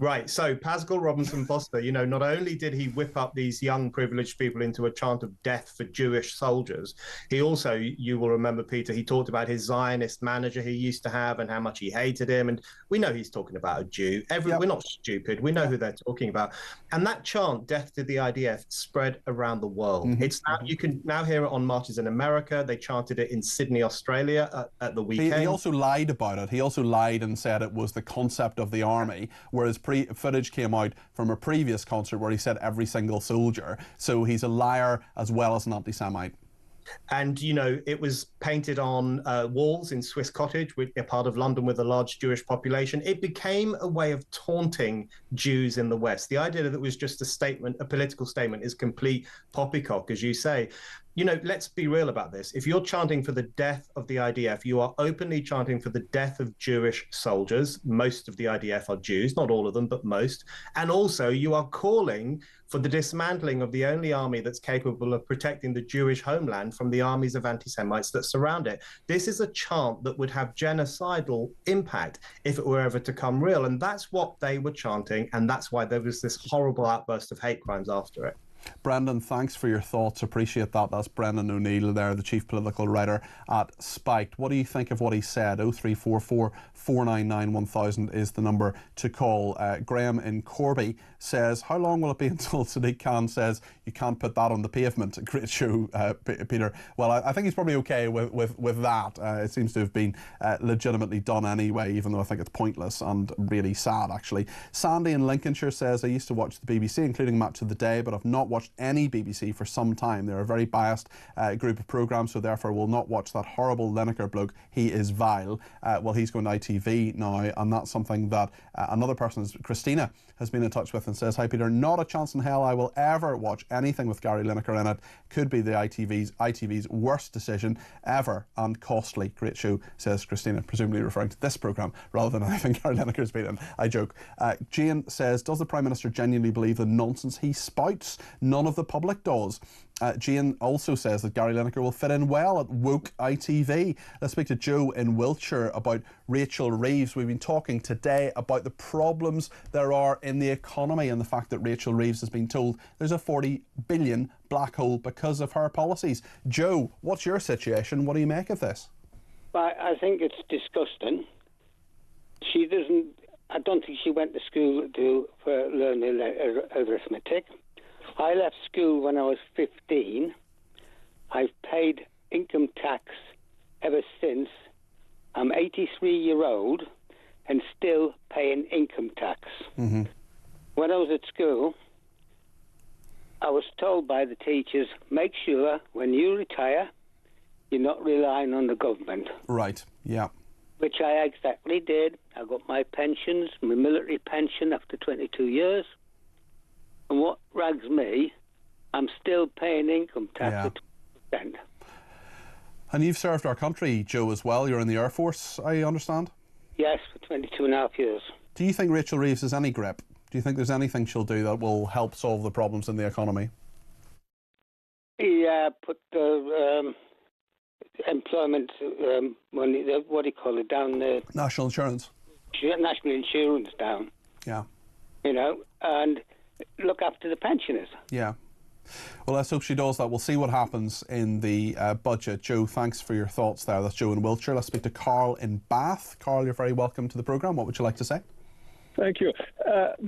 Right, so Pascal Robinson Foster, you know, not only did he whip up these young privileged people into a chant of death for Jewish soldiers, he also, you will remember, Peter, he talked about his Zionist manager he used to have and how much he hated him. And we know he's talking about a Jew. We're not stupid. We know who they're talking about. And that chant, death to the IDF, spread around the world. It's now, you can now hear it on marches in America. They chanted it in Sydney, Australia at the weekend. He also lied about it. He also lied and said it was the concept of the army, whereas footage came out from a previous concert where he said every single soldier. So he's a liar as well as an anti-Semite. And, you know, it was painted on walls in Swiss Cottage, which a part of London with a large Jewish population. It became a way of taunting Jews in the West. The idea that it was just a statement, a political statement, is complete poppycock, as you say. You know, let's be real about this. If you're chanting for the death of the IDF, you are openly chanting for the death of Jewish soldiers. Most of the IDF are Jews, not all of them, but most. And also you are calling for the dismantling of the only army that's capable of protecting the Jewish homeland from the armies of anti-Semites that surround it. This is a chant that would have genocidal impact if it were ever to come real. And that's what they were chanting. And that's why there was this horrible outburst of hate crimes after it. Brendan, thanks for your thoughts. Appreciate that. That's Brendan O'Neill there, the chief political writer at Spiked. What do you think of what he said? 0344 499 1000 is the number to call. Graham in Corby says, how long will it be until Sadiq Khan says you can't put that on the pavement? Great show, Peter. Well, I think he's probably okay with that. It seems to have been legitimately done anyway, even though I think it's pointless and really sad, actually. Sandy in Lincolnshire says, I used to watch the BBC, including Match of the Day, but I've not watched any BBC for some time. They're a very biased group of programmes, so therefore will not watch that horrible Lineker bloke. He is vile. Well, he's going to ITV now, and that's something that another person, Christina, has been in touch with and says, hi Peter, not a chance in hell I will ever watch anything with Gary Lineker in it. Could be the ITV's worst decision ever and costly. Great show, says Christina, presumably referring to this programme rather than anything Gary Lineker's been in. I joke. Jane says, does the Prime Minister genuinely believe the nonsense he spouts? none of the public does. Jane also says that Gary Lineker will fit in well at woke ITV. Let's speak to Joe in Wiltshire about Rachel Reeves. We've been talking today about the problems there are in the economy and the fact that Rachel Reeves has been told there's a 40 billion black hole because of her policies. Joe, what's your situation? What do you make of this? I think it's disgusting. I don't think she went to school for learning arithmetic. I left school when I was 15. I've paid income tax ever since. I'm 83-year-old and still paying income tax. Mm-hmm. When I was at school, I was told by the teachers, make sure when you retire, you're not relying on the government. Right, yeah. Which I exactly did. I got my pensions, my military pension after 22 years. And what rags me, I'm still paying income tax at 20%. And you've served our country, Joe, as well. You're in the Air Force, I understand? Yes, for 22 and a half years. Do you think Rachel Reeves has any grip? Do you think there's anything she'll do that will help solve the problems in the economy? Yeah, put the employment money, what do you call it, down there? National insurance. National insurance down. Yeah. You know, and look after the pensioners. Yeah. Well, let's hope she does that. We'll see what happens in the budget. Joe, thanks for your thoughts there. That's Joe in Wiltshire. Let's speak to Carl in Bath. Carl, you're very welcome to the programme. What would you like to say? Thank you.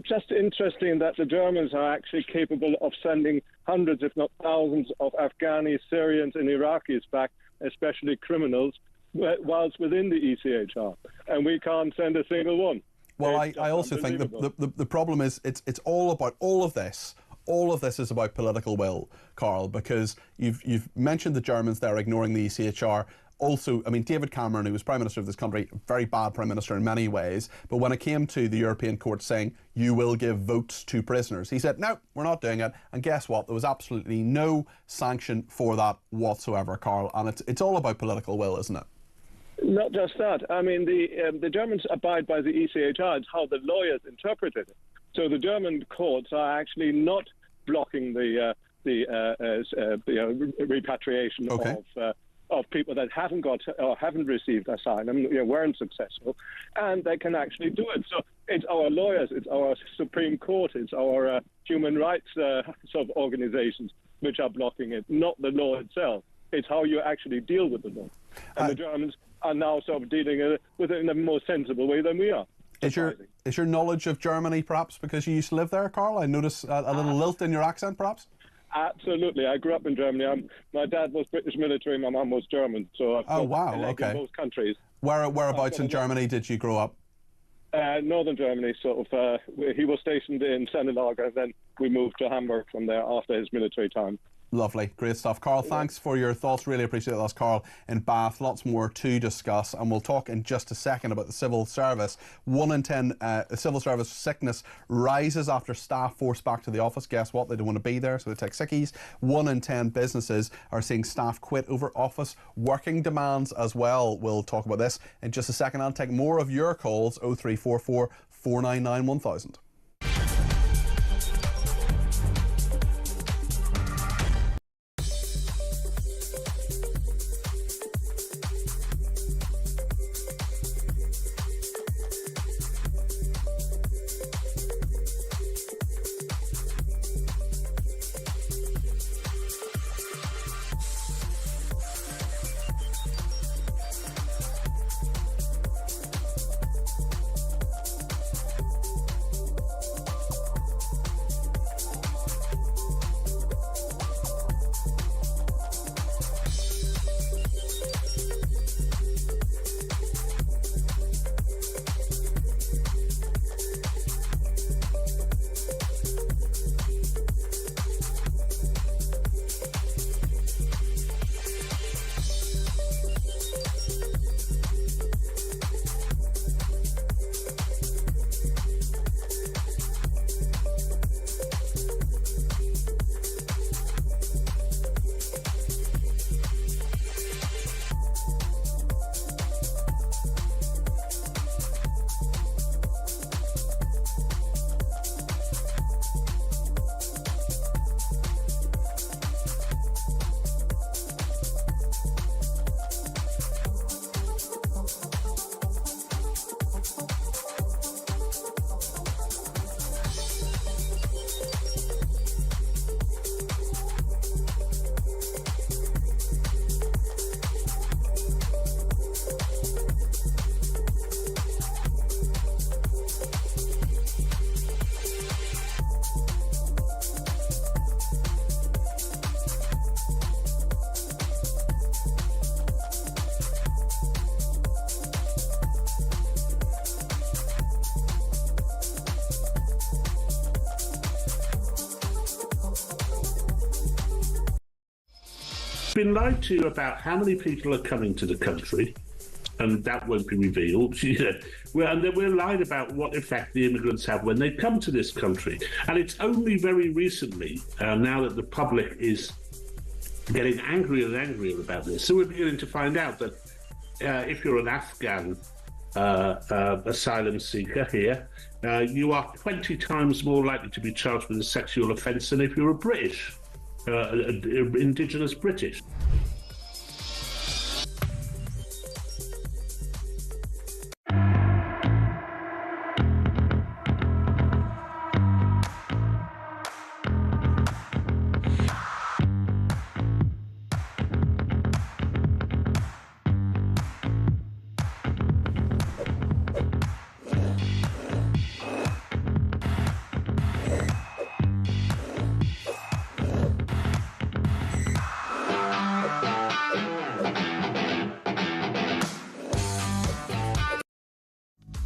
Just interesting that the Germans are actually capable of sending hundreds, if not thousands, of Afghani, Syrians and Iraqis back, especially criminals, whilst within the ECHR. And we can't send a single one. Well, I also think the problem is it's all about all of this. All of this is about political will, Carl, because you've mentioned the Germans there ignoring the ECHR. Also, I mean, David Cameron, who was Prime Minister of this country, very bad Prime Minister in many ways, but when it came to the European Court saying, you will give votes to prisoners, he said, no, we're not doing it. And guess what? There was absolutely no sanction for that whatsoever, Carl. And it's all about political will, isn't it? Not just that. I mean, the Germans abide by the ECHR. It's how the lawyers interpreted it. So the German courts are actually not blocking the repatriation of people that haven't got or haven't received asylum, weren't successful, and they can actually do it. So it's our lawyers, it's our Supreme Court, it's our human rights sort of organizations which are blocking it, not the law itself. It's how you actually deal with the law. And the Germans are now sort of dealing with it in a more sensible way than we are. Is your knowledge of Germany perhaps because you used to live there, Carl? I notice a little lilt in your accent, perhaps? Absolutely. I grew up in Germany. My dad was British military, my mum was German. So I've okay. in both countries. Whereabouts in Germany did you grow up? Northern Germany, sort of. He was stationed in Sennelager, and then we moved to Hamburg from there after his military time. Lovely, great stuff. Carl, thanks for your thoughts. Really appreciate it. That's Carl in Bath. Lots more to discuss, and we'll talk in just a second about the civil service. 1 in 10 civil service sickness rises after staff forced back to the office. Guess what? They don't want to be there, so they take sickies. 1 in 10 businesses are seeing staff quit over office working demands as well. We'll talk about this in just a second. I'll take more of your calls. 0344 499 1000. been lied to about how many people are coming to the country, and that won't be revealed. And then we're lied about what effect the immigrants have when they come to this country. And it's only very recently, now that the public is getting angrier and angrier about this, so we're beginning to find out that if you're an Afghan asylum seeker here, you are 20 times more likely to be charged with a sexual offence than if you're a British, indigenous British.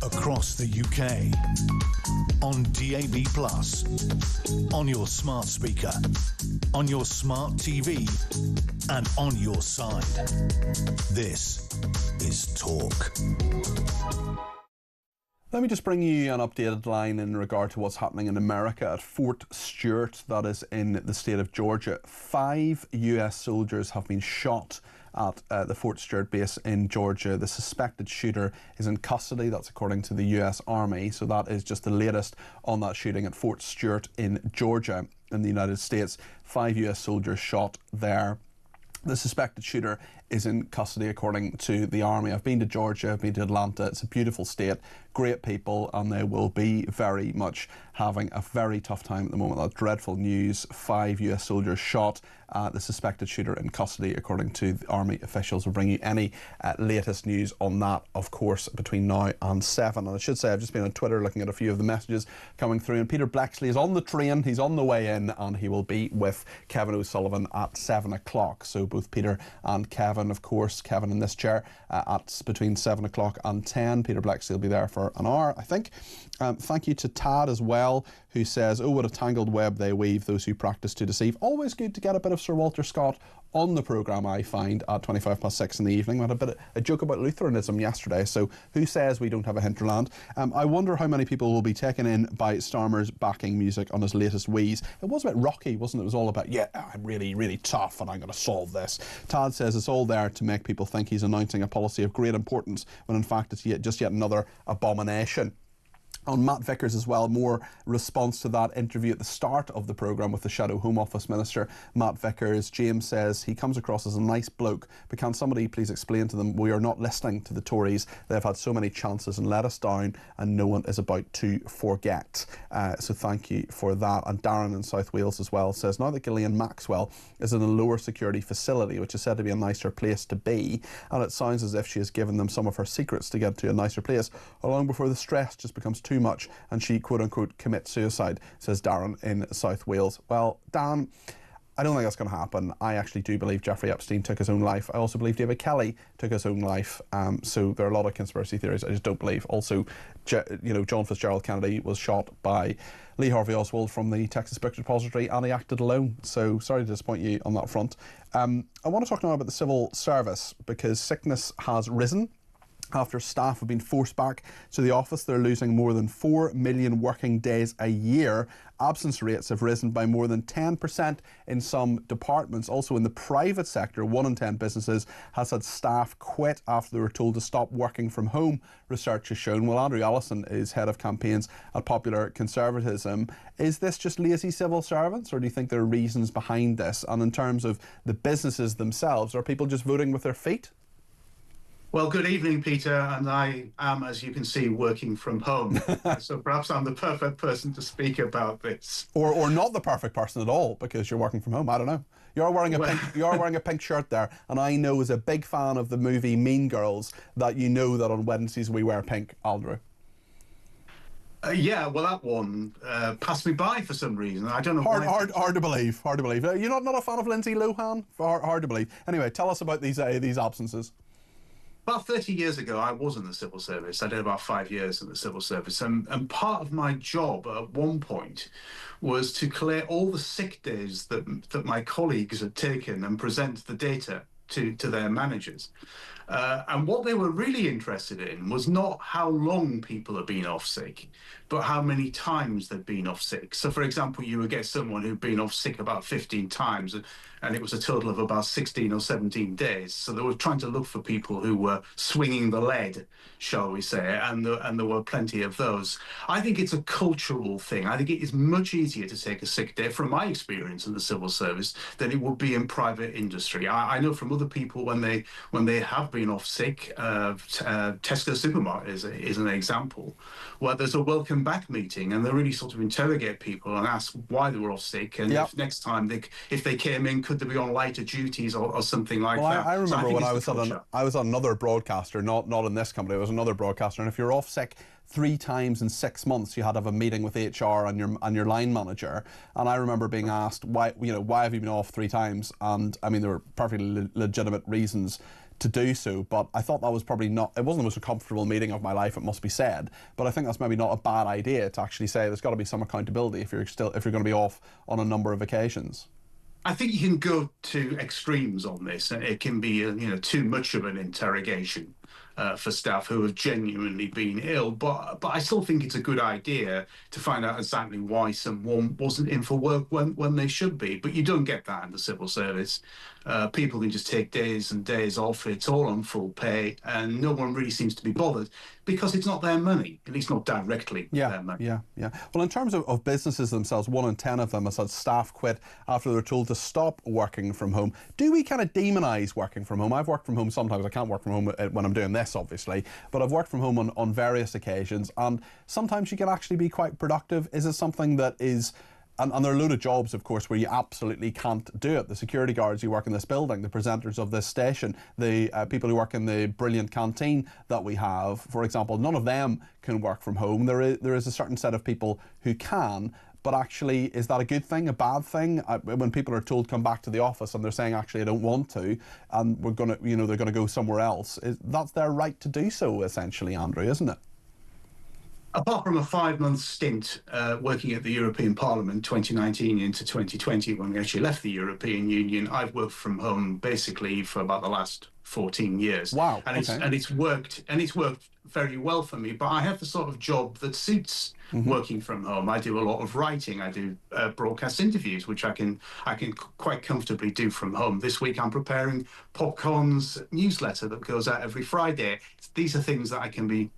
Across the UK, on DAB+, on your smart speaker, on your smart TV, and on your side. This is Talk. Let me just bring you an updated line in regard to what's happening in America at Fort Stewart, that is in the state of Georgia. 5 US soldiers have been shot at the Fort Stewart base in Georgia. The suspected shooter is in custody. That's according to the US Army. So that is just the latest on that shooting at Fort Stewart in Georgia in the United States. 5 US soldiers shot there. The suspected shooter is in custody according to the Army. I've been to Georgia, I've been to Atlanta. It's a beautiful state, great people, and they will be very much having a very tough time at the moment. That's dreadful news. 5 US soldiers shot. The suspected shooter in custody according to the Army officials. Will bring you any latest news on that, of course, between now and 7. And I should say I've just been on Twitter looking at a few of the messages coming through, and Peter Blexley is on the train. He's on the way in, and he will be with Kevin O'Sullivan at 7 o'clock. So both Peter and Kevin, of course, Kevin in this chair at between 7 o'clock and 10. Peter Blexley will be there for an hour, I think. Thank you to Tad as well, who says, oh, what a tangled web they weave, those who practice to deceive. Always good to get a bit of Sir Walter Scott on the programme, I find, at 6:25 in the evening. We had a joke about Lutheranism yesterday, so who says we don't have a hinterland? I wonder how many people will be taken in by Starmer's backing music on his latest wheeze. It was a bit rocky, wasn't it? It was all about, yeah, I'm really, really tough and I'm going to solve this. Tad says it's all there to make people think he's announcing a policy of great importance, when in fact it's just yet another abomination. On Matt Vickers as well, more response to that interview at the start of the programme with the Shadow Home Office Minister, Matt Vickers. James says he comes across as a nice bloke, but can somebody please explain to them we are not listening to the Tories? They've had so many chances and let us down, and no one is about to forget. So thank you for that. And Darren in South Wales as well says, now that Gillian Maxwell is in a lower security facility, which is said to be a nicer place to be, and it sounds as if she has given them some of her secrets to get to a nicer place, long before the stress just becomes too much and she quote-unquote commits suicide, says Darren in South Wales. Well, Dan, I don't think that's going to happen. I actually do believe Jeffrey Epstein took his own life. I also believe David Kelly took his own life. So there are a lot of conspiracy theories I just don't believe. Also, John Fitzgerald Kennedy was shot by Lee Harvey Oswald from the Texas Book Depository, and he acted alone. So sorry to disappoint you on that front. I want to talk now about the civil service, because sickness has risen after staff have been forced back to the office. They're losing more than 4 million working days a year. Absence rates have risen by more than 10% in some departments. Also in the private sector, 1 in 10 businesses has had staff quit after they were told to stop working from home, research has shown. Well, Andrew Allison is head of campaigns at Popular Conservatism. Is this just lazy civil servants, or do you think there are reasons behind this? And in terms of the businesses themselves, are people just voting with their feet? Well, good evening, Peter, and I am, as you can see, working from home. So perhaps I'm the perfect person to speak about this. Or not the perfect person at all, because you're working from home. I don't know. You're wearing a pink shirt there, and I know as a big fan of the movie Mean Girls that you know that on Wednesdays we wear pink, Andrew. Yeah, well, that one passed me by for some reason. I don't know. Hard to believe. Hard to believe. You're not a fan of Lindsay Lohan? Hard to believe. Anyway, tell us about these absences. About 30 years ago, I was in the civil service. I did about 5 years in the civil service. And part of my job at one point was to collect all the sick days that my colleagues had taken and present the data to their managers. And what they were really interested in was not how long people had been off sick, but how many times they'd been off sick. So, for example, you would get someone who'd been off sick about 15 times, and it was a total of about 16 or 17 days. So they were trying to look for people who were swinging the lead, shall we say, and there were plenty of those. I think it's a cultural thing. I think it is much easier to take a sick day, from my experience in the civil service, than it would be in private industry. I know from other people when they have been off sick, Tesco supermarket is an example, where there's a welcome back meeting and they really sort of interrogate people and ask why they were off sick, and if next time if they came in, could they be on lighter duties or something like that. I remember so when I was on another broadcaster, not in this company, it was another broadcaster, and if you're off sick 3 times in 6 months, you had to have a meeting with HR and your line manager. And I remember being asked, why have you been off 3 times? And I mean, there were perfectly legitimate reasons to do so, but I thought that was probably not, it wasn't the most comfortable meeting of my life, it must be said, but I think that's maybe not a bad idea to actually say there's got to be some accountability if you're going to be off on a number of occasions. I think you can go to extremes on this. It can be, too much of an interrogation for staff who have genuinely been ill. But I still think it's a good idea to find out exactly why someone wasn't in for work when they should be. But you don't get that in the civil service. People can just take days and days off. It's all on full pay, and no one really seems to be bothered because it's not their money, at least not directly their money. Yeah. Well, in terms of businesses themselves, 1 in 10 of them has had staff quit after they were told to stop working from home. Do we kind of demonise working from home? I've worked from home sometimes. I can't work from home when I'm doing this, obviously, but I've worked from home on various occasions, and sometimes you can actually be quite productive. Is it something that is... And there are a load of jobs, of course, where you absolutely can't do it. The security guards who work in this building, the presenters of this station, the people who work in the brilliant canteen that we have, for example, none of them can work from home. There is a certain set of people who can, but actually, is that a good thing, a bad thing? When people are told come back to the office and they're saying, actually, I don't want to, and we're going to, they're going to go somewhere else, that's their right to do so, essentially, Andrew, isn't it? Apart from a 5-month stint working at the European Parliament, 2019 into 2020, when we actually left the European Union, I've worked from home basically for about the last 14 years. Wow. And it's worked very well for me. But I have the sort of job that suits working from home. I do a lot of writing. I do broadcast interviews, which I can quite comfortably do from home. This week I'm preparing Popcorn's newsletter that goes out every Friday. These are things that can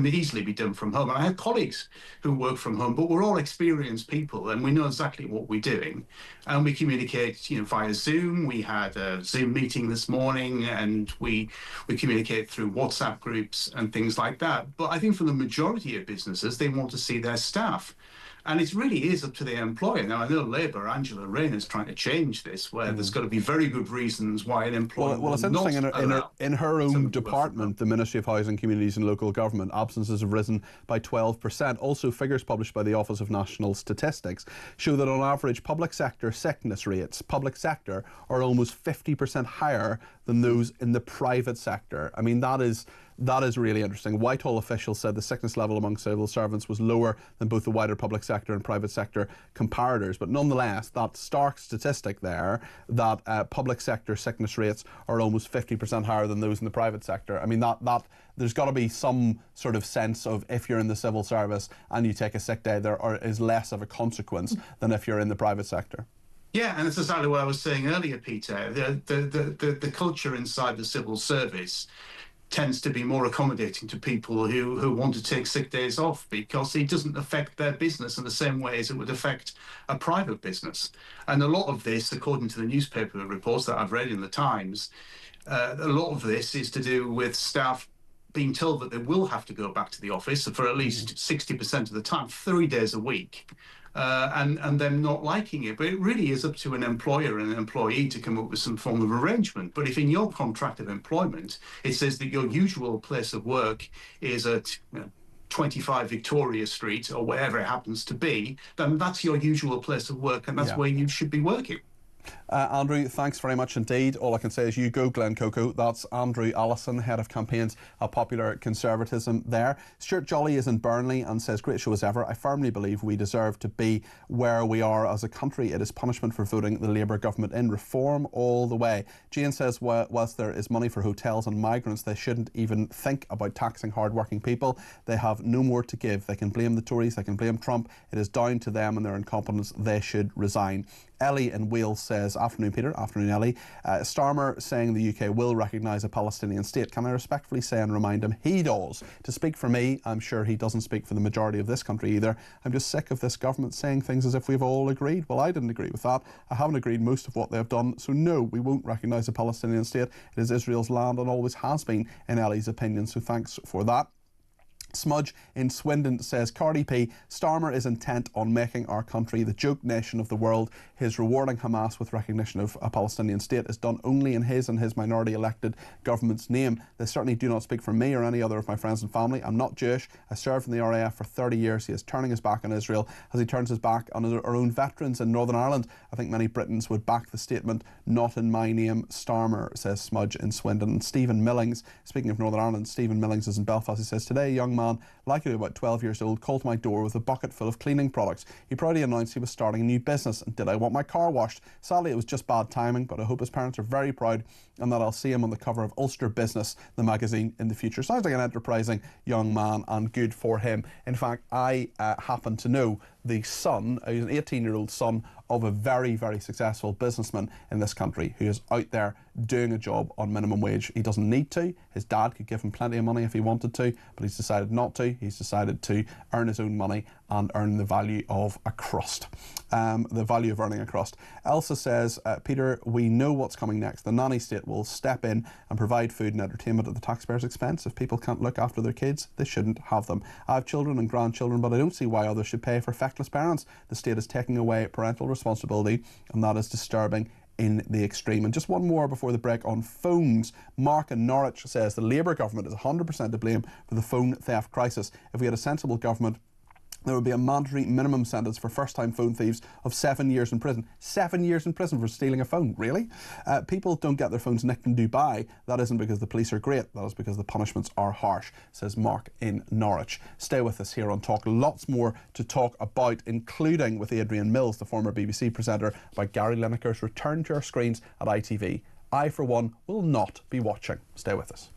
easily be done from home. And I have colleagues who work from home, but we're all experienced people and we know exactly what we're doing. And we communicate, via Zoom. We had a Zoom meeting this morning, and we communicate through WhatsApp groups and things like that. But I think for the majority of businesses, they want to see their staff. And it really is up to the employer. Now, I know Labour, Angela Rayner, is trying to change this, where there's got to be very good reasons why an employer Well, it's interesting, in her own department, the Ministry of Housing, Communities and Local Government, absences have risen by 12%. Also, figures published by the Office of National Statistics show that on average, public sector sickness rates, public sector, are almost 50% higher than those in the private sector. I mean, that is really interesting. Whitehall officials said the sickness level among civil servants was lower than both the wider public sector and private sector comparators. But nonetheless, that stark statistic there, that public sector sickness rates are almost 50% higher than those in the private sector. I mean, that there's got to be some sort of sense of, if you're in the civil service and you take a sick day, is less of a consequence than if you're in the private sector. Yeah, and it's exactly what I was saying earlier, Peter. The culture inside the civil service tends to be more accommodating to people who want to take sick days off, because it doesn't affect their business in the same way as it would affect a private business. And a lot of this, according to the newspaper reports that I've read in the Times, a lot of this is to do with staff being told that they will have to go back to the office for at least 60% of the time, 3 days a week. And them not liking it. But it really is up to an employer and an employee to come up with some form of arrangement. But if in your contract of employment it says that your usual place of work is at 25 Victoria Street or wherever it happens to be, then that's your usual place of work, and that's where you should be working. Andrew, thanks very much indeed. All I can say is you go, Glen Coco. That's Andrew Allison, Head of Campaigns at Popular Conservatism there. Stuart Jolly is in Burnley and says, great show as ever. I firmly believe we deserve to be where we are as a country. It is punishment for voting the Labour government in. Reform all the way. Jane says, whilst there is money for hotels and migrants, they shouldn't even think about taxing hard-working people. They have no more to give. They can blame the Tories, they can blame Trump. It is down to them and their incompetence. They should resign. Ellie in Wales says, afternoon Peter, afternoon Ellie. Starmer saying the UK will recognise a Palestinian state. Can I respectfully say and remind him he does? To speak for me, I'm sure he doesn't speak for the majority of this country either. I'm just sick of this government saying things as if we've all agreed. Well, I didn't agree with that. I haven't agreed most of what they've done. So no, we won't recognise a Palestinian state. It is Israel's land and always has been, in Ellie's opinion. So thanks for that. Smudge in Swindon says, Cardi P, Starmer is intent on making our country the joke nation of the world. His rewarding Hamas with recognition of a Palestinian state is done only in his and his minority elected government's name. They certainly do not speak for me or any other of my friends and family. I'm not Jewish. I served in the RAF for 30 years. He is turning his back on Israel as he turns his back on our own veterans in Northern Ireland. I think many Britons would back the statement, not in my name, Starmer, says Smudge in Swindon. And Stephen Millings, speaking of Northern Ireland, Stephen Millings is in Belfast. He says, today a young man, likely about 12 years old, called to my door with a bucket full of cleaning products. He proudly announced he was starting a new business and did I want my car washed? Sadly, it was just bad timing, but I hope his parents are very proud and that I'll see him on the cover of Ulster Business, the magazine, in the future. Sounds like an enterprising young man and good for him. In fact, I happen to know the son, an 18-year-old son of a very, very successful businessman in this country who is out there doing a job on minimum wage. He doesn't need to. His dad could give him plenty of money if he wanted to, but he's decided not to. He's decided to earn his own money and earn the value of a crust. The value of earning a crust. Elsa says, Peter, we know what's coming next. The nanny state will step in and provide food and entertainment at the taxpayers' expense. If people can't look after their kids, they shouldn't have them. I have children and grandchildren, but I don't see why others should pay for feckless parents. The state is taking away parental responsibility, and that is disturbing in the extreme. And just one more before the break on phones. Mark in Norwich says the Labour government is 100% to blame for the phone theft crisis. If we had a sensible government, there would be a mandatory minimum sentence for first-time phone thieves of 7 years in prison. 7 years in prison for stealing a phone, really? People don't get their phones nicked in Dubai. That isn't because the police are great. That is because the punishments are harsh, says Mark in Norwich. Stay with us here on Talk. Lots more to talk about, including with Adrian Mills, the former BBC presenter, about Gary Lineker's return to our screens at ITV. I, for one, will not be watching. Stay with us.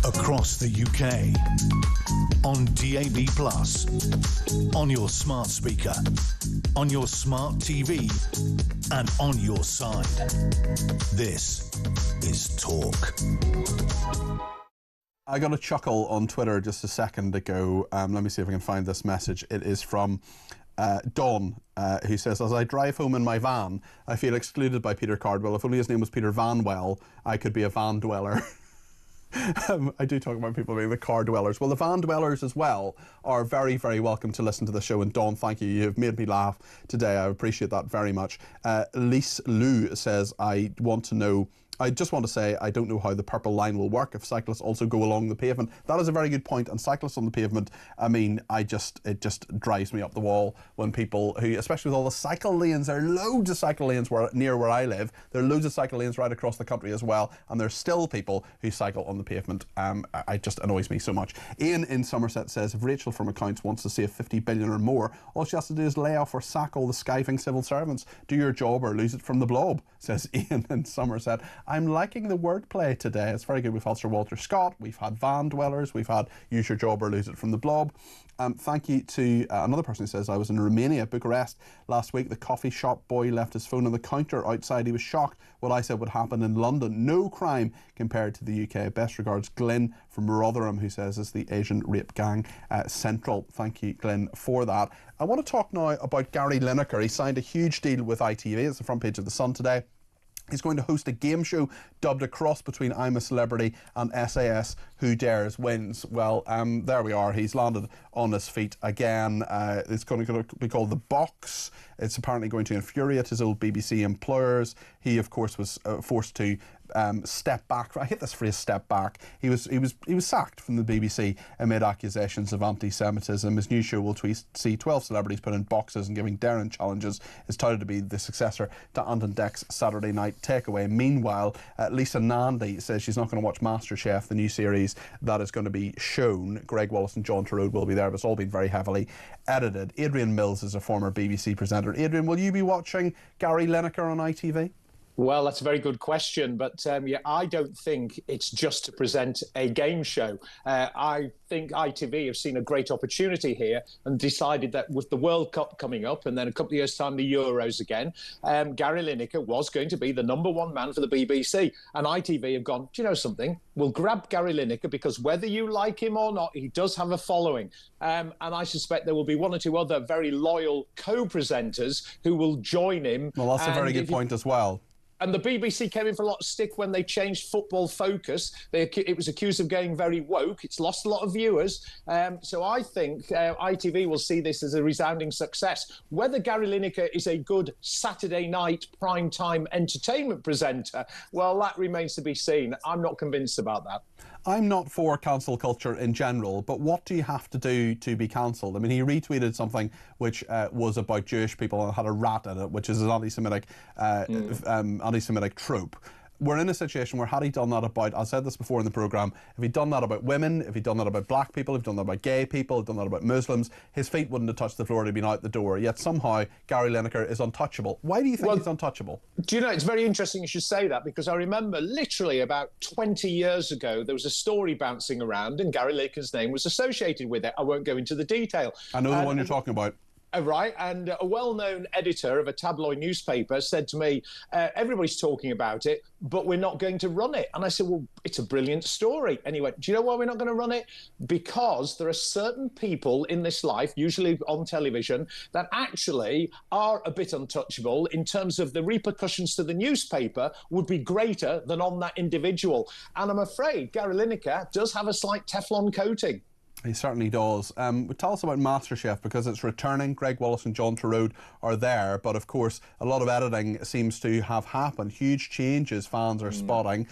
across the UK, on DAB+, on your smart speaker, on your smart TV, and on your side. This is Talk. I got a chuckle on Twitter just a second ago. Let me see if I can find this message. It is from Dawn, who says, as I drive home in my van, I feel excluded by Peter Cardwell. If only his name was Peter Vanwell, I could be a van dweller. I do talk about people being the car dwellers. Well, the van dwellers as well are very, very welcome to listen to the show. And Dawn, thank you. You've made me laugh today. I appreciate that very much. Lise Lou says, I just want to say I don't know how the purple line will work if cyclists also go along the pavement. That is a very good point. And cyclists on the pavement, I mean, it just drives me up the wall when people who, especially with all the cycle lanes, there are loads of cycle lanes near where I live. There are loads of cycle lanes right across the country as well. And there's still people who cycle on the pavement. It just annoys me so much. Ian in Somerset says, if Rachel from accounts wants to save 50 billion or more, all she has to do is lay off or sack all the skiving civil servants. Do your job or lose it from the blob, says Ian in Somerset. I'm liking the wordplay today. It's very good. We've had Sir Walter Scott, we've had van dwellers, we've had use your job or lose it from the blob. Thank you to another person who says, I was in Romania, Bucharest, last week. The coffee shop boy left his phone on the counter outside. He was shocked what I said would happen in London. No crime compared to the UK. Best regards, Glyn from Rotherham, who says it's the Asian rape gang central. Thank you, Glyn, for that. I want to talk now about Gary Lineker. He signed a huge deal with ITV. It's the front page of The Sun today. He's going to host a game show dubbed a cross between I'm a Celebrity and SAS Who Dares Wins. Well, there we are. He's landed on his feet again. It's going to be called The Box. It's apparently going to infuriate his old BBC employers. He, of course, was forced to step back. I hate this phrase, step back. He was sacked from the BBC amid accusations of anti-Semitism. His new show will see 12 celebrities put in boxes and giving daring challenges. It's touted to be the successor to Ant and Dec's Saturday Night Takeaway. Meanwhile, Lisa Nandy says she's not going to watch MasterChef, the new series that is going to be shown. Greg Wallace and John Turode will be there, but it's all been very heavily edited. Adrian Mills is a former BBC presenter. Adrian, will you be watching Gary Lineker on ITV? Well, that's a very good question, but I don't think it's just to present a game show. I think ITV have seen a great opportunity here and decided that with the World Cup coming up and then a couple of years' time the Euros again, Gary Lineker was going to be the #1 man for the BBC. And ITV have gone, do you know something? We'll grab Gary Lineker because whether you like him or not, he does have a following. And I suspect there will be one or two other very loyal co-presenters who will join him. Well, that's a very good point as well. And the BBC came in for a lot of stick when they changed football focus. It was accused of going very woke. It's lost a lot of viewers. So I think ITV will see this as a resounding success. Whether Gary Lineker is a good Saturday night primetime entertainment presenter, well, that remains to be seen. I'm not convinced about that. I'm not for cancel culture in general, but what do you have to do to be cancelled? I mean, he retweeted something which was about Jewish people and had a rat in it, which is an anti-Semitic trope. We're in a situation where had he done that about, I said this before in the programme, if he'd done that about women, if he'd done that about black people, if he'd done that about gay people, if he'd done that about Muslims, his feet wouldn't have touched the floor, he'd been out the door. Yet somehow Gary Lineker is untouchable. Why do you think he's untouchable? Do you know, it's very interesting you should say that, because I remember literally about 20 years ago, there was a story bouncing around and Gary Lineker's name was associated with it. I won't go into the detail. I know the one you're talking about. Right, and a well-known editor of a tabloid newspaper said to me, everybody's talking about it, but we're not going to run it. And I said, well, it's a brilliant story. And he went, do you know why we're not going to run it? Because there are certain people in this life, usually on television, that actually are a bit untouchable in terms of the repercussions to the newspaper would be greater than on that individual. And I'm afraid Gary Lineker does have a slight Teflon coating. He certainly does. Tell us about MasterChef, because it's returning. Greg Wallace and John Turode are there, but of course a lot of editing seems to have happened. Huge changes fans are spotting.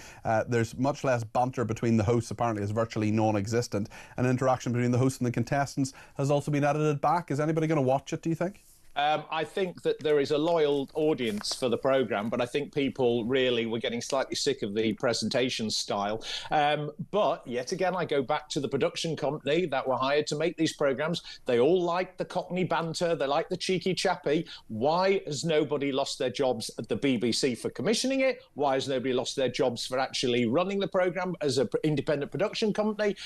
There's much less banter between the hosts, apparently is virtually non-existent, and interaction between the hosts and the contestants has also been edited back. Is anybody going to watch it, do you think? I think that there is a loyal audience for the programme, but I think people really were getting slightly sick of the presentation style. But yet again, I go back to the production company that were hired to make these programmes. They all like the Cockney banter. They like the cheeky chappy. Why has nobody lost their jobs at the BBC for commissioning it? Why has nobody lost their jobs for actually running the programme as an independent production company?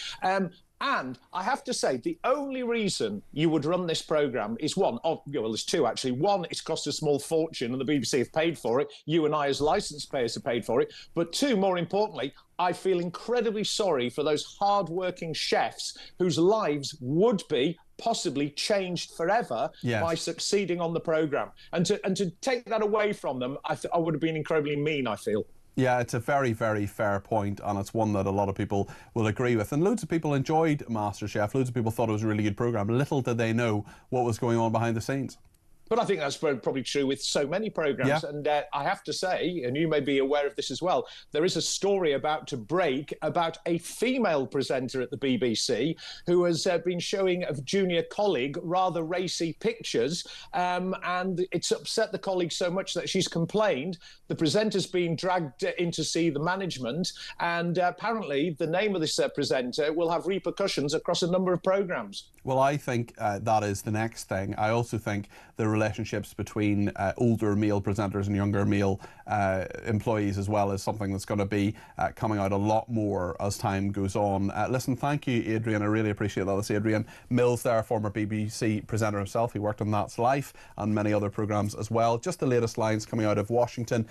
And I have to say, the only reason you would run this programme is well, there's two, actually. One, it's cost a small fortune and the BBC have paid for it. You and I as licence payers have paid for it. But two, more importantly, I feel incredibly sorry for those hard-working chefs whose lives would be possibly changed forever by succeeding on the programme. And to take that away from them, I would have been incredibly mean, I feel. Yeah, it's a very, very fair point, and it's one that a lot of people will agree with. And loads of people enjoyed MasterChef. Loads of people thought it was a really good programme. Little did they know what was going on behind the scenes. But I think that's probably true with so many programmes. Yeah. And I have to say, and you may be aware of this as well, there is a story about to break about a female presenter at the BBC who has been showing a junior colleague rather racy pictures. And it's upset the colleague so much that she's complained. The presenter's been dragged in to see the management. And apparently the name of this presenter will have repercussions across a number of programmes. Well, I think that is the next thing. I also think the relationships between older male presenters and younger male employees as well is something that's going to be coming out a lot more as time goes on. Listen, thank you, Adrian. I really appreciate that. That's Adrian Mills there, former BBC presenter himself. He worked on That's Life and many other programmes as well. Just the latest lines coming out of Washington.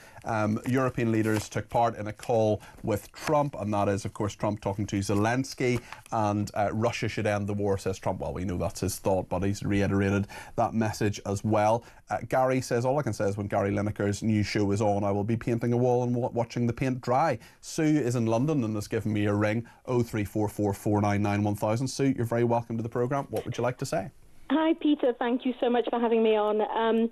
European leaders took part in a call with Trump, and that is, of course, Trump talking to Zelensky, and Russia should end the war, says Trump. Well, we know that's his thought, but he's reiterated that message as well. Gary says, all I can say is when Gary Lineker's new show is on, I will be painting a wall and watching the paint dry. Sue is in London and has given me a ring, 0344 499 1000. Sue, you're very welcome to the programme. What would you like to say? Hi, Peter. Thank you so much for having me on.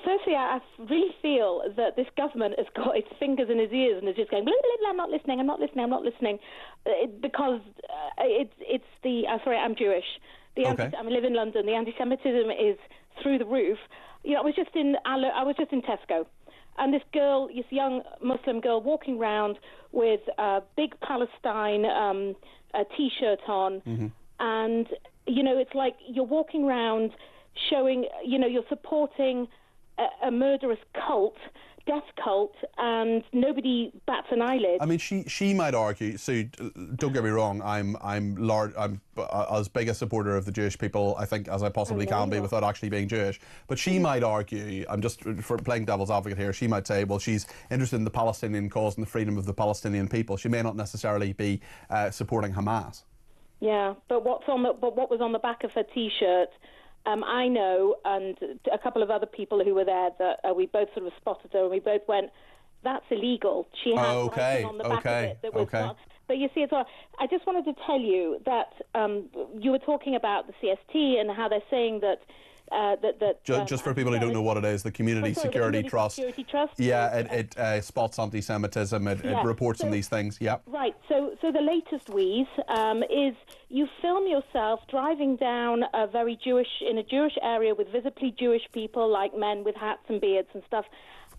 Firstly, I really feel that this government has got its fingers in his ears and is just going, blah, blah, blah, I'm not listening, I'm not listening, I'm not listening. Because it's the... sorry, I'm Jewish. I live in London. The anti-Semitism is through the roof. You know, I was just in Tesco, and this young Muslim girl, walking around with a big Palestine T-shirt on, and you know, it's like you're walking around showing, you know, you're supporting a murderous cult, death cult, and nobody bats an eyelid. I mean, she might argue. Sue, don't get me wrong. I'm as big a supporter of the Jewish people, I think, as I possibly can be without actually being Jewish. But she might argue. I'm just for playing devil's advocate here. She might say, well, she's interested in the Palestinian cause and the freedom of the Palestinian people. She may not necessarily be supporting Hamas. Yeah, but what was on the back of her T-shirt? I know, and a couple of other people who were there, that we both sort of spotted her, and we both went, "That's illegal." She had writing on the back of it that was not. But you see, as well, I just wanted to tell you that you were talking about the CST and how they're saying that. Just for people who don't know what it is, the Community Security Trust. Yeah, it spots anti-Semitism. It reports on these things. Yeah. Right. So the latest wheeze is you film yourself driving down a in a Jewish area with visibly Jewish people, like men with hats and beards and stuff,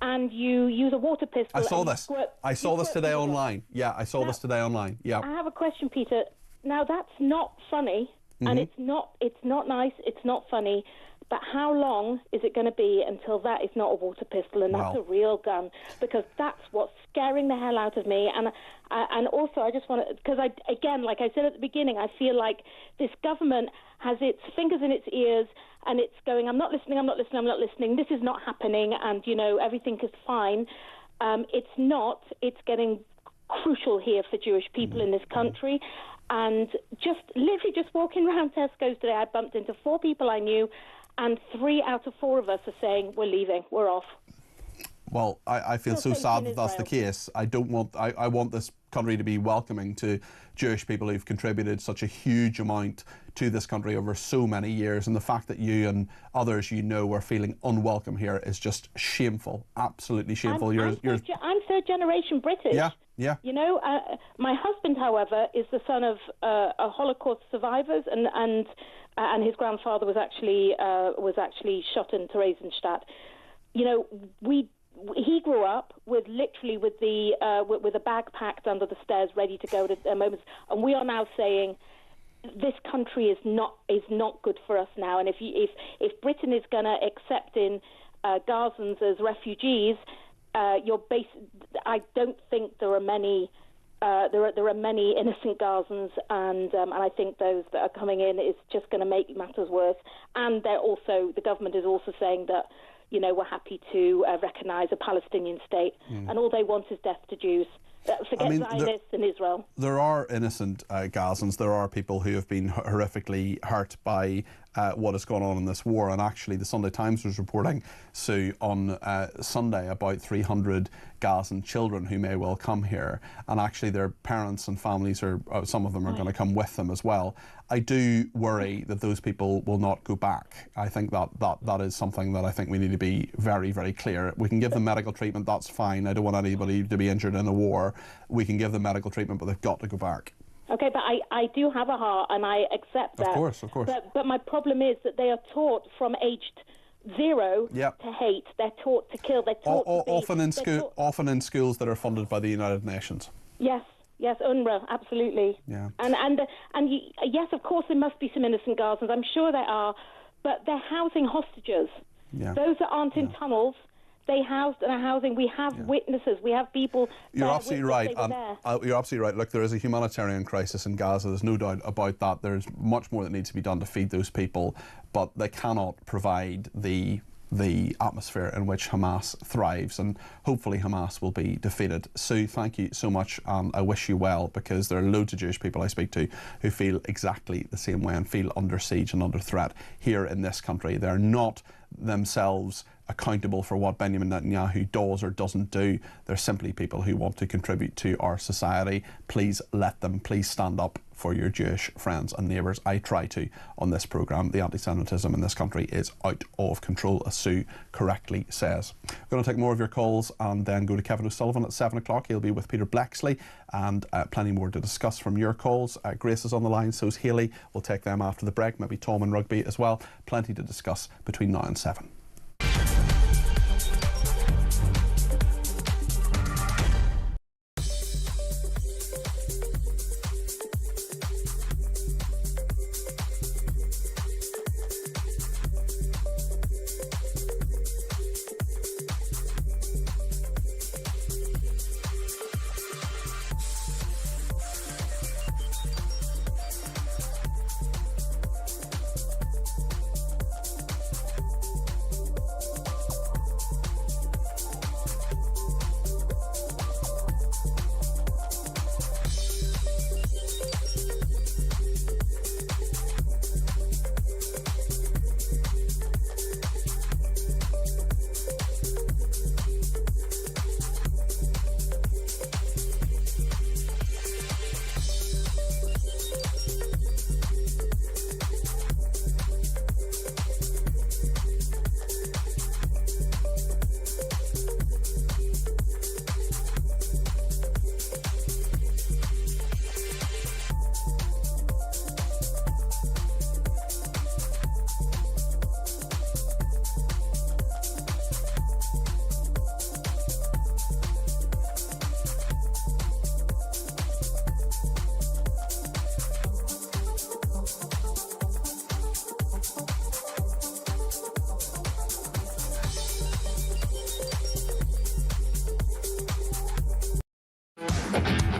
and you use a water pistol. I saw this. I saw this today online. Yeah, I saw this today online. Yeah. I have a question, Peter. Now that's not funny, and it's not nice. It's not funny. But how long is it going to be until that is not a water pistol and that's a real gun? Because that's what's scaring the hell out of me. And also, I just want to, because again, like I said at the beginning, I feel like this government has its fingers in its ears and it's going, I'm not listening, I'm not listening, I'm not listening. This is not happening, and you know everything is fine. It's not. It's getting crucial here for Jewish people in this country. And literally just walking around Tesco's today, I bumped into 4 people I knew. And 3 out of 4 of us are saying, we're leaving, we're off. Well, I feel so sad that that's the case. I want this country to be welcoming to Jewish people who've contributed such a huge amount to this country over so many years. And the fact that you and others you know are feeling unwelcome here is just shameful, absolutely shameful. I'm third generation British. Yeah. Yeah. You know, my husband, however, is the son of a Holocaust survivors, and his grandfather was actually shot in Theresienstadt. You know, he grew up with a bag packed under the stairs, ready to go at moments, and we are now saying this country is not good for us now. And if Britain is going to accept in Gazans as refugees, I don't think there are many. There are many innocent Gazans, and I think those that are coming in is just going to make matters worse. And the government is also saying that, you know, we're happy to recognise a Palestinian state, and all they want is death to Jews. Forget Zionists in Israel. There are innocent Gazans. There are people who have been horrifically hurt by what has gone on in this war. And actually, the Sunday Times was reporting, Sue, on Sunday about 300 Gazan children who may well come here. And actually, their parents and families, some of them are going to come with them as well. I do worry that those people will not go back. I think that is something that I think we need to be very, very clear. We can give them medical treatment, that's fine. I don't want anybody to be injured in a war. We can give them medical treatment, but they've got to go back. Okay, but I do have a heart, and I accept that. Of course. But my problem is that they are taught from aged 0 to hate. They're taught to kill. They're taught often in schools that are funded by the United Nations. Yes, UNRWA, absolutely. Yeah. And yes, of course, there must be some innocent Gazans. I'm sure there are, but they're housing hostages. Yeah. Those that aren't in tunnels, they housed and are housing. We have witnesses. We have people. You're absolutely right. You're absolutely right. Look, there is a humanitarian crisis in Gaza. There's no doubt about that. There's much more that needs to be done to feed those people, but they cannot provide the atmosphere in which Hamas thrives, and hopefully Hamas will be defeated. Sue, thank you so much, and I wish you well, because there are loads of Jewish people I speak to who feel exactly the same way and feel under siege and under threat here in this country. They're not themselves accountable for what Benjamin Netanyahu does or doesn't do. They're simply people who want to contribute to our society. Please let them. Please stand up for your Jewish friends and neighbours. I try to on this programme. The anti-Semitism in this country is out of control, as Sue correctly says. We're going to take more of your calls and then go to Kevin O'Sullivan at 7 o'clock. He'll be with Peter Blexley, and plenty more to discuss from your calls. Grace is on the line, so's Haley. We'll take them after the break, maybe Tom and rugby as well. Plenty to discuss between now and 7.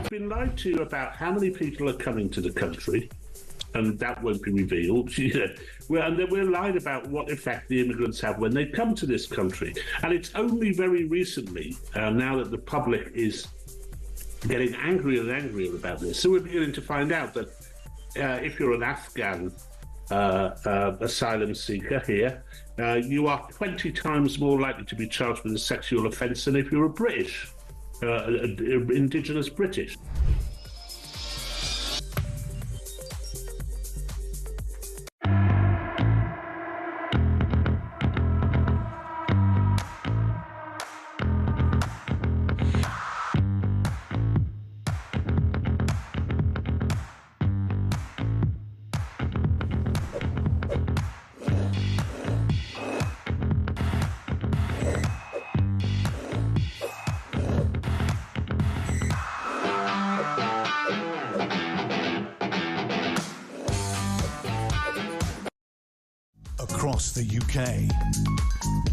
Been lied to about how many people are coming to the country, and that won't be revealed. And then we're lied about what effect the immigrants have when they come to this country. And it's only very recently, now that the public is getting angrier and angrier about this, so we're beginning to find out that if you're an Afghan asylum seeker here, you are 20 times more likely to be charged with a sexual offence than if you're a British. Indigenous British. across the UK,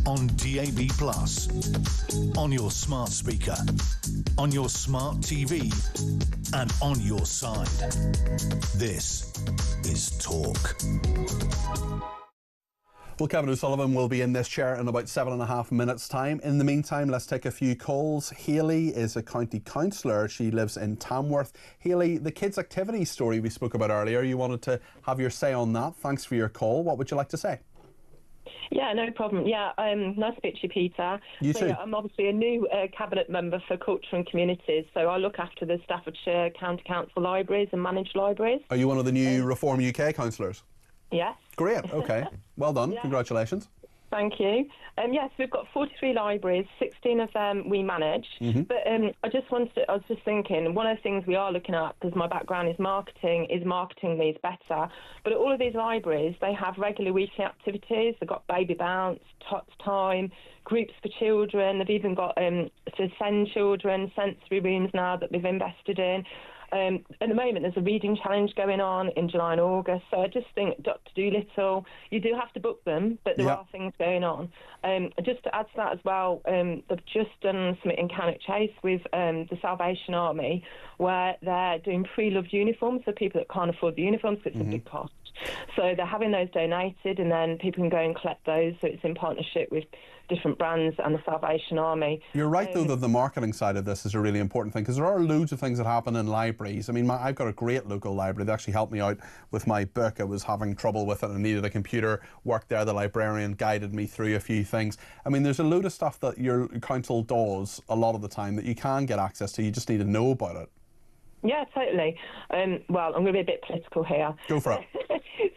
on DAB+, on your smart speaker, on your smart TV, and on your side. This is Talk. Well, Kevin O'Sullivan will be in this chair in about 7.5 minutes' time. In the meantime, let's take a few calls. Hayley is a county councillor. She lives in Tamworth. Hayley, the kids' activity story we spoke about earlier, you wanted to have your say on that. Thanks for your call. What would you like to say? Yeah, no problem. Yeah, nice to meet you, Peter. You too. Yeah, I'm obviously a new cabinet member for culture and communities, so I look after the Staffordshire County Council libraries and managed libraries. Are you one of the new Reform UK councillors? Yes. Great, okay. Well done, Yeah. Congratulations. Thank you. Yes, we've got 43 libraries, 16 of them we manage. But I was just thinking, one of the things we are looking at, because my background is marketing these better. But at all of these libraries, they have regular weekly activities. They've got baby bounce, tots time, groups for children. They've even got to send children sensory rooms now that they've invested in. At the moment, there's a reading challenge going on in July and August. So I just think Dr. Dolittle, you do have to book them, but there are things going on. Just to add to that as well, they've just done something in Cannock Chase with the Salvation Army, where they're doing pre-loved uniforms for people that can't afford the uniforms, because it's a big cost. So they're having those donated, and then people can go and collect those. So it's in partnership with different brands and the Salvation Army. You're right, though, that the marketing side of this is a really important thing, because there are loads of things that happen in libraries. I mean, I've got a great local library. They actually helped me out with my book. I was having trouble with it and needed a computer. Worked there. The librarian guided me through a few things. I mean, there's a load of stuff that your council does a lot of the time that you can get access to. You just need to know about it. Yeah, totally. Well, I'm going to be a bit political here. Go for it.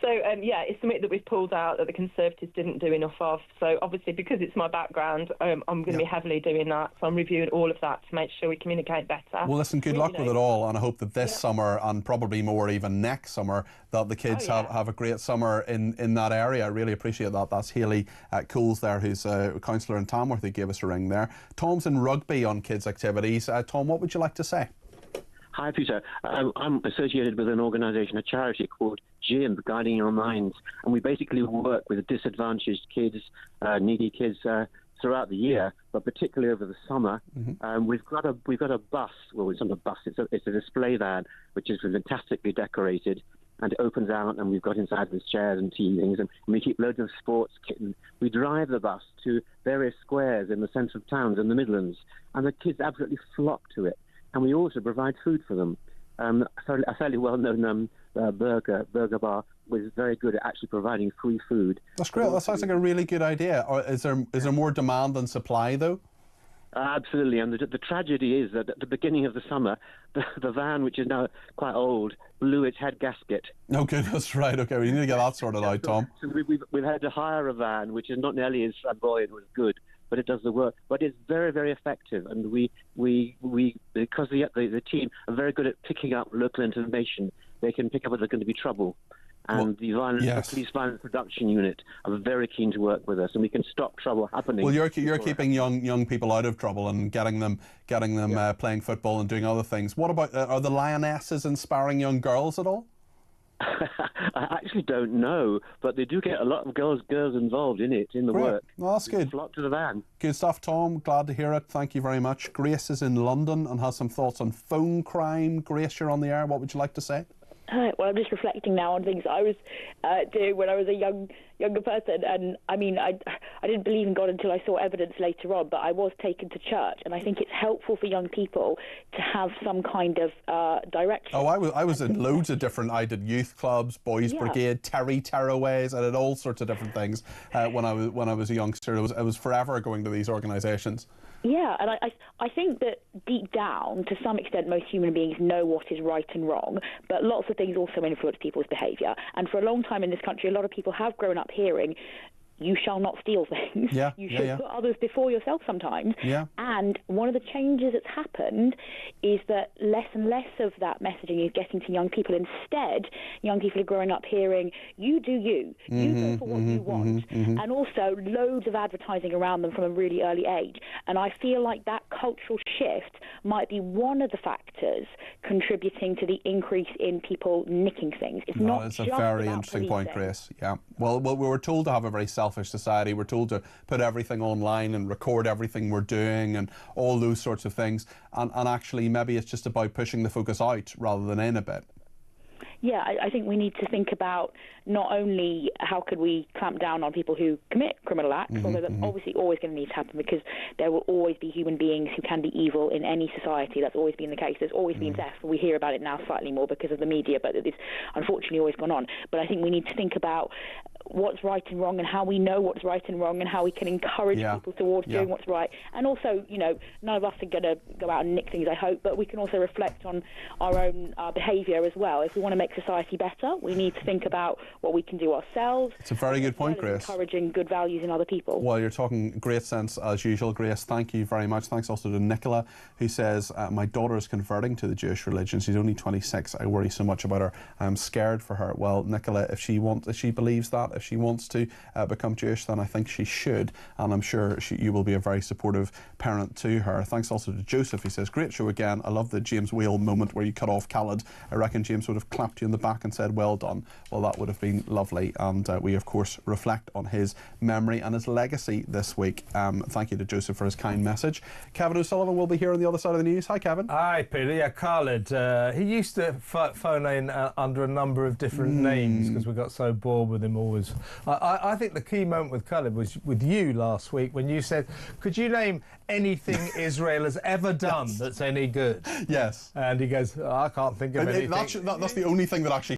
So, yeah, it's something that we've pulled out that the Conservatives didn't do enough of. So, obviously, because it's my background, I'm going to be heavily doing that. So I'm reviewing all of that to make sure we communicate better. Well, listen, good luck with it all, and I hope that this summer, and probably more even next summer, that the kids have a great summer in that area. I really appreciate that. That's Hayley Cools there, who's a councillor in Tamworth, who gave us a ring there. Tom's in Rugby on kids' activities. Tom, what would you like to say? Hi, Peter. I'm associated with an organisation, a charity called GYM, Guiding Your Minds, and we basically work with disadvantaged kids, needy kids throughout the year, but particularly over the summer. We've got a bus. Well, it's not a bus. It's a display van, which is fantastically decorated, and it opens out, and we've got inside with chairs and TVs, and we keep loads of sports kit. And we drive the bus to various squares in the centre of towns in the Midlands, and the kids absolutely flock to it. And we also provide food for them. A fairly well-known burger bar was very good at actually providing free food. That's great. That sounds like a really good idea. Is there more demand than supply, though? Absolutely. And the tragedy is that at the beginning of the summer, the van, which is now quite old, blew its head gasket. Oh, goodness, right. Okay, we need to get that sorted out, Tom. So we've had to hire a van, which is not nearly as flamboyant or as good, but it does the work. But it's very, very effective, and we because the team are very good at picking up local information. They can pick up when there's going to be trouble, and the police violence reduction unit are very keen to work with us, and we can stop trouble happening. Well, you're keeping young people out of trouble and getting them playing football and doing other things. What about are the Lionesses inspiring young girls at all? I actually don't know, but they do get a lot of girls involved in the work. Well, that's good. Flock to the van. Good stuff, Tom. Glad to hear it. Thank you very much. Grace is in London and has some thoughts on phone crime. Grace, you're on the air. What would you like to say? Well, I'm just reflecting now on things I was doing when I was a younger person, and I mean, I didn't believe in God until I saw evidence later on, but I was taken to church, and I think it's helpful for young people to have some kind of direction. Oh, I was in loads of different. I did youth clubs, boys brigade, tearaways. I did all sorts of different things when I was a youngster. I was forever going to these organisations. Yeah, and I think that deep down, to some extent, most human beings know what is right and wrong, but lots of things also influence people's behaviour. And for a long time in this country, a lot of people have grown up hearing, you shall not steal things. Yeah, you should put others before yourself sometimes. Yeah. And one of the changes that's happened is that less and less of that messaging is getting to young people. Instead, young people are growing up hearing, you do you. You go for what you want. And also loads of advertising around them from a really early age. And I feel like that cultural shift might be one of the factors contributing to the increase in people nicking things. It's not That's a just very about interesting point, policing. Grace. Yeah. Well, we were told to have a very selfish society. We're told to put everything online and record everything we're doing and all those sorts of things. And actually, maybe it's just about pushing the focus out rather than in a bit. Yeah, I think we need to think about not only how could we clamp down on people who commit criminal acts, although that's obviously always going to need to happen because there will always be human beings who can be evil in any society. That's always been the case. There's always been theft. We hear about it now slightly more because of the media, but it's unfortunately always gone on. But I think we need to think about what's right and wrong and how we know what's right and wrong and how we can encourage people towards doing what's right. And also, you know, none of us are going to go out and nick things, I hope, but we can also reflect on our own behaviour as well. If we want to make society better, we need to think about what we can do ourselves. It's a very good point, Grace. Encouraging good values in other people. Well, you're talking great sense as usual, Grace. Thank you very much. Thanks also to Nicola, who says, my daughter is converting to the Jewish religion. She's only 26. I worry so much about her. I'm scared for her. Well, Nicola, if she believes that, if she wants to become Jewish, then I think she should. And I'm sure you will be a very supportive parent to her. Thanks also to Joseph. He says, great show again. I love the James Whale moment where you cut off Khaled. I reckon James would have clapped you in the back and said, well done. Well, that would have been lovely. And we, of course, reflect on his memory and his legacy this week. Thank you to Joseph for his kind message. Kevin O'Sullivan will be here on the other side of the news. Hi, Kevin. Hi, Peter. Yeah, Khaled. He used to phone in under a number of different names because we got so bored with him always. I think the key moment with Khaled was with you last week when you said, could you name anything Israel has ever done that's any good? Yes. And he goes, I can't think of anything. That's the only thing that actually